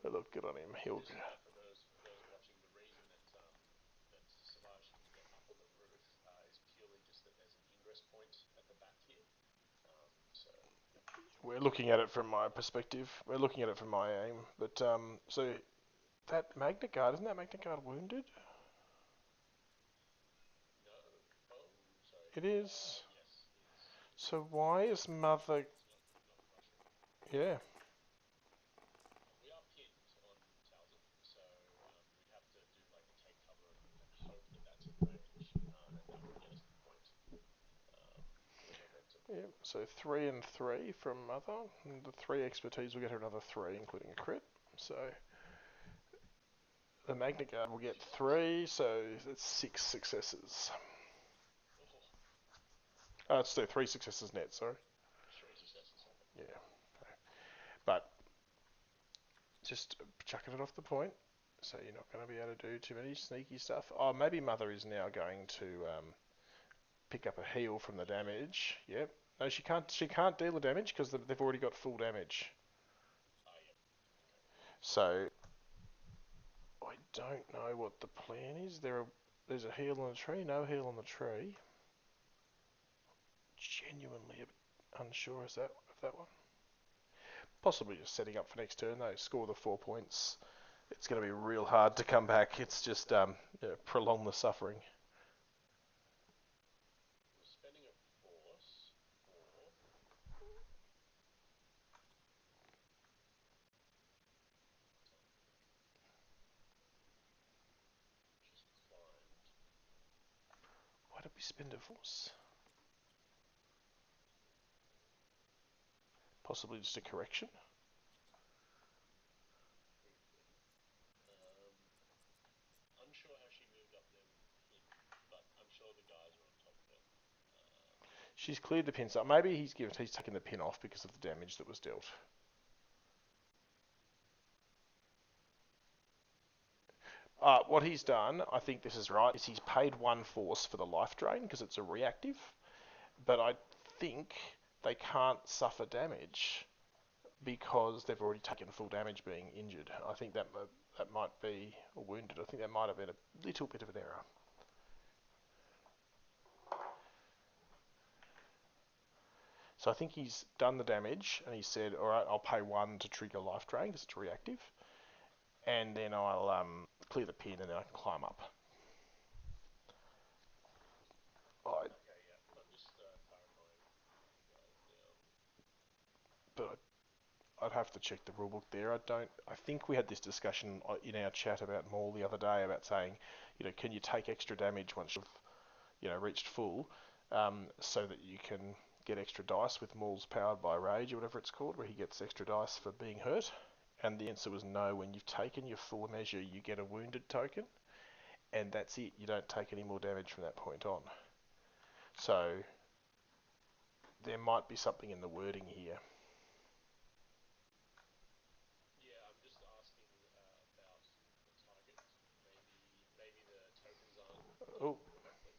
But look, good on him. He'll. Just for those watching, the reason that Savage can get up on the roof is purely just that there's an ingress point at the back here. So yeah, We're looking at it from my perspective. We're looking at it from my aim. But so that Magna Guard, isn't that Magna Guard wounded? no. Oh, sorry. It is. Yes, it is. So why is Mother? It's not crushing. Yeah. We are pinned on Talzin, so we'd have to do like a take cover and hope that that's in range, and that would get us the point for the momentum. Yeah. So 3 and 3 from Mother. And the 3 expertise will get her another 3, including a crit. So the Magna Guard will get 3. So that's 6 successes. Oh, It's 3 successes net. Sorry. 3 successes. Okay. Yeah. But just chucking it off the point. So you're not going to be able to do too many sneaky stuff. Oh, maybe Mother is now going to pick up a heal from the damage. Yep. No, she can't. She can't deal the damage because they've already got full damage. Yep. Okay. So I don't know what the plan is. There's a heal on the tree. No heal on the tree. Genuinely a bit unsure of that one. Possibly just setting up for next turn. They score the 4 points. It's going to be real hard to come back. It's just prolong the suffering. We're spending a force for Suspended force. Possibly just a correction. Unsure how she moved up there with the pin, but I'm sure the guys are on top of it. She's cleared the pin, so maybe he's taken the pin off because of the damage that was dealt. What he's done, I think this is right, is he's paid 1 force for the life drain because it's a reactive, but I think they can't suffer damage because they've already taken full damage being injured. I think that might be, or wounded, I think that might have been a little bit of an error. So I think he's done the damage and he said, all right, I'll pay 1 to trigger life drain because it's reactive, and then I'll clear the pin and then I can climb up. Okay, yeah. I'm just clarifying with you guys now. But I'd have to check the rulebook there. I think we had this discussion in our chat about Maul the other day about saying, can you take extra damage once you've, reached full, so that you can get extra dice with Maul's Powered by Rage or whatever it's called, where he gets extra dice for being hurt. And the answer was no. When you've taken your full measure, you get a wounded token, and that's it. You don't take any more damage from that point on. So there might be something in the wording here. Yeah, I'm just asking about the target. Maybe the tokens aren't Oh, labeled correctly.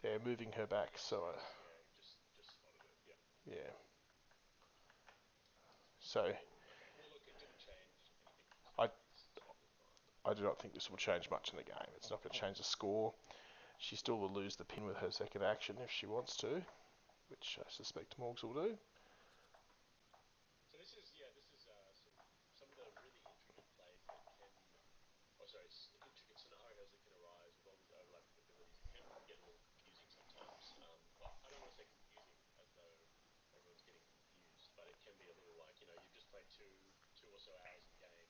they're moving her back, Yes, so yeah, just spotted it. Yeah. yeah. So Okay. Well, look, it didn't change anything, so I it's totally fine. I do not think this will change much in the game. It's not going to change the score. She still will lose the pin with her second action if she wants to, which I suspect Morgs will do. So this is some of the really intricate plays that can, oh sorry, intricate scenarios that can arise with all these overlapping abilities. It can get a little confusing sometimes. Well, I don't want to say confusing as though everyone's getting confused, but it can be a little like you've just played two or so hours of game.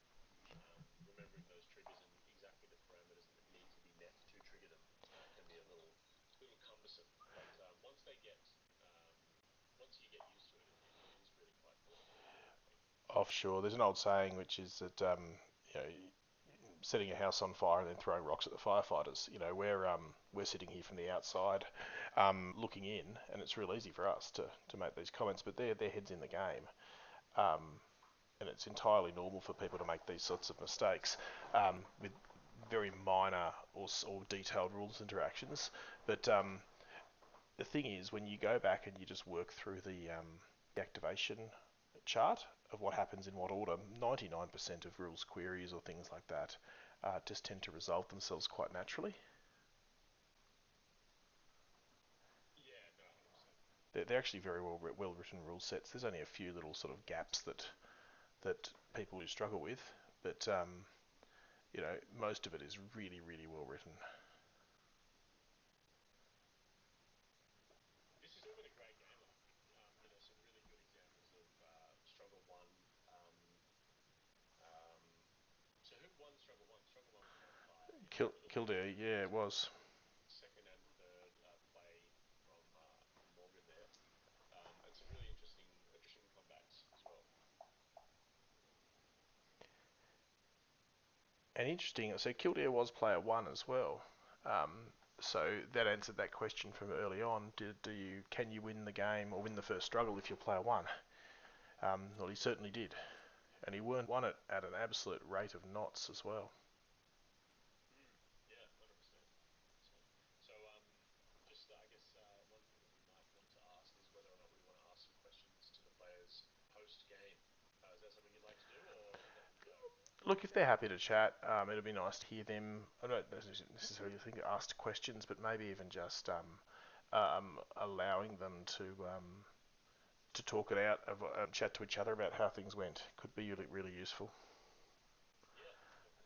Remembering those triggers and exactly the parameters that need to be met to trigger them can be a little cumbersome. But um, once you get used to it, it is really quite good. I think. Offshore, there's an old saying which is that you know, setting a house on fire and then throwing rocks at the firefighters. We're sitting here from the outside, looking in, and it's real easy for us to make these comments, but their heads in the game. And it's entirely normal for people to make these sorts of mistakes with very minor or detailed rules interactions. But the thing is, when you go back and you just work through the activation chart of what happens in what order, 99% of rules queries or things like that just tend to resolve themselves quite naturally. Yeah, no, 100%. They're actually very well written rule sets. There's only a few little sort of gaps that people do struggle with, but most of it is really, really well written. This has still been a great game, I think. Some really good examples of Struggle One. Um, um, so who won Struggle One? Struggle One was by Kildare, Kildare. yeah, it was. Second and third play from Morgan there, and some really interesting comebacks as well. And interesting, so Kildare was player 1 as well. So that answered that question from early on. Can you win the game or win the first struggle if you're player 1? Well, he certainly did, and he won it at an absolute rate of knots as well. Yeah, 100%. 100%. So, just I guess one thing that we might want to ask is whether or not we want to ask some questions to the players post game. Is that something you'd like to do, or let them go? Look, if they're happy to chat, it'll be nice to hear them. I don't necessarily think asked questions, but maybe even just allowing them to talk it out, chat to each other about how things went. Could be really useful. Yeah,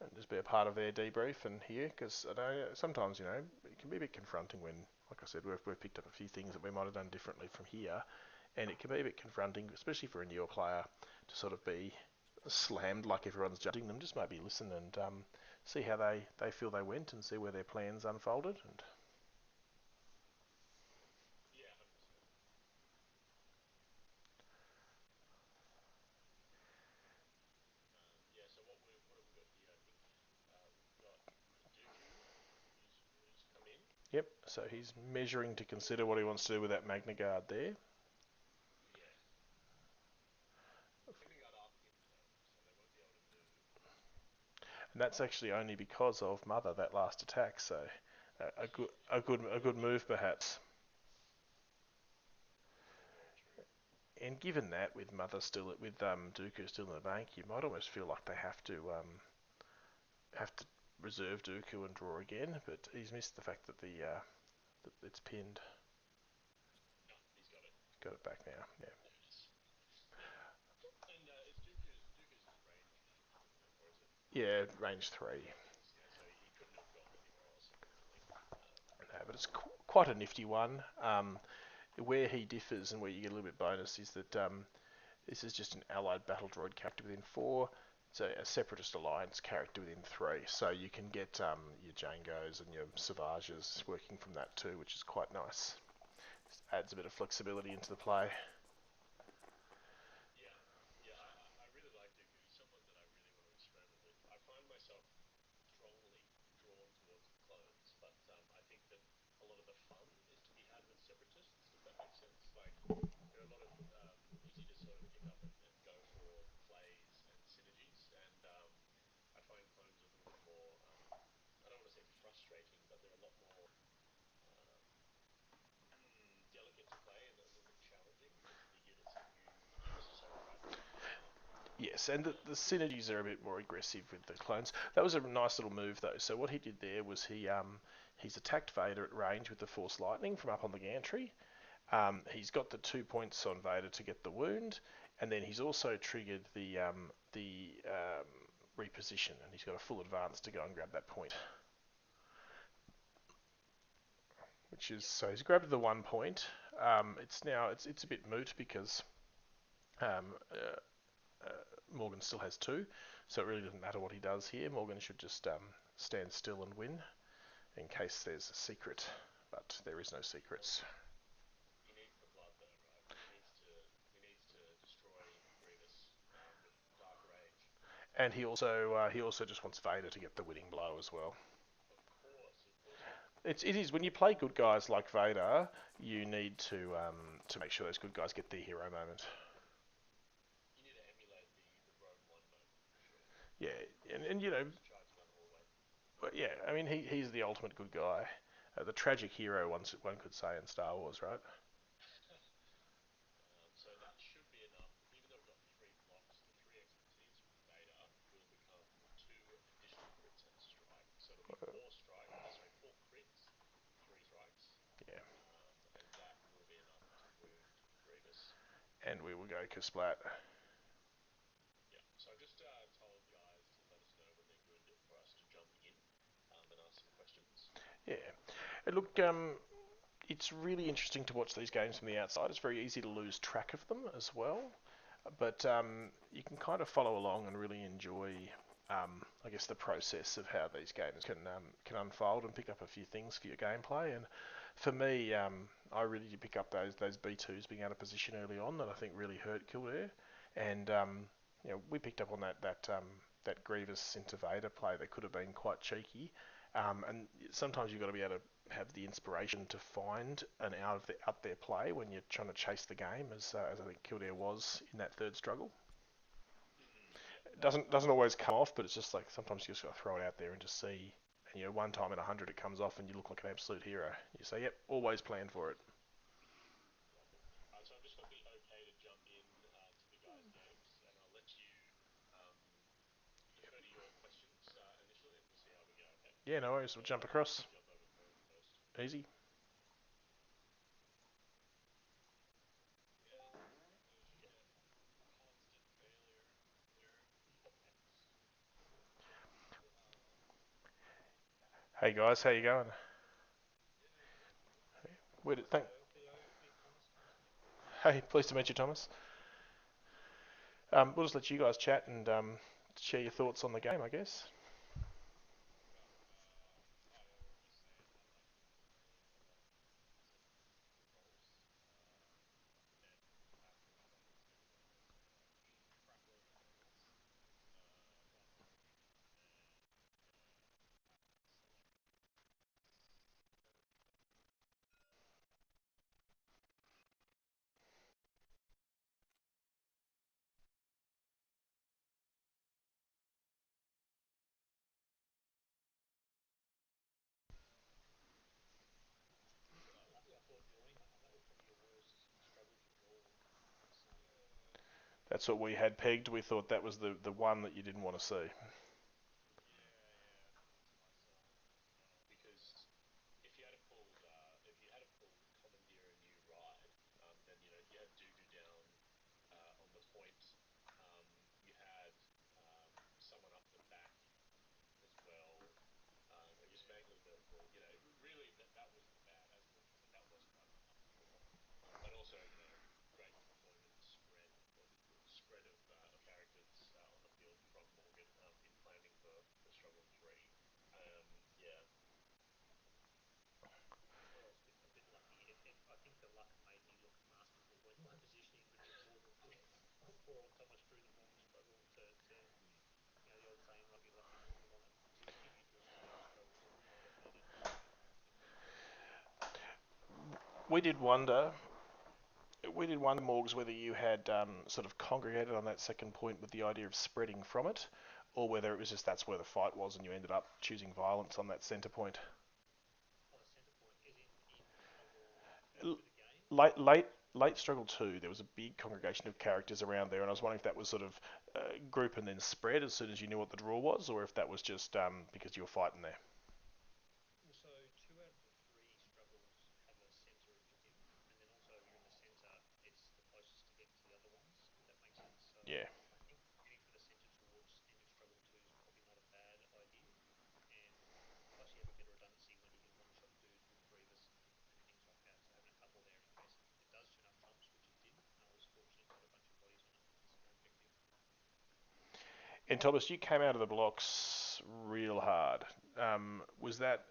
And definitely. just be a part of their debrief and hear, because I know sometimes it can be a bit confronting when, like I said, we've picked up a few things that we might have done differently from here, and it can be a bit confronting, especially for a newer player, to sort of be slammed like everyone's judging them. Just maybe listen and see how they feel they went and see where their plans unfolded. And Yep, so he's measuring to consider what he wants to do with that Magna Guard there. Yeah. Magna Guard are pinned though, so they won't be able to move. And that's actually only because of Mother, that last attack, so a good move perhaps. Very, very true. And given that with Mother still with Dooku still in the bank, you might almost feel like they have to reserve Dooku and draw again, but he's missed the fact that that it's pinned. No, he's got it. Got it back now. Yeah. Yes. Yeah. And it's Dooku's range, or is it? Yeah, range 3. Yeah, it is. Yeah, so he couldn't have gone anywhere else, effectively. No, but it's quite a nifty one. Where he differs and where you get a little bit bonus is that this is just an allied battle droid character within 4. It's a separatist alliance character within 3. So you can get your Jangos and your Savages working from that too, which is quite nice. Just adds a bit of flexibility into the play. Yeah, yeah, I really like Dooku. He's someone that I really want to experiment with. I find myself strongly drawn towards the clones, but I think that a lot of the fun is to be had with separatists, if that makes sense. Like, there are a lot of easy to sort of pick up and go for plays and synergies, and I find clones a little bit more, I don't want to say frustrating, but they're a lot more delicate to play and a little bit challenging because of the units that you necessarily write them. Yes, and the synergies are a bit more aggressive with the clones. That was a nice little move though. So what he did there was he's attacked Vader at range with the Force Lightning from up on the gantry. He's got the 2 points on Vader to get the wound, and then he's also triggered the reposition, and he's got a full advance to go and grab that point. Which is so he's grabbed the 1 point. It's a bit moot because um, Morgan still has 2, so it really doesn't matter what he does here. Morgan should just stand still and win in case there's a secret, but there is no secrets. He needs the blood though, right? He needs to destroy Grievous with Dark Rage. And he also just wants Vader to get the winning blow as well. Of course he does. It is when you play good guys like Vader, you need to make sure those good guys get their hero moment. You need to emulate the Rogue One moment for sure. Yeah, and you know, Just charging on Hallway. but yeah, I mean he's the ultimate good guy, the tragic hero one could say in Star Wars, right? So that should be enough. Even though we've got 3 blocks, the 3 expertise from Vader will become 2 additional crits and a strike. So it'll be 4 strike. Sorry, 4 crits, 3 strikes, Yeah, and that will be enough to wound Grievous. and we will go Kasplat. Yeah. So I've just told guys to let us know when they're good for us to jump in and ask some questions. Yeah, and look, it's really interesting to watch these games from the outside. It's very easy to lose track of them as well, but you can kind of follow along and really enjoy, I guess, the process of how these games can unfold and pick up a few things for your gameplay. And for me, I really did pick up those B2s being out of position early on that I think really hurt Kildare, and we picked up on that Grievous into Vader play that could have been quite cheeky. And sometimes you've got to be able to have the inspiration to find an out there play when you're trying to chase the game, as I think Kildare was in that third struggle. Yeah. It doesn't always come off, but it's just like sometimes you just got to throw it out there and just see. And one time in 100 it comes off and you look like an absolute hero. You say, yep, always planned for it. Lovely. So I've just got the okay to jump in to the guys' games, and I'll let you um, defer to your questions initially, and we'll see how we go. Okay. Yeah, no worries. We'll So jump I'll across. jump over to Morgan first. Easy. And again, constant failure there. X. Hey guys, how you going? Yeah, good. Where did, thank. Me, Thomas. Nice to meet you. Hey, pleased to meet you, Thomas. We'll just let you guys chat and share your thoughts on the game, I guess. Okay. I already saying I like to play a lot of separatist controls, and after a while it's getting almost crapload of models, while working, and having to select That's what we had pegged. We thought that was the one that you didn't want to see. because if you had a pulled commandeer a new ride, then you had Dooku down on the point. You had someone up the back as well. I guess mainly really that was the bad, as Morgan said, that was quite an uncomfortable one. But also, great deployment spread, or spread of characters on the field from Morgan in planning for struggle three. Yeah, We did wonder. We did wonder, Morgs, whether you had sort of congregated on that second point with the idea of spreading from it, or whether it was just that's where the fight was and you ended up choosing violence on that centre point. Late struggle two, there was a big congregation of characters around there, and I was wondering if that was sort of group and then spread as soon as you knew what the draw was, or if that was just because you were fighting there. Yeah. And Thomas, you came out of the blocks real hard. Was that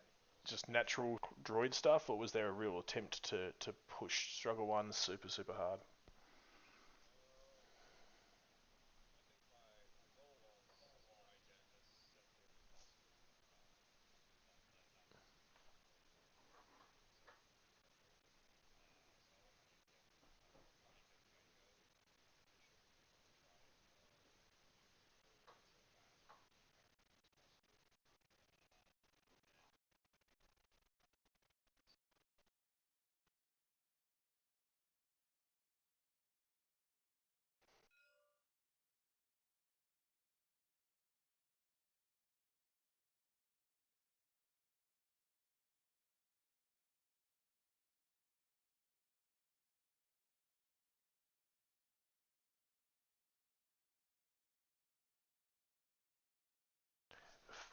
just natural droid stuff, or was there a real attempt to push struggle one super hard?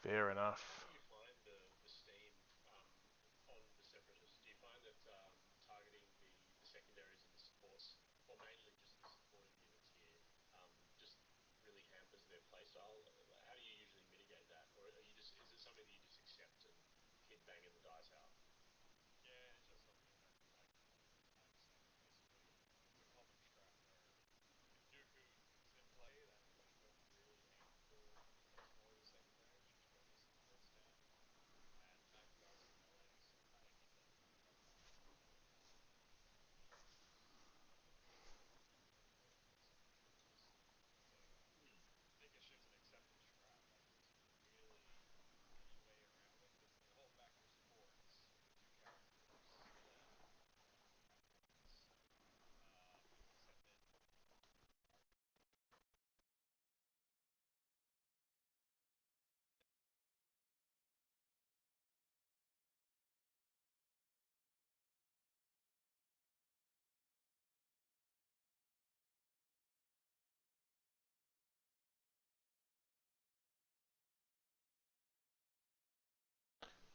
Fair enough. how do you find the steam on the separatists? Do you find that targeting the secondaries and the supports, or mainly just the supporting units here, just really hampers their playstyle? How do you usually mitigate that, or are you just is it something that you just accept and keep banging the dice out?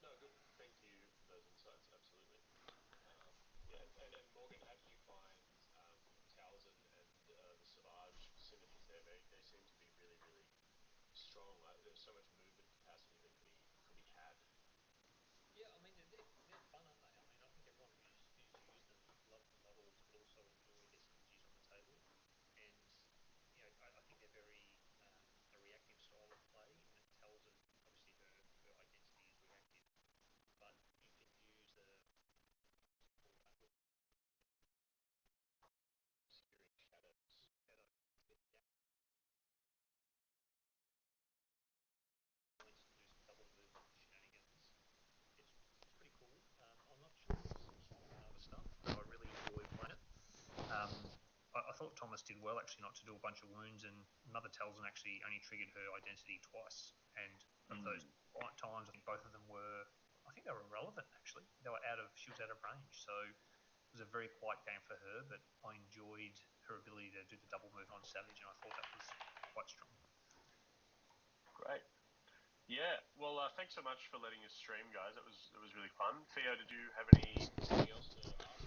No, good. Thank you for those insights. Absolutely. Yeah, and Morgan, how did you find Towson and the Savage synergies there? They seem to be really strong. There's so much movement capacity that could be had. thought Thomas did well actually not to do a bunch of wounds, and Mother Talzin actually only triggered her identity twice, and of those times, I think both of them were, I think they were irrelevant actually. She was out of range, so it was a very quiet game for her, but I enjoyed her ability to do the double move on Savage, and I thought that was quite strong. Great. Yeah, well, thanks so much for letting us stream, guys. It was really fun. Theo, did you have anything else to ask or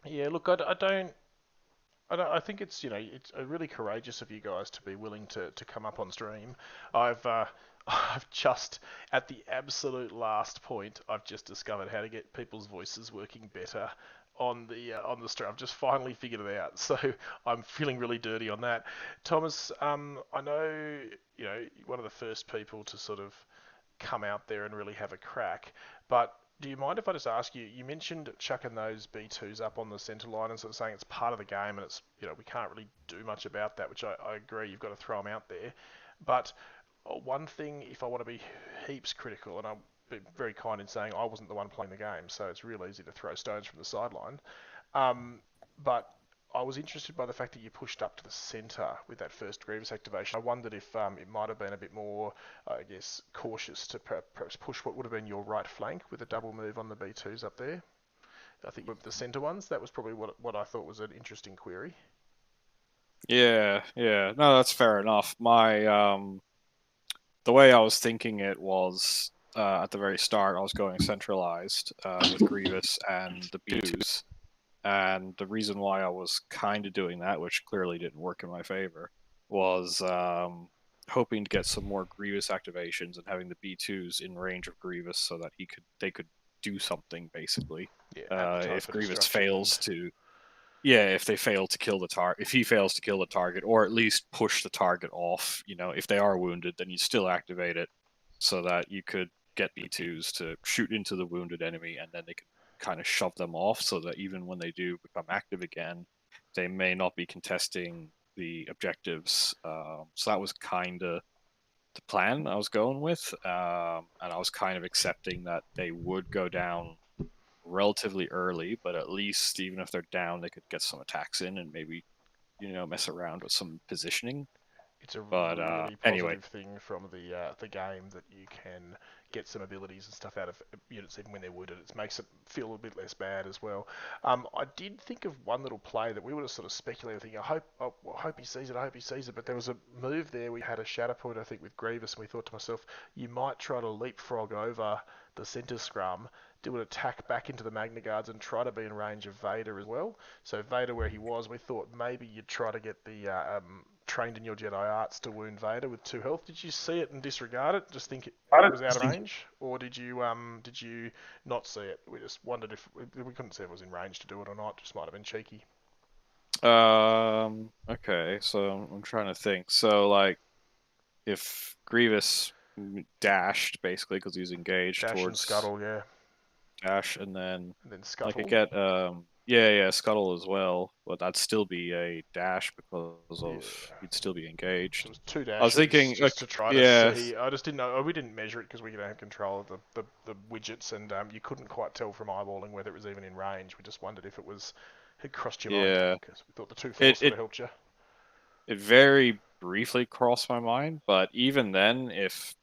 add? Yeah, look, I think it's it's really courageous of you guys to be willing to come up on stream. I've I've just at the absolute last point I've just discovered how to get people's voices working better on the stream. I've just finally figured it out, so I'm feeling really dirty on that. Thomas, I know one of the first people to sort of come out there and really have a crack. But do you mind if I just ask you? You mentioned chucking those B2s up on the centre line and sort of saying it's part of the game, and it's we can't really do much about that. Which I agree, you've got to throw them out there. But one thing, if I want to be heaps critical, and I'm very kind in saying I wasn't the one playing the game, so it's real easy to throw stones from the sideline. But I was interested by the fact that you pushed up to the centre with that first Grievous activation. I wondered if it might have been a bit more, I guess, cautious to perhaps push what would have been your right flank with a double move on the B2s up there. I think with the centre ones, that was probably what I thought was an interesting query. Yeah, no, that's fair enough. The way I was thinking it was at the very start, I was going centralized with Grievous and the B2s. And the reason why I was kind of doing that, which clearly didn't work in my favor, was hoping to get some more Grievous activations and having the B2s in range of Grievous so that they could do something basically. Yeah, If Grievous fails to, if they fail to kill the target, if he fails to kill the target, or at least push the target off, if they are wounded, then you still activate it so that you could get B2s to shoot into the wounded enemy, and then they could kind of shove them off so that even when they do become active again, they may not be contesting the objectives. So that was kind of the plan I was going with, and I was kind of accepting that they would go down relatively early, but at least even if they're down, they could get some attacks in and maybe mess around with some positioning. It's a But really anyway, positive thing from the game that you can get some abilities and stuff out of units even when they're wounded. It makes it feel a bit less bad as well. I did think of one little play that we would have sort of speculated, thinking, I hope he sees it, I hope he sees it. But there was a move there. We had a Shatterpoint, I think, with Grievous, and we thought to myself, you might try to leapfrog over the centre scrum, do an attack back into the Magna Guards, and try to be in range of Vader as well. So Vader, where he was, we thought maybe you'd try to get the trained in your Jedi arts to wound Vader with 2 health. Did you see it and disregard it? Just think it was out of range, or did you not see it? We just wondered if we couldn't see if it was in range to do it or not. Just might have been cheeky. Okay, so I'm trying to think. So like, if Grievous dashed basically because he's engaged Dash towards and Scuttle, yeah. Dash, and then Scuttle. I could get Scuttle as well, but that'd still be a dash because of he'd still be engaged. So it was 2 dashes. I was thinking just to try to see. I just didn't know. We didn't measure it because we don't have control of the widgets, and you couldn't quite tell from eyeballing whether it was even in range. We just wondered if it crossed your mind because we thought the 2 force would have helped you. It very briefly crossed my mind, but even then, if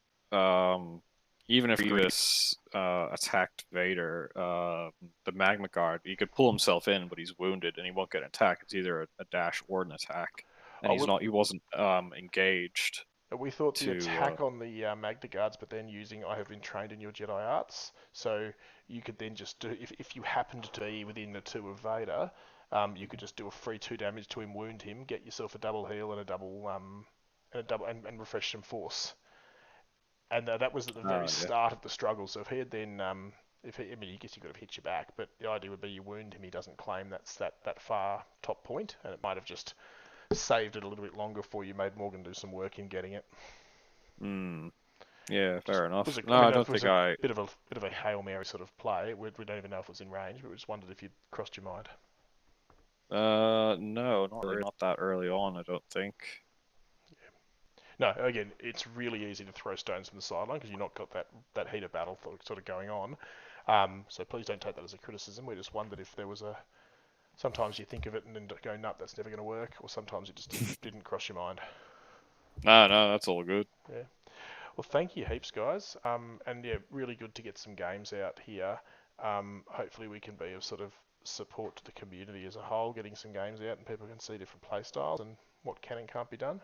Grievous attacked Vader, the Magma Guard, he could pull himself in, but he's wounded and he won't get an attack. It's either a dash or an attack, and he wasn't engaged. We thought the attack on the Magna Guards, but then I have been trained in your Jedi arts, so you could then just do, if you happened to be within the 2 of Vader, you could just do a free 2 damage to him, wound him, get yourself a double heal and a double and refresh some force. And that was at the very start of the struggle. So if he had then, I guess he could have hit you back, but the idea would be you wound him, he doesn't claim that far top point, and it might have just saved it a little bit longer for you, made Morgan do some work in getting it. Yeah, fair enough. I don't think a bit of a Hail Mary sort of play. We don't even know if it was in range, but we just wondered if you'd crossed your mind. No, not that early on, I don't think. No, again, it's really easy to throw stones from the sideline because you've not got that heat of battle sort of going on. So please don't take that as a criticism. We just wondered if there was sometimes you think of it and then go, "Nope, that's never going to work," or sometimes it just didn't cross your mind. No, that's all good. Yeah. Well, thank you heaps, guys. And yeah, really good to get some games out here. Hopefully we can be of sort of support to the community as a whole, getting some games out and people can see different play styles and what can and can't be done.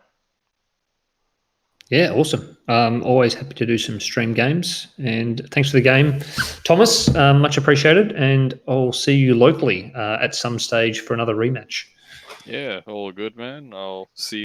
Yeah, awesome. Always happy to do some stream games. And thanks for the game, Thomas. Much appreciated. And I'll see you locally at some stage for another rematch. Yeah, all good, man. I'll see